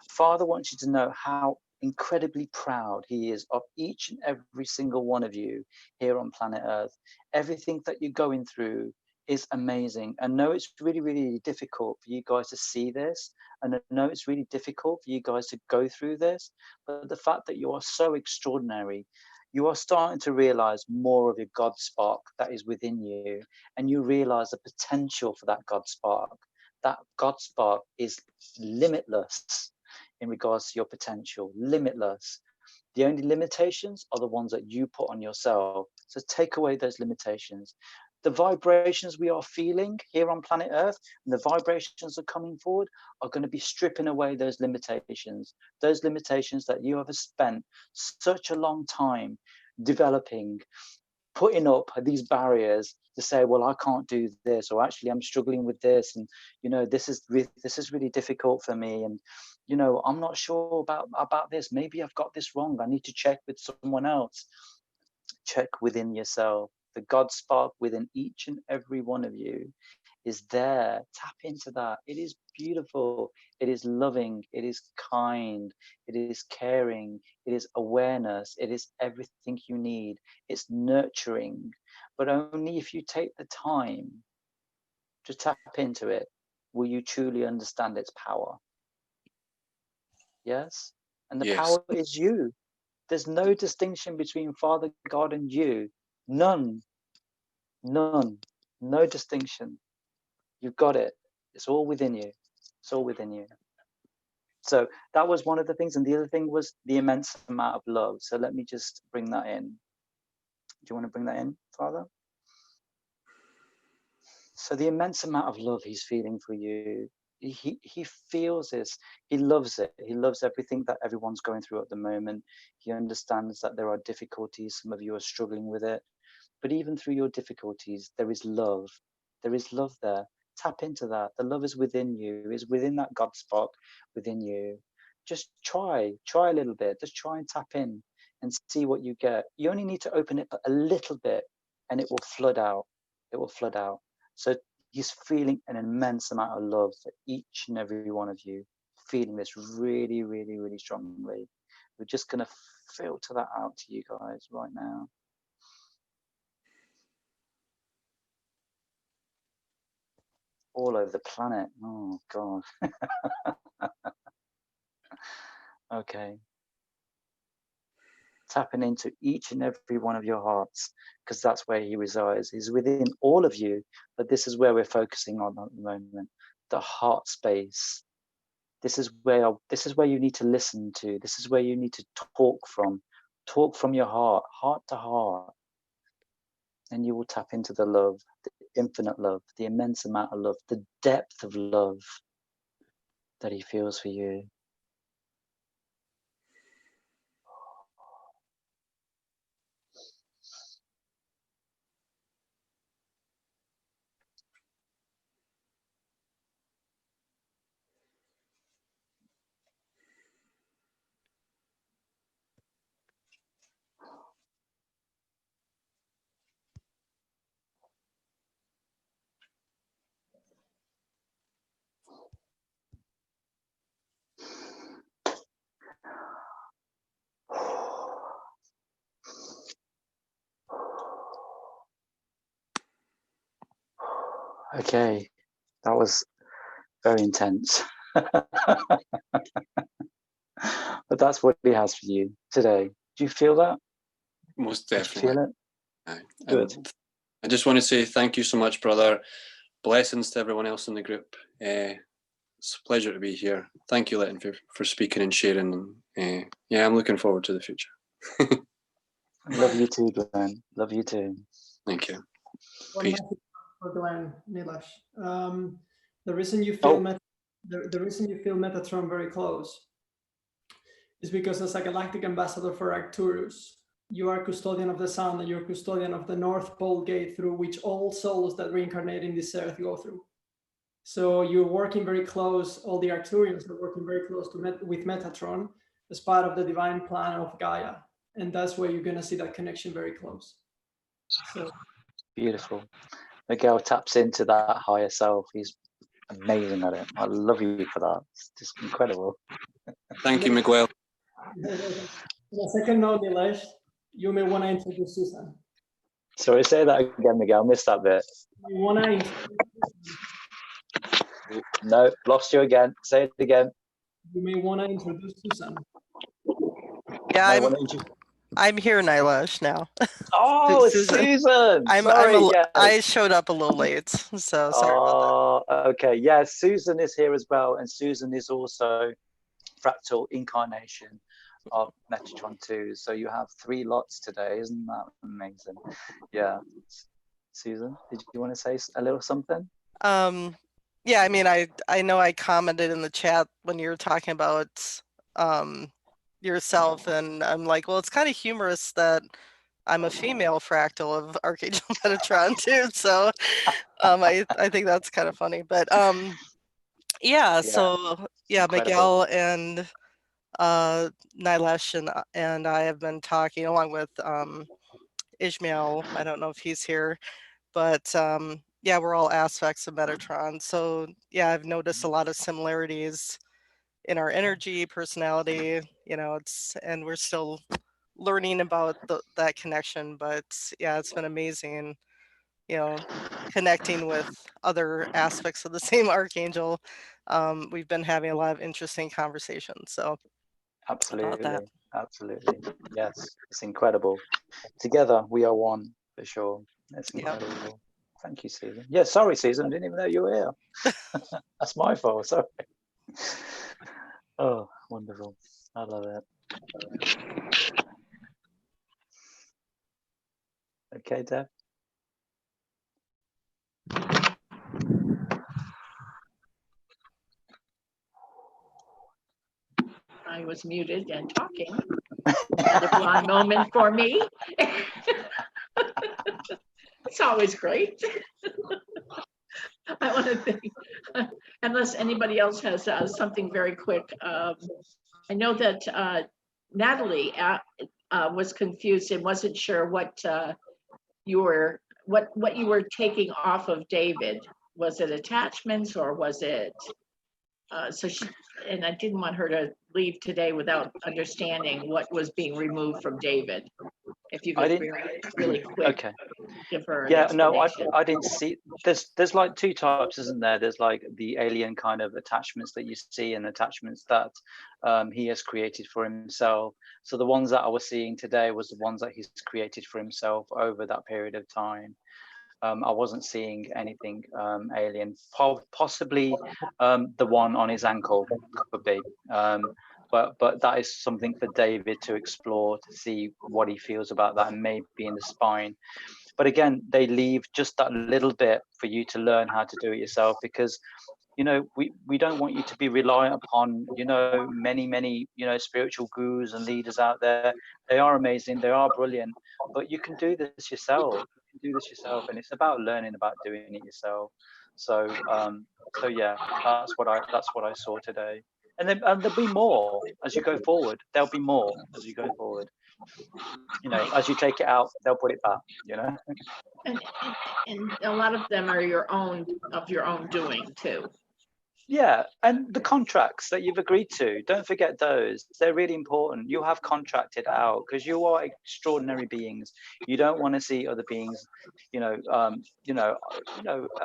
Father wants you to know how incredibly proud he is of each and every single one of you here on planet Earth. Everything that you're going through is amazing. I know it's really, really difficult for you guys to see this, and I know it's really difficult for you guys to go through this, but the fact that you are so extraordinary, you are starting to realize more of your God spark that is within you, and you realize the potential for that God spark. That God spark is limitless in regards to your potential, limitless. The only limitations are the ones that you put on yourself. So take away those limitations. The vibrations we are feeling here on planet Earth, and the vibrations are coming forward, are going to be stripping away those limitations that you have spent such a long time developing, putting up these barriers to say, well, I can't do this, or actually I'm struggling with this, and this is really difficult for me, and I'm not sure about this. Maybe I've got this wrong. I need to check with someone else. Check within yourself. The God spark within each and every one of you is there. Tap into that. It is beautiful. It is loving. It is kind. It is caring. It is awareness. It is everything you need. It's nurturing. But only if you take the time to tap into it will you truly understand its power. Yes? And the power is you. There's no distinction between Father God and you. None. No distinction. You've got it. It's all within you. It's all within you. So that was one of the things. And the other thing was the immense amount of love. So let me just bring that in. Do you want to bring that in, Father? So the immense amount of love he's feeling for you. He feels this. He loves it. He loves everything that everyone's going through at the moment. He understands that there are difficulties. Some of you are struggling with it. But even through your difficulties, there is love. There is love there. Tap into that. The love is within you, is within that God spark within you. Just try a little bit. Just try and tap in and see what you get. You only need to open it a little bit and it will flood out. It will flood out. So he's feeling an immense amount of love for each and every one of you, feeling this really, really, really strongly. We're just going to filter that out to you guys right now. All over the planet. Oh God. Okay. Tapping into each and every one of your hearts, because that's where he resides. He's within all of you, but this is where we're focusing on at the moment. The heart space. This is where you need to listen to. This is where you need to talk from. Talk from your heart to heart. And you will tap into the love, the infinite love, the immense amount of love, the depth of love that he feels for you. Okay, that was very intense. But that's what he has for you today. Do you feel that? Most Do definitely. you feel it? Good. I just want to say thank you so much, brother. Blessings to everyone else in the group. It's a pleasure to be here. Thank you, Leighton, for speaking and sharing. Yeah, I'm looking forward to the future. Love you too, Glenn. Love you too. Thank you. One Peace. message for Glenn, Nilesh. The reason you feel the reason you feel Metatron very close is because as a galactic ambassador for Arcturus, you are custodian of the sun and you're custodian of the North Pole gate through which all souls that reincarnate in this earth go through. So you're working very close, all the Arcturians are working very close with Metatron as part of the divine plan of Gaia. And that's where you're going to see that connection very close. So Beautiful. Miguel taps into that higher self. He's amazing at it. I love you for that. It's just incredible. Thank you, Miguel. The second note, Nilesh, you may want to introduce Susan. Sorry, say that again, Miguel. I missed that bit. You want to introduce No, lost you again. Say it again. You may want to introduce Susan. Yeah, I'm here, Nilesh, now. Oh, Susan. Sorry, yes. I showed up a little late, so sorry about that. Okay. Yes, Susan is here as well, and Susan is also fractal incarnation of Metatron 2. So you have 3 lots today. Isn't that amazing? Yeah. Susan, did you want to say a little something? Yeah, I mean, I know I commented in the chat when you were talking about yourself, and I'm like, well, it's kind of humorous that I'm a female fractal of Archangel Metatron too. So I think that's kind of funny. But yeah, so yeah, Incredible. Miguel and Nilesh and I have been talking along with Ishmael. I don't know if he's here, but yeah, we're all aspects of Metatron. So yeah, I've noticed a lot of similarities in our energy, personality, you know, and we're still learning about that connection, but yeah, it's been amazing, you know, connecting with other aspects of the same archangel. We've been having a lot of interesting conversations. So Absolutely. Absolutely. Yes, it's incredible. Together we are one, for sure. It's incredible. Thank you, Susan. Yeah, sorry, Susan, I didn't even know you were here. That's my fault, sorry. Oh, wonderful. I love it. Okay, Deb. I was muted and talking. A blonde moment for me. It's always great. I want to thank, unless anybody else has something very quick. I know that Natalie was confused and wasn't sure what you were taking off of David. Was it attachments or was it? So she, and I didn't want her to leave today without understanding what was being removed from David. If you could really quick. Okay. Give her Yeah, no, I didn't see. There's like 2 types, isn't there? There's like the alien kind of attachments that you see and attachments that he has created for himself. So the ones that I was seeing today was the ones that he's created for himself over that period of time. I wasn't seeing anything alien. Possibly the one on his ankle could be. But that is something for David to explore, to see what he feels about that, and maybe in the spine. But again, they leave just that little bit for you to learn how to do it yourself, because you know we don't want you to be reliant upon, you know, many you know, spiritual gurus and leaders out there. They are amazing, they are brilliant, but you can do this yourself. You can do this yourself, and it's about learning about doing it yourself. So so yeah, that's what I saw today. And then there'll be more as you go forward. There'll be more as you go forward. You know, as you take it out, they'll put it back, you know. And a lot of them are your own doing too. Yeah, and the contracts that you've agreed to, don't forget those. They're really important. You have contracted out, because you are extraordinary beings. You don't want to see other beings,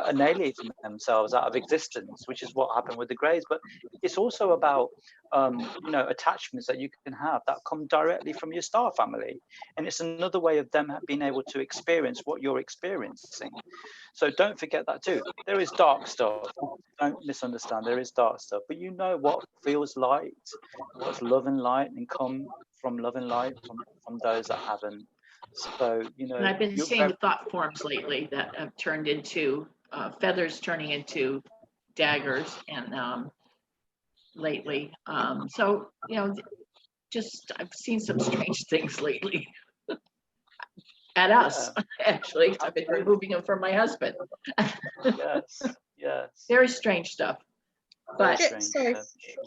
annihilating themselves out of existence, which is what happened with the Greys. But it's also about attachments that you can have that come directly from your star family, and it's another way of them being able to experience what you're experiencing. So don't forget that too. There is dark stuff. Don't misunderstand. There is dark stuff, but you know what feels light, what's love and light, and come from love and light from those that haven't. So you know. And I've been seeing thought forms lately that have turned into feathers, turning into daggers, and lately. So you know, just I've seen some strange things lately. At us, actually. I've been removing them from my husband. Yes. Very strange stuff. But so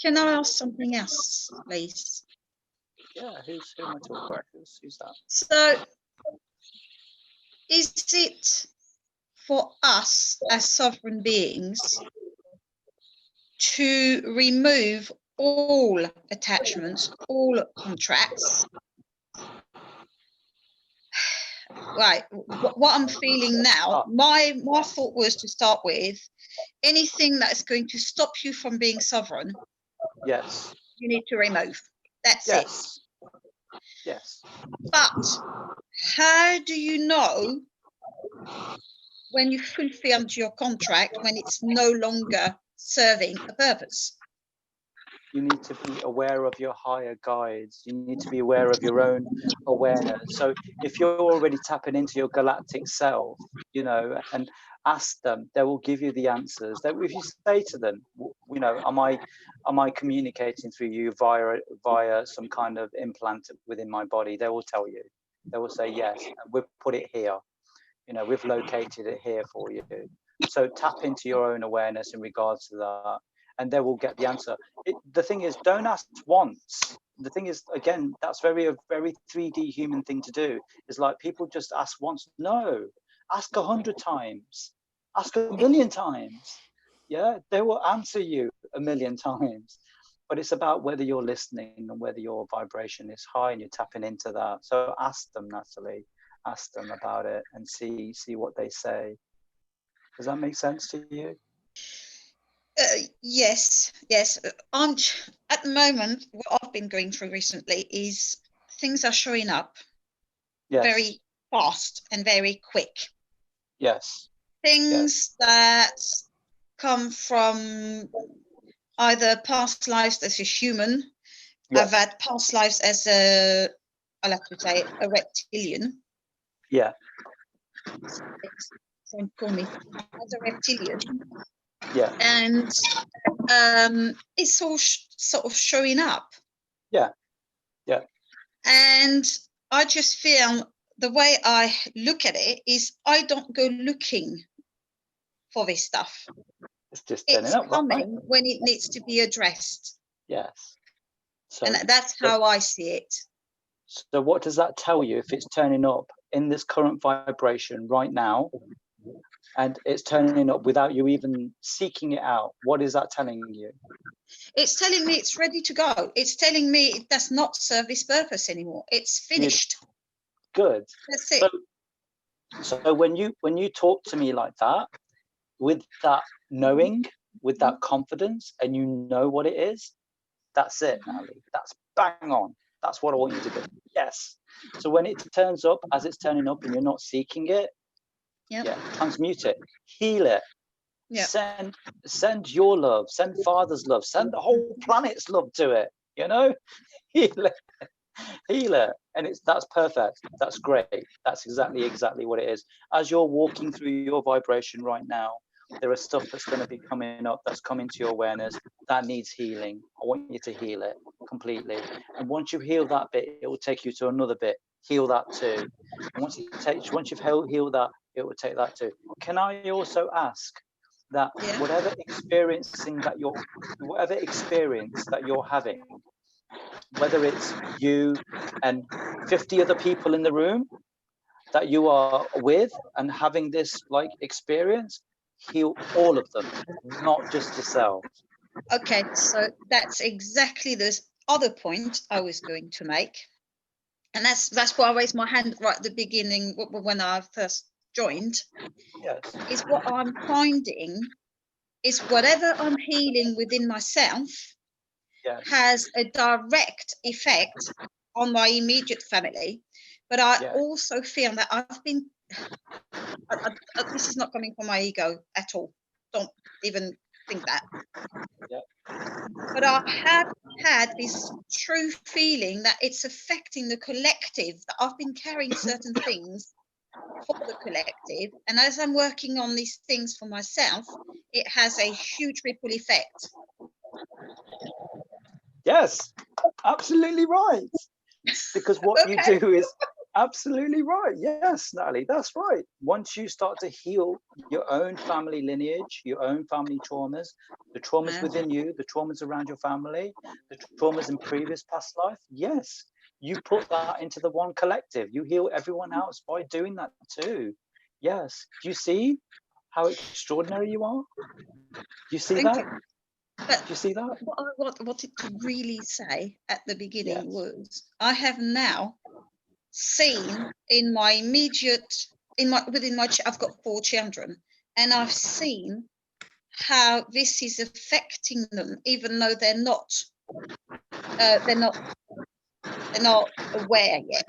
can I ask something else, please? Yeah, who am I talking about? Who's that? So is it for us as sovereign beings to remove all attachments, all contracts? Right, what I'm feeling now, my thought was to start with, anything that's going to stop you from being sovereign, yes, you need to remove. That's it. Yes. But how do you know when you fulfilled your contract, when it's no longer serving a purpose? You need to be aware of your higher guides. You need to be aware of your own awareness. So if you're already tapping into your galactic self, you know, and ask them, they will give you the answers. That if you say to them, you know, am I communicating through you via some kind of implant within my body? They will tell you. They will say yes, and we've put it here. You know, we've located it here for you. So tap into your own awareness in regards to that, and they will get the answer. The thing is, don't ask once. The thing is, again, that's a very 3D human thing to do. Is like people just ask once. No, ask 100 times, ask 1,000,000 times. Yeah, they will answer you 1,000,000 times. But it's about whether you're listening and whether your vibration is high and you're tapping into that. So ask them, Natalie. Ask them about it and see what they say. Does that make sense to you? Yes. I'm at the moment, what I've been going through recently is things are showing up very fast and very quick. Yes. Things that come from either past lives as a human. I've had past lives as I'll have to say, a reptilian. Yeah. Don't call me as a reptilian. Yeah. And it's all sort of showing up. Yeah. Yeah. And I just feel the way I look at it is I don't go looking for this stuff. It's just turning up, coming right? when it needs to be addressed. Yes. So, and that's how I see it. So what does that tell you if it's turning up in this current vibration right now, and it's turning up without you even seeking it out? What is that telling you? It's telling me it's ready to go. It's telling me it does not serve this purpose anymore. It's finished. Good. That's it. So when you talk to me like that, with that knowing, with that confidence, and you know what it is, that's it, Natalie. That's bang on. That's what I want you to do. Yes. So when it turns up as it's turning up and you're not seeking it, transmute it, heal it. Send your love, send Father's love, send the whole planet's love to it, you know? Heal it. And that's perfect. That's great. That's exactly what it is. As you're walking through your vibration right now, there is stuff that's going to be coming up, that's coming to your awareness, that needs healing. I want you to heal it completely. And once you heal that bit, it will take you to another bit. Heal that too. And once you've healed that, it will take that too. Can I also ask that whatever experience that you're having, whether it's you and 50 other people in the room that you are with and having this like experience, heal all of them, not just yourself. Okay, so that's exactly this other point I was going to make. And that's why I raised my hand right at the beginning when I first joined. Yes. Is what I'm finding is whatever I'm healing within myself has a direct effect on my immediate family. But I also feel that I've been, this is not coming from my ego at all. Don't even think that. But I have had this true feeling that it's affecting the collective, that I've been carrying certain things for the collective. And as I'm working on these things for myself, it has a huge ripple effect. Yes, absolutely right. Because what you do is absolutely right. Yes, Natalie, that's right. Once you start to heal your own family lineage, your own family traumas, the traumas within you, the traumas around your family, the traumas in previous past life, yes, you put that into the one collective. You heal everyone else by doing that too. Yes. Do you see how extraordinary you are? Do you see that? But do you see that? What I wanted to really say at the beginning was I have now seen in my immediate, I've got 4 children, and I've seen how this is affecting them, even though they're not They're not aware yet,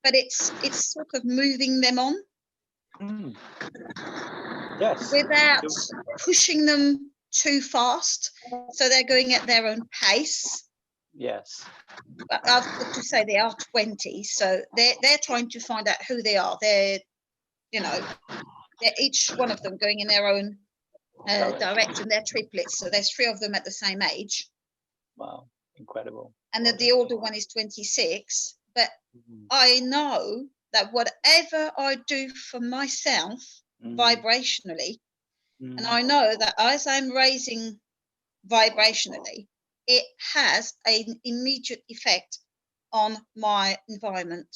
but it's sort of moving them on. Yes. Without pushing them too fast, so they're going at their own pace. Yes. But I've got to say they are 20, so they're trying to find out who they are. They're, you know, they're each one of them going in their own direction. They're triplets, so there's 3 of them at the same age. Wow, incredible. And the older one is 26. But I know that whatever I do for myself vibrationally, and I know that as I'm raising vibrationally, it has an immediate effect on my environment.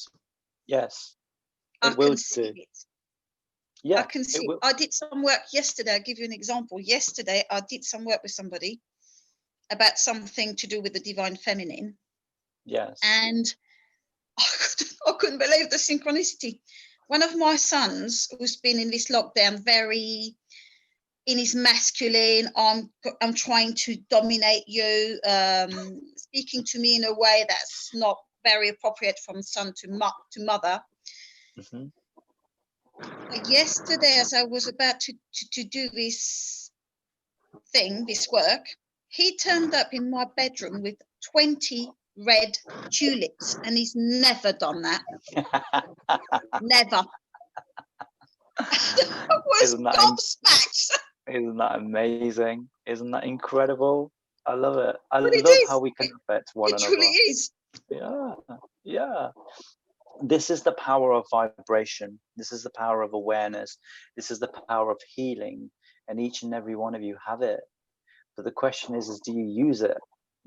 Yes, I can see it. Yeah, I can see it. I did some work yesterday. I'll give you an example. Yesterday, I did some work with somebody about something to do with the divine feminine. Yes. And I couldn't believe the synchronicity. One of my sons, who's been in this lockdown, very in his masculine, I'm trying to dominate you, speaking to me in a way that's not very appropriate from son to mother. But yesterday, as I was about to do this work, he turned up in my bedroom with 20 red tulips, and he's never done that. Never. I was gobsmacked. Isn't that amazing? Isn't that incredible? I love it. I But love how we can affect one another. It truly is. Yeah, yeah. This is the power of vibration. This is the power of awareness. This is the power of healing. And each and every one of you have it. But the question is do you use it?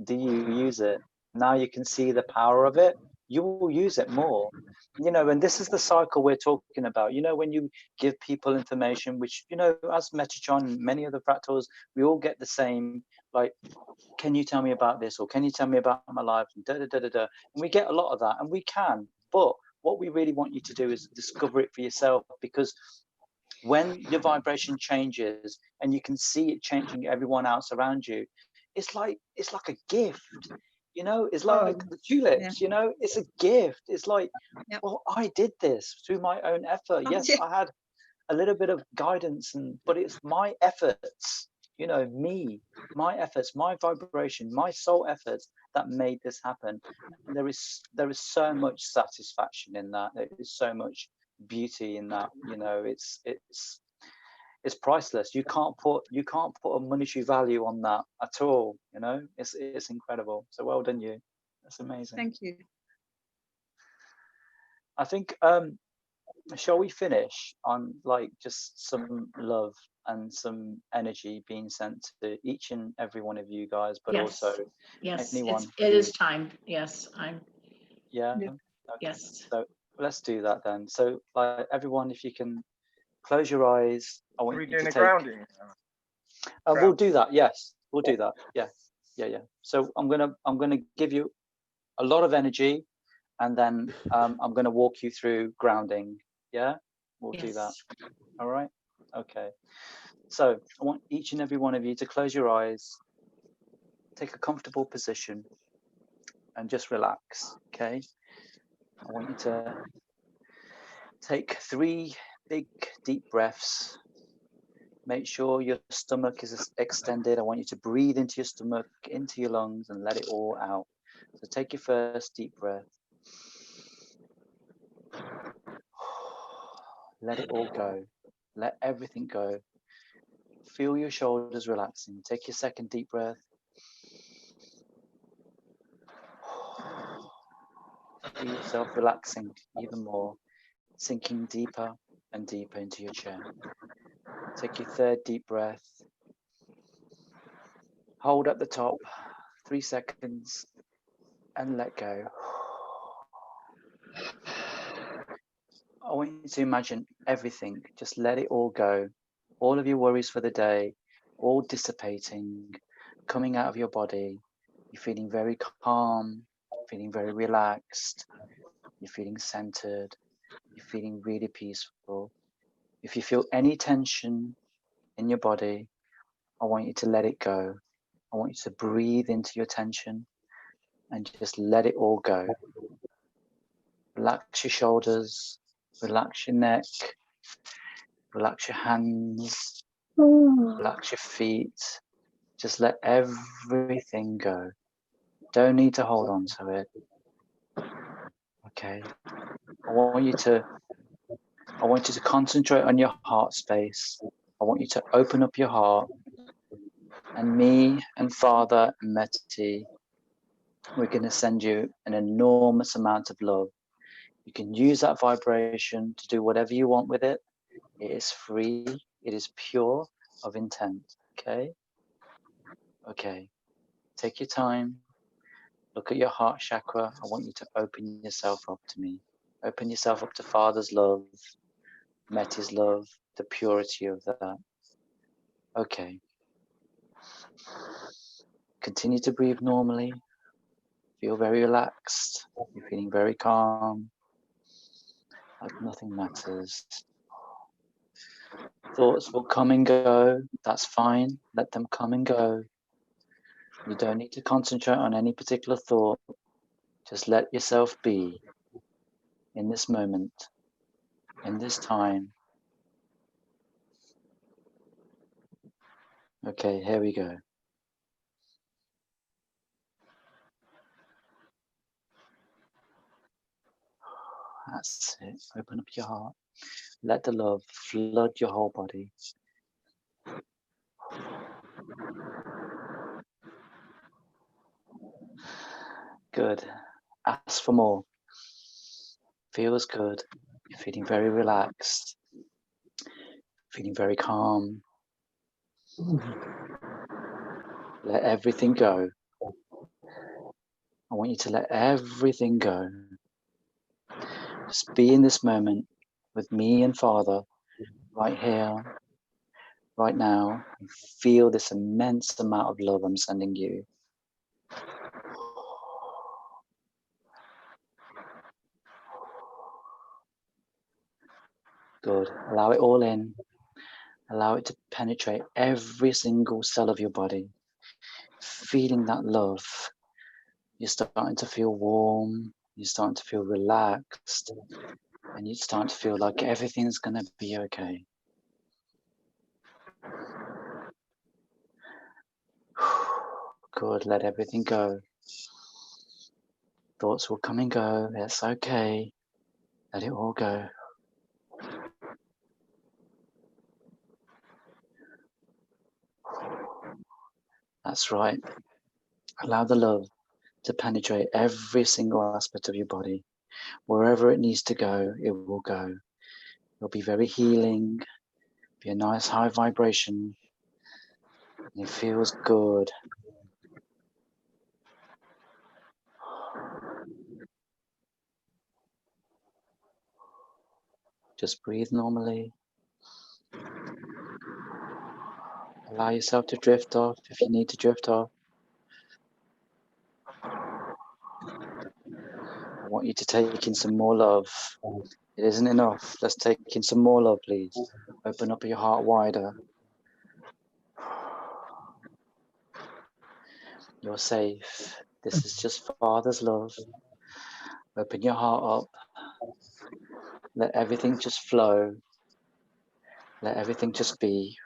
Do you use it? Now you can see the power of it. You will use it more. You know, and this is the cycle we're talking about. You know, when you give people information, which, you know, as Metatron, many other fractals, we all get the same, like, can you tell me about this? Or can you tell me about my life? And da, da, da, da, da. And we get a lot of that, and we can. But what we really want you to do is discover it for yourself, because when your vibration changes and you can see it changing everyone else around you, it's like a gift. You know, it's like the tulips, you know, it's a gift. It's like, well, I did this through my own effort. Yes, I had a little bit of guidance, but it's my efforts, you know, my efforts, my vibration, my soul efforts that made this happen. And there is so much satisfaction in that. There is so much beauty in that. You know, it's priceless. You can't put a monetary value on that at all. You know, it's incredible. So well done, you. That's amazing. Thank you. I think shall we finish on like just some love and some energy being sent to each and every one of you guys, but also anyone. It is time. Yes, yeah. Okay. Yes. So let's do that then. So everyone, if you can close your eyes. I want you to take grounding. We'll do that. Yes, we'll do that. Yeah. So I'm gonna give you a lot of energy, and then I'm gonna walk you through grounding. Yeah, we'll do that. All right. Okay. So I want each and every one of you to close your eyes, take a comfortable position, and just relax. Okay. I want you to take 3 big deep breaths. Make sure your stomach is extended. I want you to breathe into your stomach, into your lungs, and let it all out. So take your first deep breath. Let it all go. Let everything go. Feel your shoulders relaxing. Take your second deep breath. Feel yourself relaxing even more, sinking deeper and deeper into your chair. Take your third deep breath. Hold at the top 3 seconds and let go. I want you to imagine everything. Just let it all go. All of your worries for the day, all dissipating, coming out of your body. You're feeling very calm, feeling very relaxed. You're feeling centered. You're feeling really peaceful. If you feel any tension in your body, I want you to let it go. I want you to breathe into your tension and just let it all go. Relax your shoulders, relax your neck, relax your hands, relax your feet. Just let everything go. Don't need to hold on to it. Okay. I want you to concentrate on your heart space. I want you to open up your heart, and me and Father and Meti, we're going to send you an enormous amount of love. You can use that vibration to do whatever you want with it. It is free. It is pure of intent. Okay? Okay. Take your time. Look at your heart chakra. I want you to open yourself up to me. Open yourself up to Father's love, Meti's love, the purity of that. Okay. Continue to breathe normally. Feel very relaxed. You're feeling very calm. Like nothing matters. Thoughts will come and go. That's fine. Let them come and go. You don't need to concentrate on any particular thought. Just let yourself be in this moment, in this time. Okay, here we go. That's it. Open up your heart. Let the love flood your whole body. Good. Ask for more. Feels good. You're feeling very relaxed. Feeling very calm. Let everything go. I want you to let everything go. Just be in this moment with me and Father right here, right now. And feel this immense amount of love I'm sending you. Good. Allow it all in. Allow it to penetrate every single cell of your body. Feeling that love. You're starting to feel warm. You're starting to feel relaxed. And you're starting to feel like everything's going to be okay. Good. Let everything go. Thoughts will come and go. That's okay. Let it all go. That's right. Allow the love to penetrate every single aspect of your body. Wherever it needs to go, it will go. It'll be very healing, be a nice high vibration. And it feels good. Just breathe normally. Allow yourself to drift off if you need to drift off. I want you to take in some more love. It isn't enough. Let's take in some more love, please. Open up your heart wider. You're safe. This is just Father's love. Open your heart up. Let everything just flow. Let everything just be.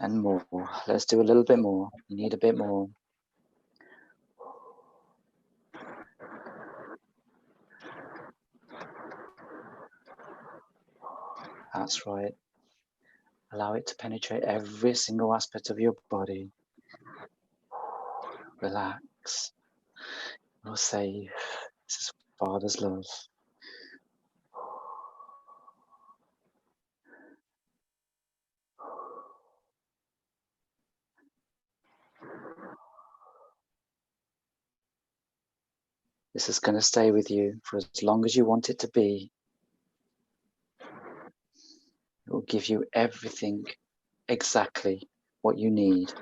And more. Let's do a little bit more. You need a bit more. That's right. Allow it to penetrate every single aspect of your body. Relax. You're safe. This is Father's love. This is going to stay with you for as long as you want it to be. It will give you everything, exactly what you need.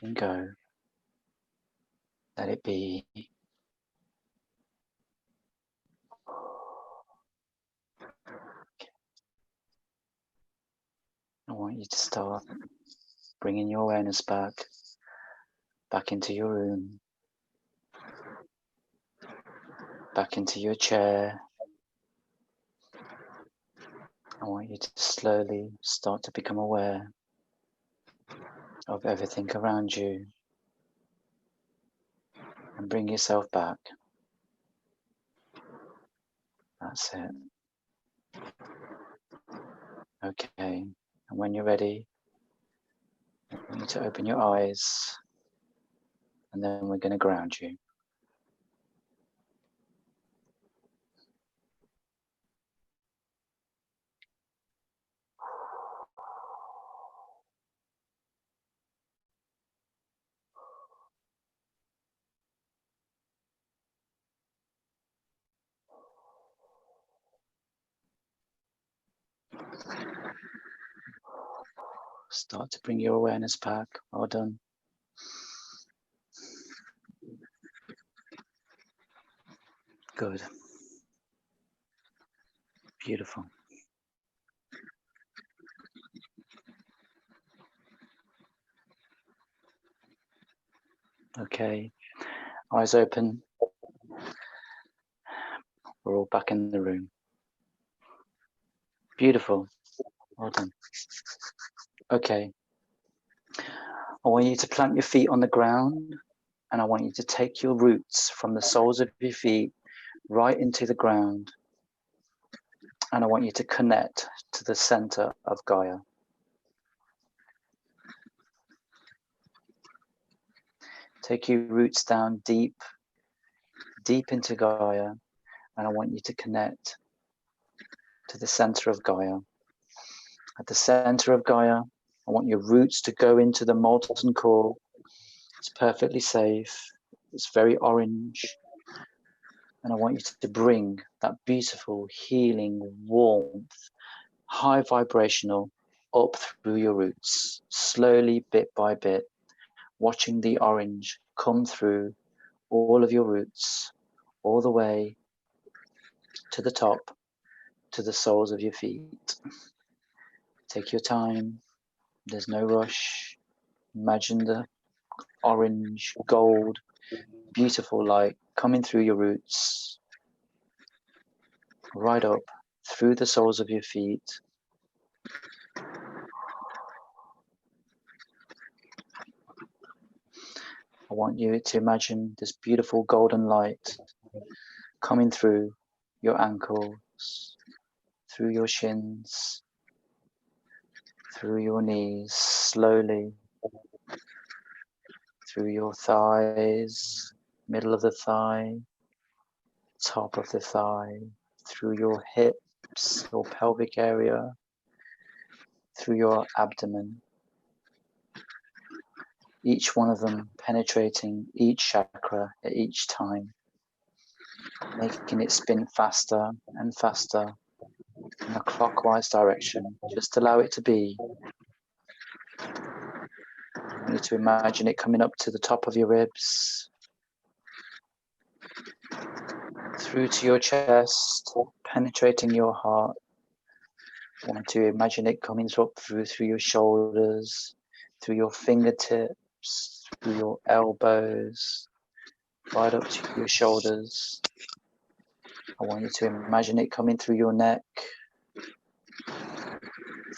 letting go. Let it be. I want you to start bringing your awareness back into your room, back into your chair. I want you to slowly start to become aware of everything around you and bring yourself back. That's it. Okay, and when you're ready, I want you to open your eyes, and then we're going to ground you. Start to bring your awareness back. Well done. Good. Beautiful. Okay, eyes open. We're all back in the room. Beautiful. Well done. Okay. I want you to plant your feet on the ground, and I want you to take your roots from the soles of your feet right into the ground. And I want you to connect to the center of Gaia. Take your roots down deep into Gaia, and I want you to connect to the center of Gaia. At the center of Gaia, I want your roots to go into the molten core. It's perfectly safe. It's very orange. And I want you to bring that beautiful, healing, warmth, high vibrational up through your roots, slowly, bit by bit, watching the orange come through all of your roots, all the way to the top, to the soles of your feet. Take your time. There's no rush. Imagine the orange, gold, beautiful light coming through your roots, right up through the soles of your feet. I want you to imagine this beautiful golden light coming through your ankles, through your shins, through your knees, slowly, through your thighs, middle of the thigh, top of the thigh, through your hips, your pelvic area, through your abdomen. Each one of them penetrating each chakra at each time, making it spin faster and faster in a clockwise direction. Just allow it to be. I want you to imagine it coming up to the top of your ribs, through to your chest, penetrating your heart. I want you to imagine it coming up through your shoulders, through your fingertips, through your elbows, right up to your shoulders. I want you to imagine it coming through your neck,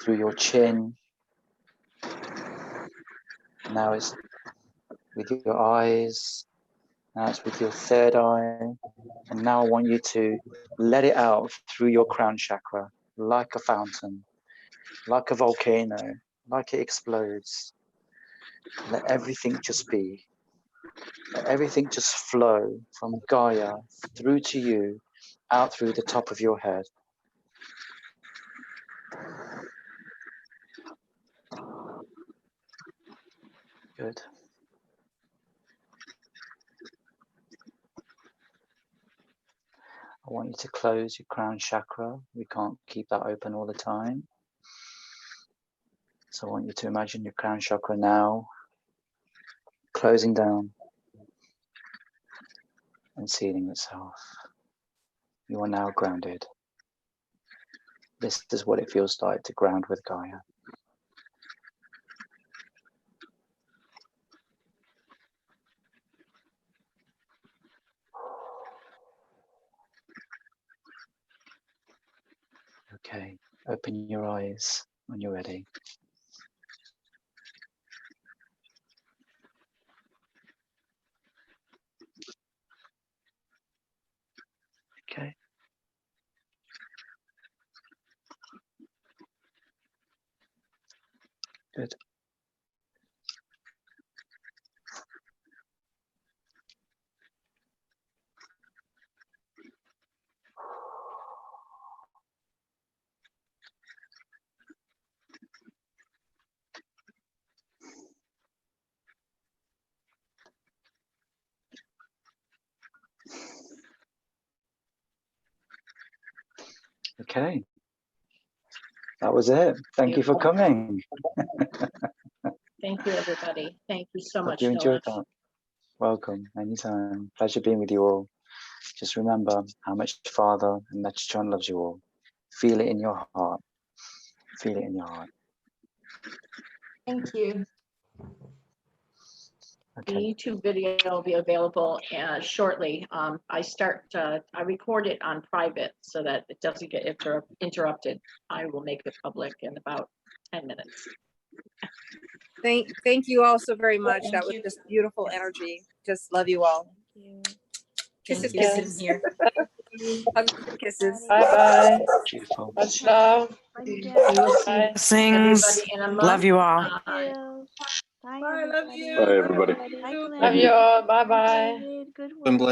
through your chin. Now it's with your eyes. Now it's with your third eye. And now I want you to let it out through your crown chakra, like a fountain, like a volcano, like it explodes. Let everything just be. Let everything just flow from Gaia through to you, out through the top of your head. Good. I want you to close your crown chakra. We can't keep that open all the time. So I want you to imagine your crown chakra now closing down and sealing itself. You are now grounded. This is what it feels like to ground with Gaia. Okay, open your eyes when you're ready. Okay. Good. Okay. That was it. Thank you for coming. Thank you, everybody. Thank you so Hope much, you enjoyed Nilesh. that. Welcome, anytime. Pleasure being with you all. Just remember how much Father and Metatron loves you all. Feel it in your heart. Feel it in your heart. Thank you. Okay. The YouTube video will be available shortly. I record it on private so that it doesn't get interrupted. I will make it public in about 10 minutes. Thank you all so very much. That was just beautiful energy. Just love you all. Kisses, Thank you. kisses. Here. Hugs and kisses. Bye-bye. Beautiful. Much love. We will see Bye. Blessings. everybody in a month. Love you all. Bye. Bye, love you. Bye, everybody. Love you all. Bye-bye. Been blessed.